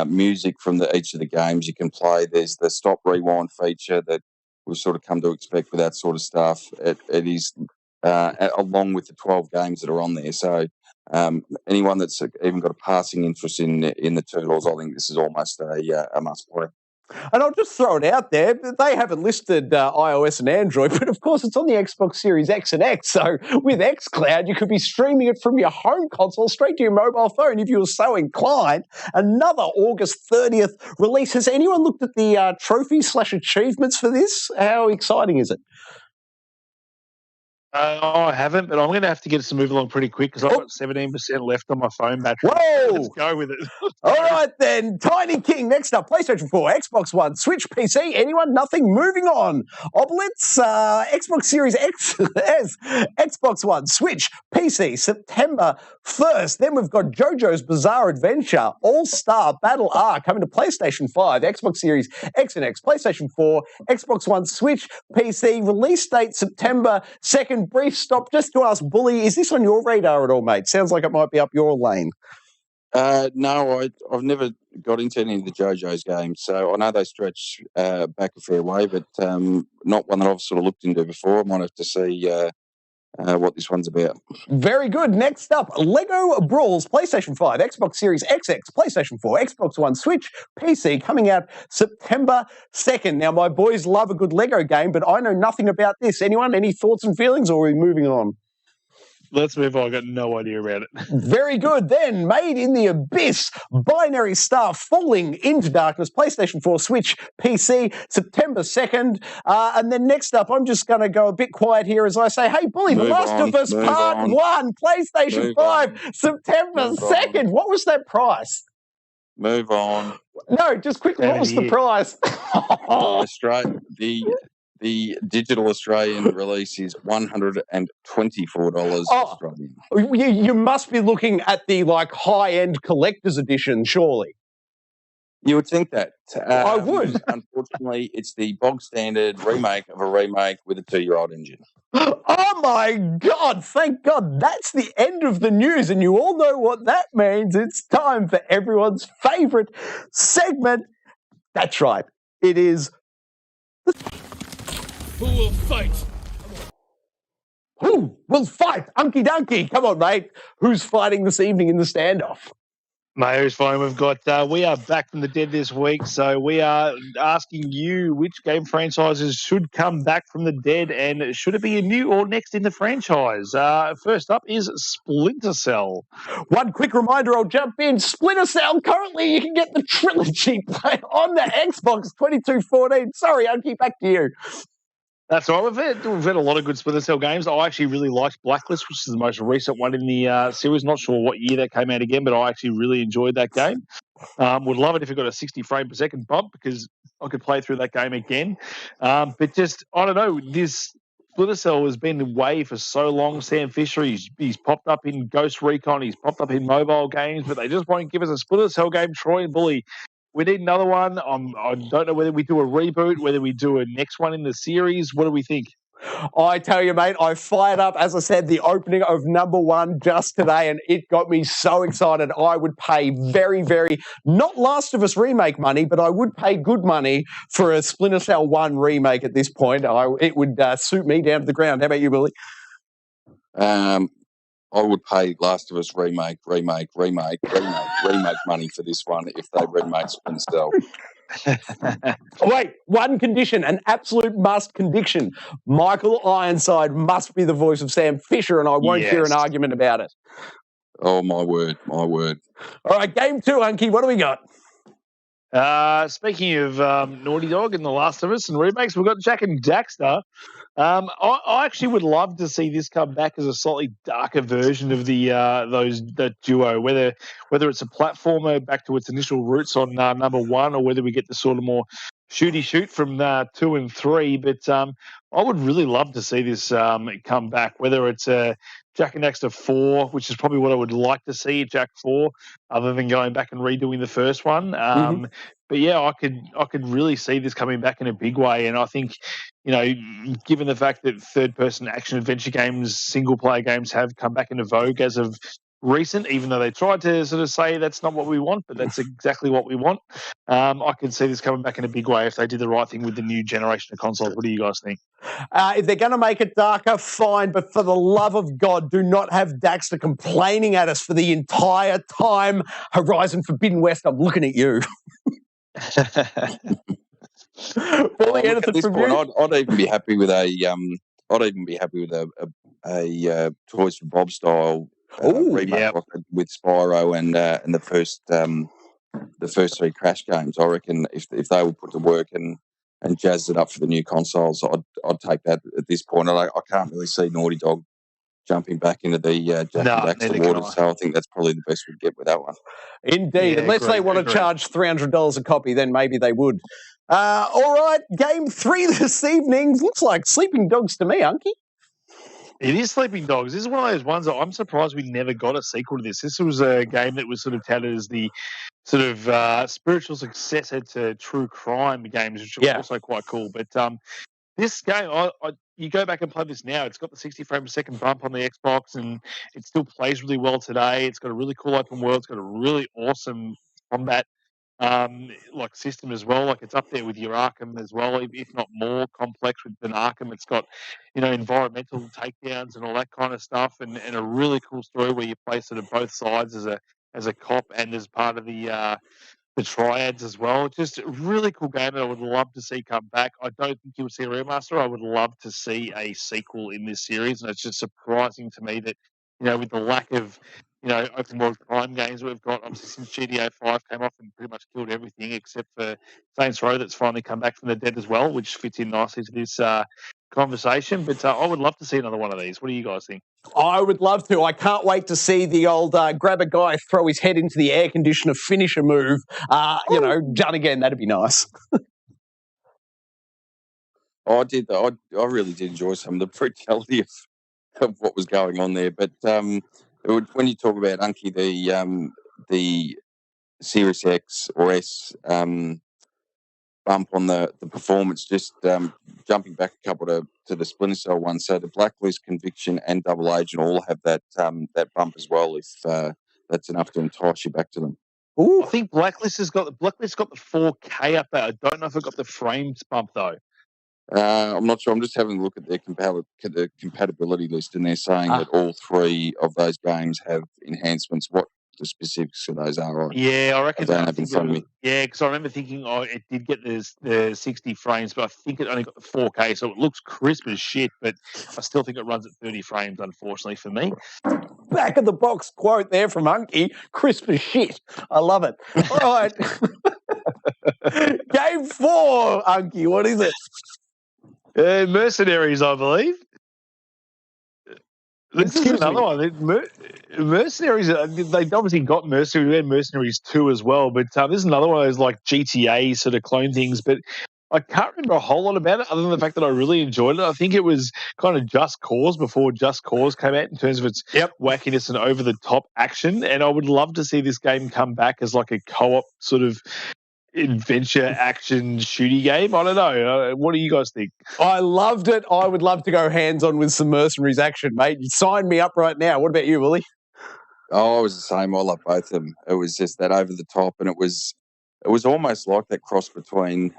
music from each of the games you can play. There's the stop rewind feature that we've sort of come to expect with that sort of stuff. It is along with the 12 games that are on there. So anyone that's even got a passing interest in the Turtles, I think this is almost a must play. And I'll just throw it out there. They haven't listed iOS and Android, but of course it's on the Xbox Series X and X. So with xCloud, you could be streaming it from your home console straight to your mobile phone if you were so inclined. Another August 30th release. Has anyone looked at the trophies / achievements for this? How exciting is it? I haven't, but I'm going to have to get us to move along pretty quick because I've got 17% left on my phone battery. Whoa! Let's go with it. All right, then. Tiny King, next up. PlayStation 4, Xbox One, Switch, PC. Anyone? Nothing. Moving on. Oblitz, Xbox Series X, Xbox One, Switch, PC, September 1st. Then we've got JoJo's Bizarre Adventure, All-Star Battle R coming to PlayStation 5, Xbox Series X and X, PlayStation 4, Xbox One, Switch, PC. Release date September 2nd. Brief stop just to ask Bully, is this on your radar at all, mate? Sounds like it might be up your lane. No, I've never got into any of the JoJo's games, so I know they stretch back a fair way, but not one that I've sort of looked into before. I might have to see what this one's about. Very good. Next up, Lego Brawls, PlayStation 5, Xbox Series XX, PlayStation 4, Xbox One, Switch, PC, coming out September 2nd. Now, my boys love a good Lego game, but I know nothing about this. Anyone? Any thoughts and feelings, or are we moving on? Let's move on. I got no idea about it. Very good. Then, Made in the Abyss, Binary Star Falling into Darkness, PlayStation 4, Switch, PC, September 2nd. And then next up, I'm just going to go a bit quiet here as I say, hey, Bully, The Last of Us Part 1, PlayStation 5, September 2nd. What was that price? Move on. No, just quickly, what was the price? Australia, the digital Australian release is $124 Australian. You must be looking at the high-end collector's edition, surely. You would think that. I would. Unfortunately, it's the bog standard remake of a remake with a 2-year-old engine. Oh my God, thank God. That's the end of the news, and you all know what that means. It's time for everyone's favourite segment. That's right. It is... Who will fight? Who will fight? Unky Dunky. Come on, mate. Who's fighting this evening in the standoff? Mate, who's fine? We've got, we are back from the dead this week, so we are asking you which game franchises should come back from the dead, and should it be a new or next in the franchise? First up is Splinter Cell. One quick reminder, I'll jump in. Splinter Cell, currently you can get the trilogy on the Xbox 2214. Sorry, Unky, back to you. That's right. We've had a lot of good Splinter Cell games. I actually really liked Blacklist, which is the most recent one in the series. Not sure what year that came out again, but I actually really enjoyed that game. Would love it if it got a 60 frame per second bump because I could play through that game again. But just, I don't know, this Splinter Cell has been away for so long. Sam Fisher, he's popped up in Ghost Recon, he's popped up in mobile games, but they just won't give us a Splinter Cell game. Troy and Bully, we need another one. I don't know whether we do a reboot, whether we do a next one in the series. What do we think? I tell you, mate, I fired up, as I said, the opening of number 1 just today, and it got me so excited. I would pay very, very, not Last of Us remake money, but I would pay good money for a Splinter Cell 1 remake at this point. It would suit me down to the ground. How about you, Billy? I would pay Last of Us remake money for this one if they remake Splinter Cell. Wait, one condition, an absolute must condition. Michael Ironside must be the voice of Sam Fisher, and I won't hear an argument about it. Oh, my word, my word. All right, game 2, Unky, what do we got? Speaking of Naughty Dog and The Last of Us and remakes, we've got Jack and Daxter. I actually would love to see this come back as a slightly darker version of that duo, whether it's a platformer back to its initial roots on number 1, or whether we get the sort of more shooty shoot from 2 and 3. But I would really love to see this come back, whether it's Jack and Daxter 4, which is probably what I would like to see at Jack 4, other than going back and redoing the first one. But yeah, I could really see this coming back in a big way. And I think, given the fact that third-person action-adventure games, single-player games have come back into vogue as of recent, even though they tried to sort of say that's not what we want, but that's exactly what we want. I can see this coming back in a big way if they did the right thing with the new generation of consoles. What do you guys think? If they're going to make it darker, fine, but for the love of God, do not have Daxter complaining at us for the entire time. Horizon Forbidden West, I'm looking at you. At this point, I'd even be happy with a Toys for Bob style remake with Spyro and the first 3 Crash games. I reckon if they were put to work and jazzed it up for the new consoles, I'd take that at this point. I can't really see Naughty Dog jumping back into the Jack and Daxter waters, so I think that's probably the best we'd get with that one. Indeed, unless they want to charge $300 a copy, then maybe they would. All right, game 3 this evening. Looks like Sleeping Dogs to me, Unkie. It is Sleeping Dogs. This is one of those ones that I'm surprised we never got a sequel to this. This was a game that was sort of touted as the sort of spiritual successor to True Crime games, which are also quite cool. But this game, you go back and play this now, it's got the 60 frames per second bump on the Xbox, and it still plays really well today. It's got a really cool open world. It's got a really awesome combat like system as well. Like, it's up there with your Arkham as well, if not more complex than Arkham. It's got, environmental takedowns and all that kind of stuff, and a really cool story where you play sort of both sides as a cop and as part of the triads as well. Just a really cool game that I would love to see come back. I don't think you'll see a remaster. I would love to see a sequel in this series, and it's just surprising to me that, with the lack of, open world crime games we've got, obviously since G.E.A. 5 came off and pretty much killed everything except for Saints Row, that's finally come back from the dead as well, which fits in nicely to this conversation. But I would love to see another one of these. What do you guys think? I would love to. I can't wait to see the old grab a guy, throw his head into the air conditioner, finish a move, done again. That'd be nice. I really did enjoy some of the brutality of what was going on there. But when you talk about Unkie, the Series X or S bump on the performance, just jumping back a couple to the Splinter Cell one. So the Blacklist, Conviction, and Double Agent all have that bump as well, if that's enough to entice you back to them. Ooh. I think Blacklist got the 4K up there. I don't know if it got the frames bump though. I'm not sure. I'm just having a look at their compatibility list, and they're saying that all 3 of those games have enhancements. What the specifics of those are, I reckon. I don't have in front of me. Yeah, because I remember thinking, it did get the 60 frames, but I think it only got the 4K, so it looks crisp as shit. But I still think it runs at 30 frames, unfortunately for me. Back of the box quote there from Unkie, crisp as shit. I love it. All right. Game 4, Unkie, what is it? Mercenaries, I believe. This is another one. Mercenaries, they obviously got Mercenaries. We had Mercenaries 2 as well, but this is another one of those like GTA sort of clone things. But I can't remember a whole lot about it other than the fact that I really enjoyed it. I think it was kind of Just Cause before Just Cause came out in terms of its wackiness and over-the-top action. And I would love to see this game come back as like a co-op sort of adventure action shooty game. I don't know. What do you guys think? I loved it. I would love to go hands-on with some Mercenaries action, mate. You sign me up right now. What about you, Willie? Oh, it was the same. I love both of them. It was just that over the top, and it was almost like that cross between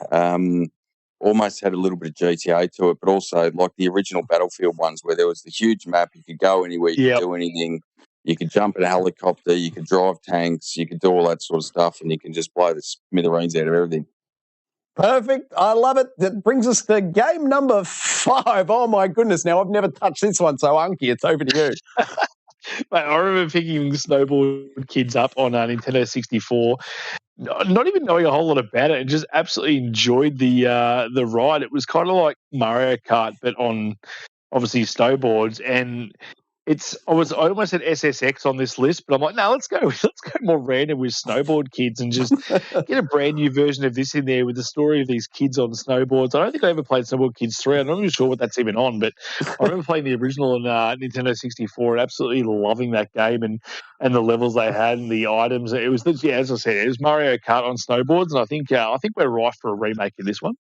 almost had a little bit of GTA to it, but also like the original Battlefield ones where there was the huge map. You could go anywhere, you could do anything. You could jump in a helicopter, you could drive tanks, you could do all that sort of stuff, and you can just blow the smithereens out of everything. Perfect. I love it. That brings us to game number 5. Oh, my goodness. Now, I've never touched this one, so Unkie, it's over to you. Mate, I remember picking Snowboard Kids up on Nintendo 64, not even knowing a whole lot about it, and just absolutely enjoyed the ride. It was kind of like Mario Kart, but on obviously snowboards, and I almost had SSX on this list, but I'm like, no, let's go more random with Snowboard Kids and just get a brand new version of this in there with the story of these kids on snowboards. I don't think I ever played Snowboard Kids 3. I'm not even sure what that's even on, but I remember playing the original on Nintendo 64 and absolutely loving that game and the levels they had and the items. It was, as I said, it was Mario Kart on snowboards, and I think we're ripe for a remake of this one.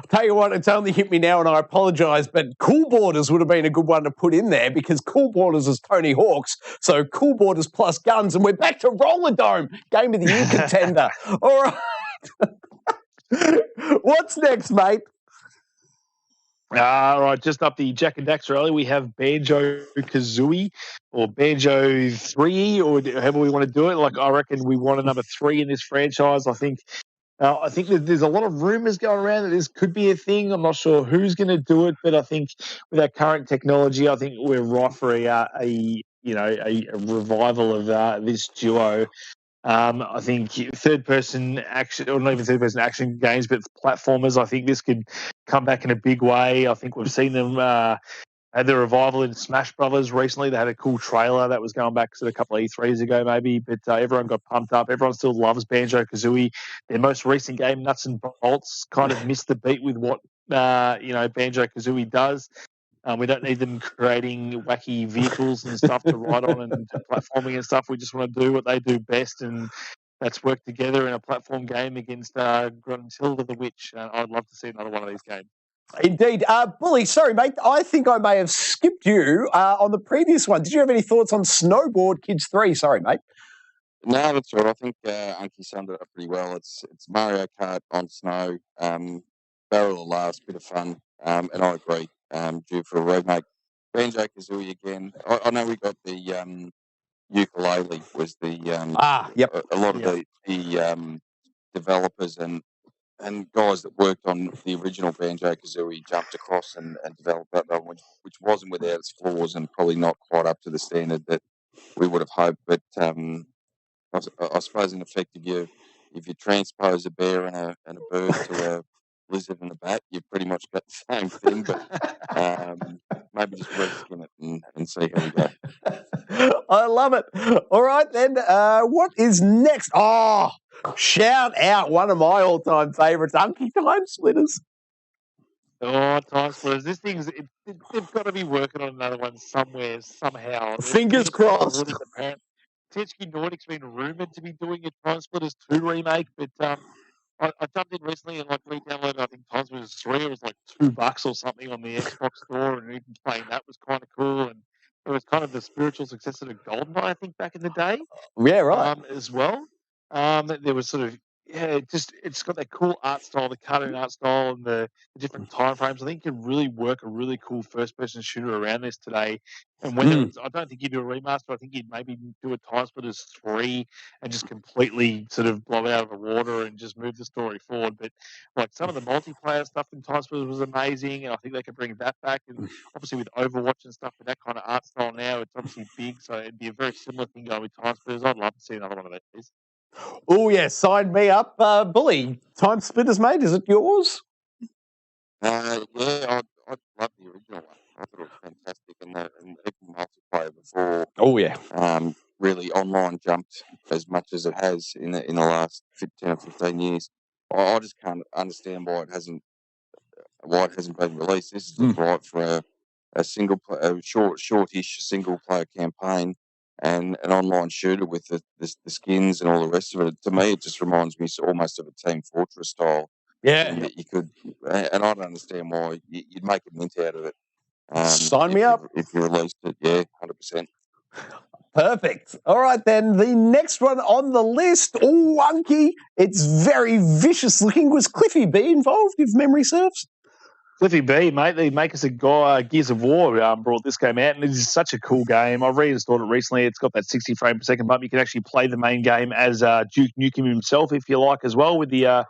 Tell you what, it's only hit me now, and I apologise, but Cool Borders would have been a good one to put in there because Cool Borders is Tony Hawk's, so Cool Borders plus guns, and we're back to Rollerdrome, Game of the Year contender. All right. What's next, mate? Right, just up the Jack and Daxter alley, we have Banjo-Kazooie or Banjo 3, or however we want to do it. Like, I reckon we want a number 3 in this franchise. I think there's a lot of rumours going around that this could be a thing. I'm not sure who's going to do it, but I think with our current technology, I think we're right for a revival of this duo. I think third-person action, or not even third-person action games, but platformers, I think this could come back in a big way. I think we've seen them had the revival in Smash Brothers recently. They had a cool trailer that was going back to a couple of E3s ago, maybe, but everyone got pumped up. Everyone still loves Banjo-Kazooie. Their most recent game, Nuts and Bolts, kind of missed the beat with what Banjo-Kazooie does. We don't need them creating wacky vehicles and stuff to ride on and platforming and stuff. We just want to do what they do best, and that's work together in a platform game against Gruntilda the Witch. I'd love to see another one of these games. Indeed. Bully, sorry, mate. I think I may have skipped you on the previous one. Did you have any thoughts on Snowboard Kids 3? Sorry, mate. No, that's right. I think Unkie summed it up pretty well. It's Mario Kart on snow. Barrel of laughs, bit of fun. And I agree. Due for a remake. Banjo-Kazooie again. I know we got the ukulele was the yep. A lot of the developers and guys that worked on the original Banjo-Kazooie jumped across and developed that one, which wasn't without its flaws and probably not quite up to the standard that we would have hoped. But I suppose in effect, if you transpose a bear and a bird to a lizard and a bat, you've pretty much got the same thing. But maybe just reskin it and see how we go. I love it. All right, then. What is next? Oh, shout out one of my all-time favourites, Unkie Time Splitters. Oh, Time Splitters. This thing's they've got to be working on another one somewhere, somehow. Fingers crossed. Tetsky Nordic's been rumoured to be doing a Time Splitters 2 remake, but I jumped in recently and re-downloaded, I think, Time Splitters 3. It was like $2 or something on the Xbox store, and even playing that was kind of cool. And it was kind of the spiritual successor to GoldenEye, I think, back in the day. Yeah, right. As well. There was sort of, it's got that cool art style, the cartoon art style, and the different time frames. I think you can really work a really cool first-person shooter around this today. And whether I don't think you'd do a remaster. I think you'd maybe do a Time Splitters 3 and just completely sort of blow it out of the water and just move the story forward. But like some of the multiplayer stuff in Time Splitters was amazing, and I think they could bring that back. And obviously with Overwatch and stuff with that kind of art style now, it's obviously big, so it'd be a very similar thing going with Time Splitters. I'd love to see another one of these. Oh, yeah, sign me up. Bully, Time Splitters, mate, is it yours? Yeah, I love the original one. I thought it was fantastic, and even multiplayer before. Oh, yeah. Really, online jumped as much as it has in the last 10 or 15 years. I just can't understand why it hasn't been released. This is right for a shortish single player campaign and an online shooter with the skins and all the rest of it. To me, it just reminds me almost of a Team Fortress style. Yeah. That you could, and I don't understand why you'd make a mint out of it. Sign me up. If you released it, yeah, 100%. Perfect. All right, then. The next one on the list, Unkie. It's very vicious looking. Was Cliffy B involved, if memory serves? Cliffy B, mate, the makers of Gears of War brought this game out, and it is such a cool game. I've reinstalled it recently. It's got that 60 frame per second bump. You can actually play the main game as Duke Nukem himself, if you like, as well, with the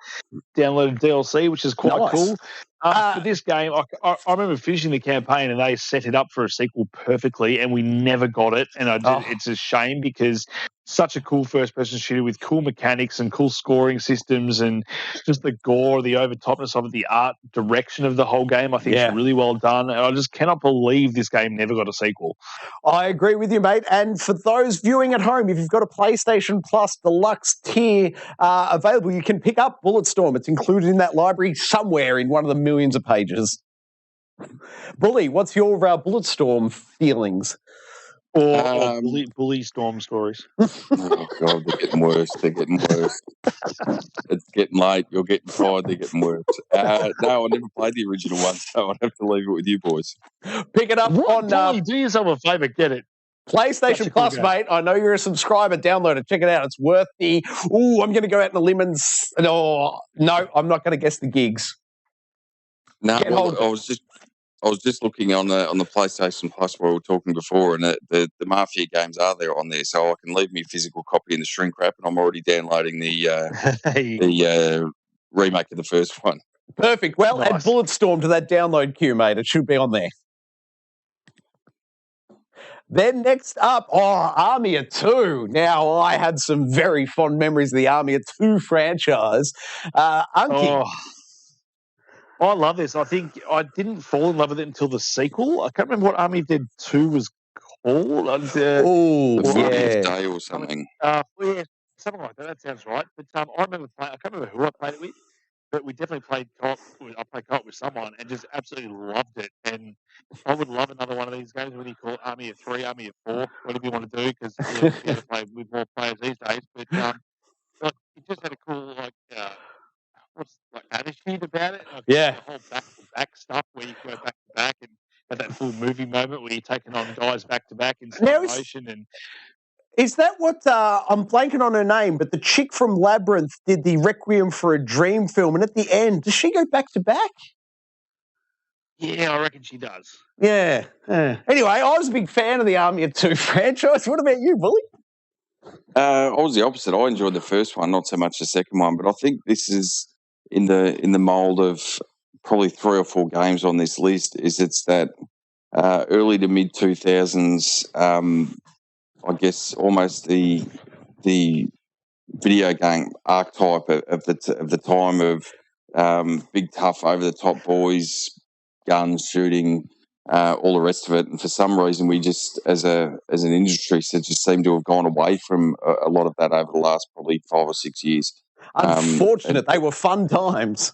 downloaded DLC, which is quite cool. For this game, I remember finishing the campaign, and they set it up for a sequel perfectly, and we never got it. And it's a shame because such a cool first-person shooter with cool mechanics and cool scoring systems, and just the gore, the overtopness of it, the art direction of the whole game, I think is really well done. And I just cannot believe this game never got a sequel. I agree with you, mate. And for those viewing at home, if you've got a PlayStation Plus Deluxe tier available, you can pick up Bulletstorm. It's included in that library somewhere in one of the millions of pages. Bully, what's your Bulletstorm feelings? Or bully storm stories. Oh, God, they're getting worse. It's getting late. You're getting tired. They're getting worse. No, I never played the original one, so I'd have to leave it with you boys. Pick it up on... Bully, do yourself a favour. Get it. PlayStation Plus, mate. I know you're a subscriber. Download it. Check it out. It's worth the... Ooh, I'm going to go out in the limb and... No, I'm not going to guess the gigs. No, I was just looking on the PlayStation Plus where we were talking before, and the Mafia games are there on there, so I can leave me a physical copy in the shrink wrap, and I'm already downloading the remake of the first one. Perfect. Well, add Bulletstorm to that download queue, mate. It should be on there. Then next up, Army of Two. Now, I had some very fond memories of the Army of Two franchise. Unkie. I love this. I think I didn't fall in love with it until the sequel. I can't remember what Army of Dead 2 was called. The 40th yeah. day or something. Yeah, something like that. That sounds right. But I remember playing, I can't remember who I played it with, but we definitely played co-op. I played co-op with someone and just absolutely loved it. And I would love another one of these games when you call it Army of 3, Army of 4, whatever you want to do, because you'll be able to play with more players these days. But like, it just had a cool attitude about it. Like, Yeah. the whole back-to-back stuff where you go back-to-back and have that full movie moment where you're taking on guys back-to-back in slow motion. And is that what I'm blanking on her name? But the chick from Labyrinth did the Requiem for a Dream film, and at the end, does she go back to back? Yeah, I reckon she does. Yeah. Anyway, I was a big fan of the Army of Two franchise. What about you, Bully? I was the opposite. I enjoyed the first one, not so much the second one. But I think this is in the mold of probably 3 or 4 games on this list. It's that early to mid 2000s. I guess almost the video game archetype of the time of big tough over the top boys, guns, shooting, all the rest of it. And for some reason, we just as an industry just seem to have gone away from a lot of that over the last probably 5 or 6 years. Unfortunate, they were fun times.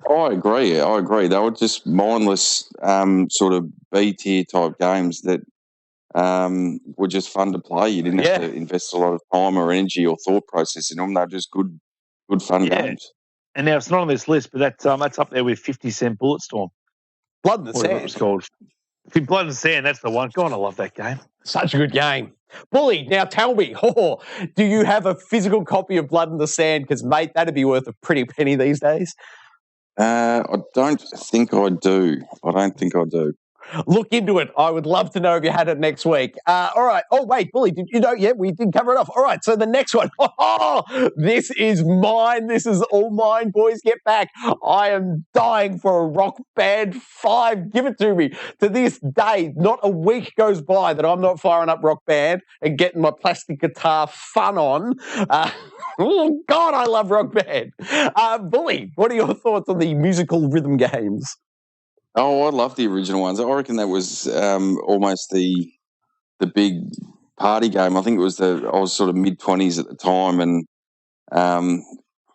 I agree. They were just mindless sort of B-tier type games that were just fun to play. You didn't have to invest a lot of time or energy or thought process in them. They're just good fun games. And now it's not on this list, but that's up there with 50-cent Bulletstorm. Blood in the Whatever Sand. It was called. Blood in the Sand, that's the one. God, I love that game. Such a good game. Bully, now tell me, do you have a physical copy of Blood in the Sand? Because, mate, that'd be worth a pretty penny these days. I don't think I do. Look into it. I would love to know if you had it next week. All right. Oh, wait, Bully, did you know? Yeah, we did cover it off. All right, so the next one. This is mine. This is all mine, boys. Get back. I am dying for a Rock Band 5. Give it to me. To this day, not a week goes by that I'm not firing up Rock Band and getting my plastic guitar fun on. Oh, God, I love Rock Band. Bully, what are your thoughts on the musical rhythm games? Oh, I love the original ones. I reckon that was almost the big party game. I think it was I was sort of mid-20s at the time, and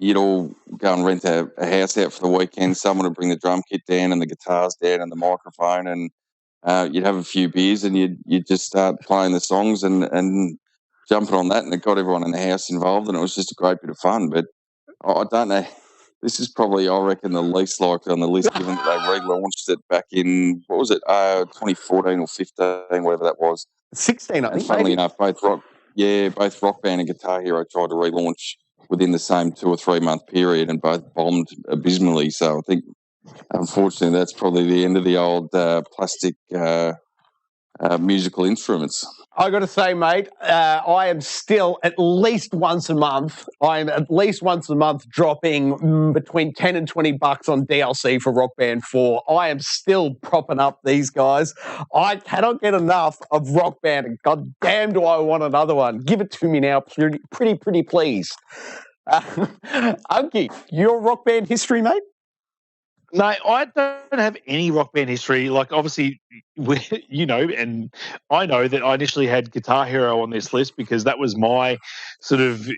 you'd all go and rent a house out for the weekend. Someone would bring the drum kit down and the guitars down and the microphone, and you'd have a few beers and you'd just start playing the songs and jumping on that, and it got everyone in the house involved, and it was just a great bit of fun. But I don't know. This is probably, I reckon, the least likely on the list, given that they relaunched it back in, 2014 or 15, whatever that was. 16, I think. And funnily enough, both Rock Band and Guitar Hero tried to relaunch within the same 2 or 3 month period, and both bombed abysmally. So I think, unfortunately, that's probably the end of the old plastic musical instruments. I got to say, mate, I am still at least once a month. I'm at least once a month dropping between $10 and $20 on DLC for Rock Band 4. I am still propping up these guys. I cannot get enough of Rock Band, and god damn do I want another one. Give it to me now, pretty please. Unkie, your Rock Band history, mate? No, I don't have any Rock Band history. Like, obviously, and I know that I initially had Guitar Hero on this list because that was my sort of,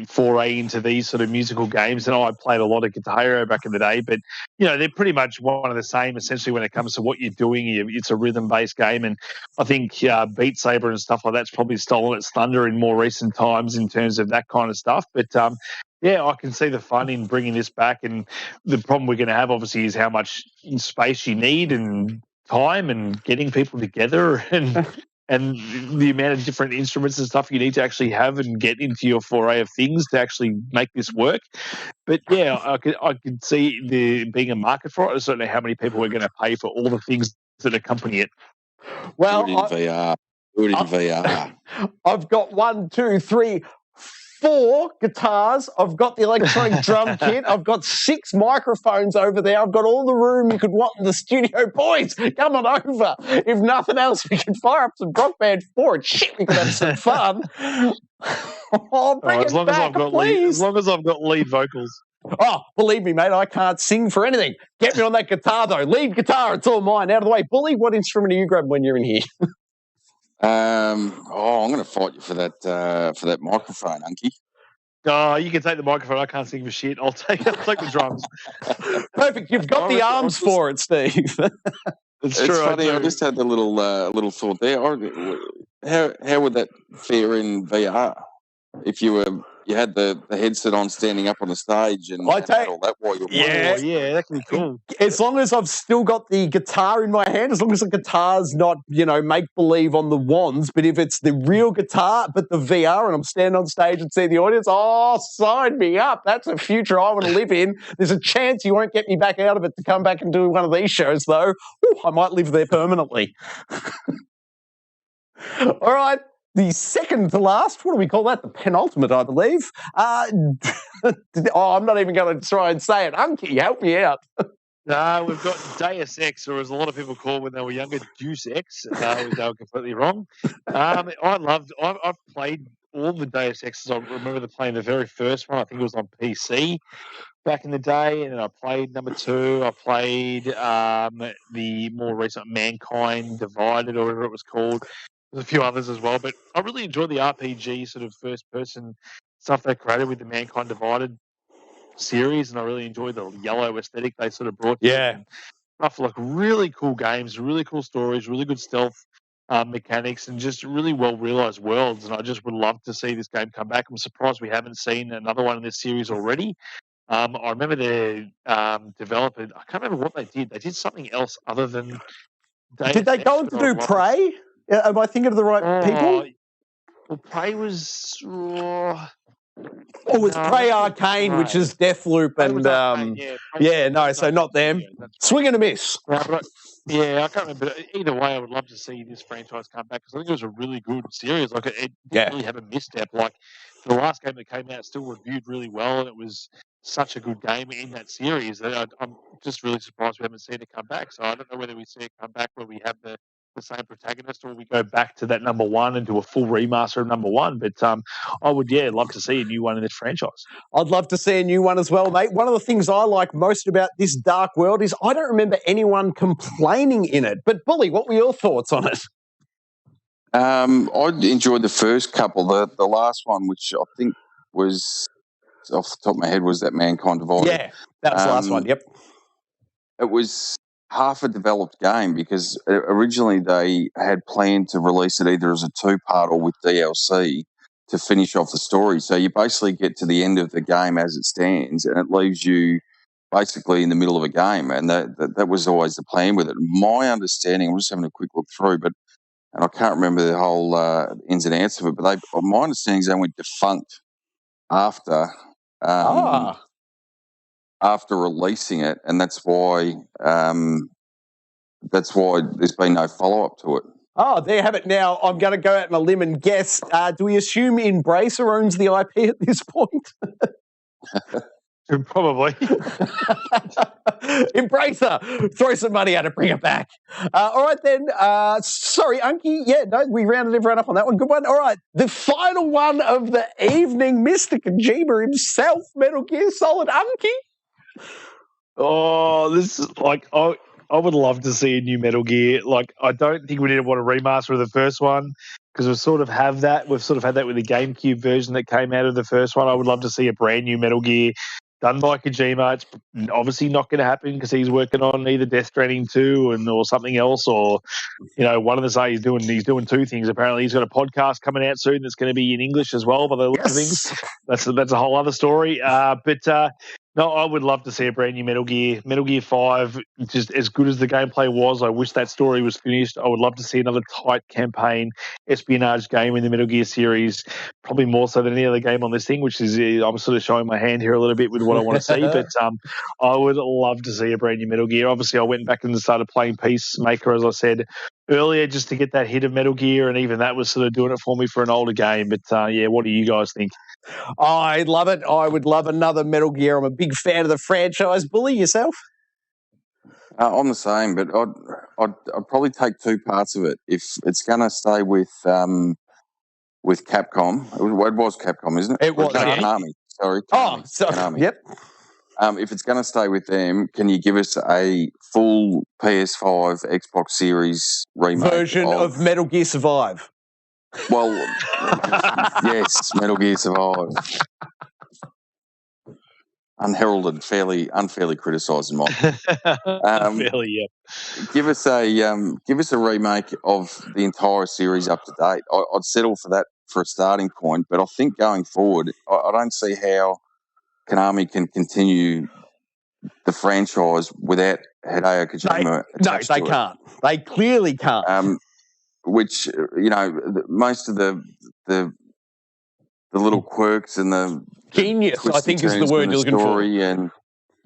foray into these sort of musical games. And I played a lot of Guitar Hero back in the day. But, they're pretty much one and the same, essentially, when it comes to what you're doing. It's a rhythm-based game. And I think Beat Saber and stuff like that's probably stolen its thunder in more recent times in terms of that kind of stuff. But, yeah, I can see the fun in bringing this back, and the problem we're going to have, obviously, is how much space you need and time and getting people together and the amount of different instruments and stuff you need to actually have and get into your foray of things to actually make this work. But, yeah, I could see there being a market for it. I just don't know how many people are going to pay for all the things that accompany it. Well, Do it in VR. I've got 1, 2, 3, 4 guitars. I've got the electronic drum kit. I've got 6 microphones over there. I've got all the room you could want in the studio. Boys, come on over. If nothing else, we can fire up some Rock Band 4 and shit, we can have some fun. Bring as it long back, as I've got please. as long as I've got lead vocals. Oh, believe me, mate, I can't sing for anything. Get me on that guitar, though. Lead guitar, it's all mine. Out of the way. Bully, what instrument are you grabbing when you're in here? I'm going to fight you for that microphone, Unkie. Oh, you can take the microphone. I can't sing for shit. I'll take the drums. Perfect. You've got the arms for it, Steve. It's true. Funny. I just had the little thought there. How would that fare in VR if you had the headset on, standing up on the stage, and all that while you're playing? Yeah, that can be cool. As long as I've still got the guitar in my hand, as long as the guitar's not, make believe on the wands, but if it's the real guitar, but the VR, and I'm standing on stage and see the audience, sign me up. That's a future I want to live in. There's a chance you won't get me back out of it to come back and do one of these shows, though. Ooh, I might live there permanently. All right. The second to last, what do we call that? The penultimate, I believe. I'm not even going to try and say it. Unkie, help me out. We've got Deus Ex, or as a lot of people called when they were younger, Deuce X. They were completely wrong. I've played all the Deus Exes. I remember playing the very first one. I think it was on PC back in the day, and then I played number 2. I played the more recent Mankind Divided, or whatever it was called. There's a few others as well, but I really enjoyed the RPG sort of first-person stuff they created with the Mankind Divided series, and I really enjoyed the yellow aesthetic they sort of brought to it. I feel like really cool games, really cool stories, really good stealth mechanics, and just really well-realized worlds, and I just would love to see this game come back. I'm surprised we haven't seen another one in this series already. I remember their developer, I can't remember what they did. They did something else other than Deus Did they go on to do Prey? Am I thinking of the right people? Well, Prey was... it's Prey Arcane, which is Deathloop, and so not them. Swing and a miss. I can't remember. Either way, I would love to see this franchise come back, because I think it was a really good series. Like, it didn't really have a misstep. Like, the last game that came out still reviewed really well, and it was such a good game in that series that I'm just really surprised we haven't seen it come back. So I don't know whether we see it come back where we have the same protagonist, or we go back to that number 1 and do a full remaster of number 1. But I would, love to see a new one in this franchise. I'd love to see a new one as well, mate. One of the things I like most about this Dark World is I don't remember anyone complaining in it. But, Bully, what were your thoughts on it? I enjoyed the first couple. The last one, which I think was, off the top of my head, was that Mankind Divided. Yeah, that was the last one, yep. It was half a developed game, because originally they had planned to release it either as a 2-part or with DLC to finish off the story. So you basically get to the end of the game as it stands, and it leaves you basically in the middle of a game, and that was always the plan with it. My understanding, I'm just having a quick look through, and I can't remember the whole ins and outs of it, but my understanding is they went defunct after releasing it, and that's why there's been no follow-up to it. Oh, there you have it. Now, I'm going to go out on a limb and guess. Do we assume Embracer owns the IP at this point? Probably. Embracer, throw some money at it, bring it back. All right, then. Sorry, Unkie. Yeah, no, we rounded everyone up on that one. Good one. All right, the final one of the evening, Mr. Kojima himself, Metal Gear Solid. Unkie. Oh, this is like, I would love to see a new Metal Gear. Like, I don't think we need to want a remaster of the first one, because we sort of have that. We've sort of had that with the GameCube version that came out of the first one. I would love to see a brand new Metal Gear done by Kojima. It's obviously not going to happen, because he's working on either Death Stranding 2 or something else, or one of the say he's doing 2 things. Apparently, he's got a podcast coming out soon that's going to be in English as well, by the looks of things. That's a whole other story. No, I would love to see a brand new Metal Gear. Metal Gear 5, just as good as the gameplay was, I wish that story was finished. I would love to see another tight campaign espionage game in the Metal Gear series, probably more so than any other game on this thing, which is, I'm sort of showing my hand here a little bit with what I want to see. But I would love to see a brand new Metal Gear. Obviously, I went back and started playing Peacemaker, as I said, earlier just to get that hit of Metal Gear, and even that was sort of doing it for me for an older game. But what do you guys think? I love it. I would love another Metal Gear. I'm a big fan of the franchise. Bully, yourself? I'm the same, but I'd probably take two parts of it. If it's going to stay with Capcom, it was Capcom, isn't it? It was, yeah. Konami. Sorry, Konami. Oh, so, Konami. Yep. If it's going to stay with them, can you give us a full PS5 Xbox Series remake version of Metal Gear Survive? Well, yes, Metal Gear Survive. Unheralded, unfairly criticised in my Unfairly, yeah. Give us a remake of the entire series up to date. I'd settle for that for a starting point, but I think going forward, I don't see how Konami can continue the franchise without Hideo Kojima attached to it. No, they can't. They clearly can't. Which, most of the little quirks and the genius, I think, is the word you're looking for. And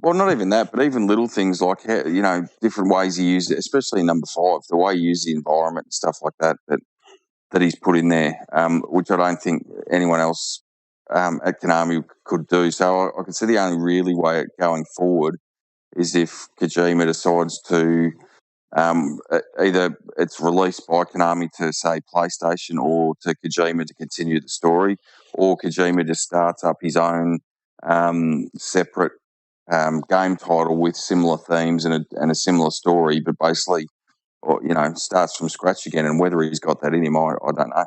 well, not even that, but even little things like how, different ways he used it, especially in number 5, the way he used the environment and stuff like that he's put in there, which I don't think anyone else at Konami could do. So I can see the only really way going forward is if Kojima decides to either it's released by Konami to, say, PlayStation, or to Kojima to continue the story, or Kojima just starts up his own separate game title with similar themes and a similar story, but basically, starts from scratch again. And whether he's got that in him, I don't know.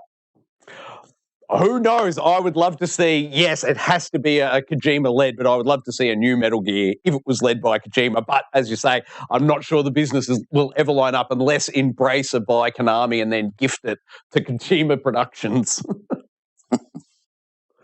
Who knows? I would love to see, yes, it has to be a Kojima-led, but I would love to see a new Metal Gear if it was led by Kojima. But as you say, I'm not sure the businesses will ever line up unless embrace it by Konami and then gift it to Kojima Productions.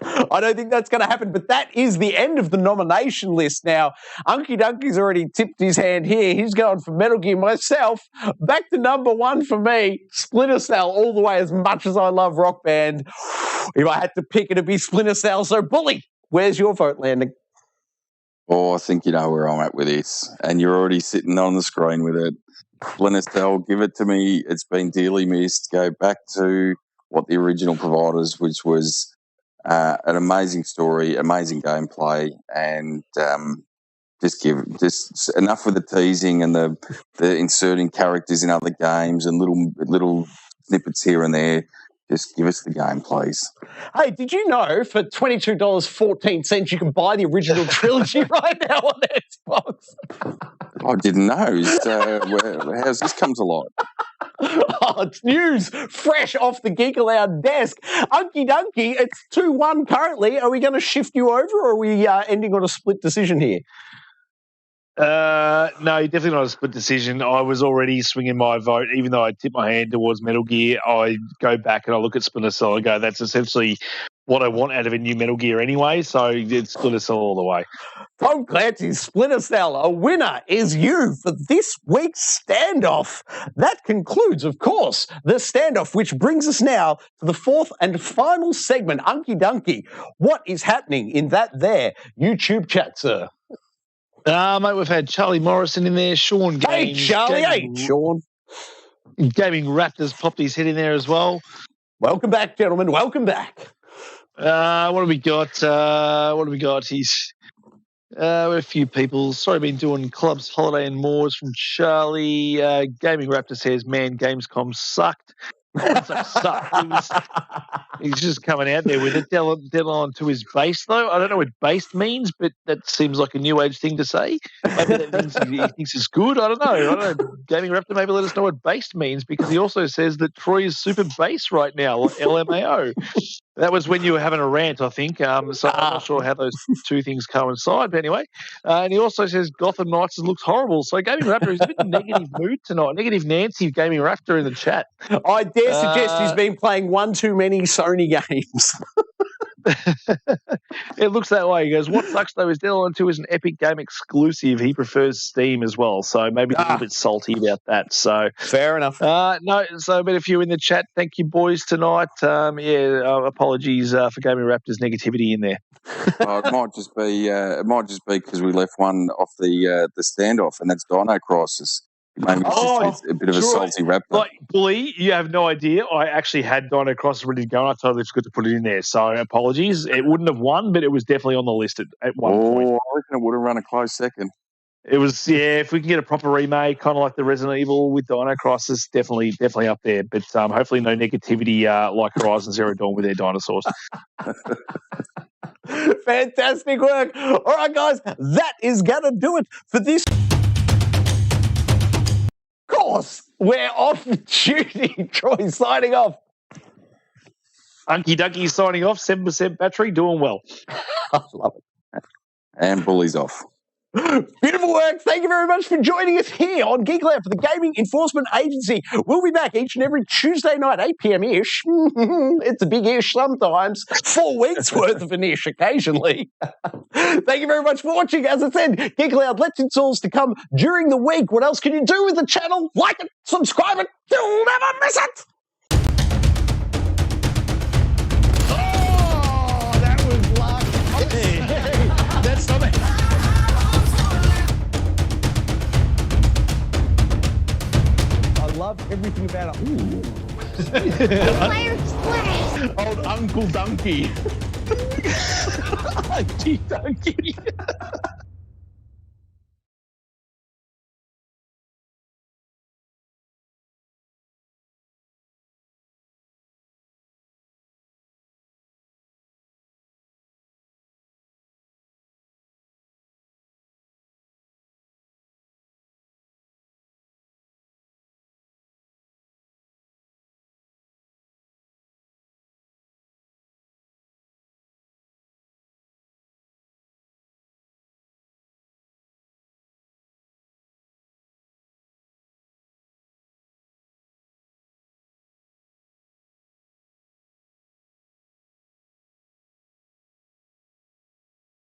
I don't think that's going to happen, but that is the end of the nomination list. Now, Unkie Dunkie's already tipped his hand here. He's going for Metal Gear. Myself, back to number 1 for me, Splinter Cell, all the way. As much as I love Rock Band, if I had to pick, it'd be Splinter Cell. So, Bully, where's your vote landing? Oh, I think you know where I'm at with this, and you're already sitting on the screen with it. Splinter Cell, give it to me. It's been dearly missed. Go back to what the original providers, which was an amazing story, amazing gameplay, and just enough with the teasing and the inserting characters in other games and little snippets here and there. Just give us the game, please. Hey, did you know for $22.14 you can buy the original trilogy right now on Xbox? I didn't know. How's this come to light? Oh, it's news fresh off the Geek Aloud desk. Unkie Dunkie, it's 2-1 currently. Are we going to shift you over, or are we ending on a split decision here? No, definitely not a split decision. I was already swinging my vote, even though I tipped my hand towards Metal Gear. I go back and I look at Splinter Cell and go, that's essentially what I want out of a new Metal Gear anyway, so it's Splinter Cell all the way. Tom Clancy's Splinter Cell, a winner is you for this week's Standoff. That concludes, of course, the Standoff, which brings us now to the 4th and final segment. Unkie Dunkie, what is happening in that there YouTube chat, sir? Mate, we've had Charlie Morrison in there, Sean Gaines. Hey, Charlie. Hey, Sean. Gaming Raptors popped his head in there as well. Welcome back, gentlemen. Welcome back. What have we got? He's a few people. Sorry, I've been doing Clubs, Holiday and Moors from Charlie. Gaming Raptor says, man, Gamescom sucked. He's just coming out there with a deadline to his base, though. I don't know what based means, but that seems like a new age thing to say. Maybe that means he thinks it's good. I don't know. Gaming Raptor, maybe let us know what based means, because he also says that Troy is super base right now, LMAO. That was when you were having a rant, I think. So I'm not sure how those two things coincide. But anyway, and he also says Gotham Knights looks horrible. So Gaming Raptor is a bit in a negative mood tonight. Negative Nancy, Gaming Raptor in the chat. I dare suggest he's been playing one too many Sony games. It looks that way. He goes, what sucks though is Deadline 2 is an Epic Game exclusive. He prefers Steam as well, so maybe a little bit salty about that. So fair enough. No, so but if you're in the chat, thank you boys tonight. Apologies for Gaming Raptors negativity in there. It might just be because we left one off the Standoff, and that's Dino Crisis. Maybe it's a bit of a salty rapper. Like, Bully, you have no idea. I actually had Dino Cross ready to go, and I totally forgot to put it in there. So apologies. It wouldn't have won, but it was definitely on the list at one point. I reckon it would have run a close second. It was, if we can get a proper remake, kind of like the Resident Evil with Dino Cross, is definitely up there. But hopefully no negativity like Horizon Zero Dawn with their dinosaurs. Fantastic work. All right, guys, that is going to do it for this course. We're off duty. Troy signing off. Unkie Ducky signing off. 7% battery, doing well. I love it. And Bully's off. Beautiful work. Thank you very much for joining us here on Geek Lab for the Gaming Enforcement Agency. We'll be back each and every Tuesday night, 8 p.m.-ish. It's a big-ish sometimes. 4 weeks worth of an ish occasionally. Thank you very much for watching. As I said, Geek Loud lets installs to come during the week. What else can you do with the channel? Like it, subscribe it, you'll never miss it. Oh, that was luck. Hey, that's something. Love everything about it. Ooh. Fire splash! Old Uncle Donkey. Donkey.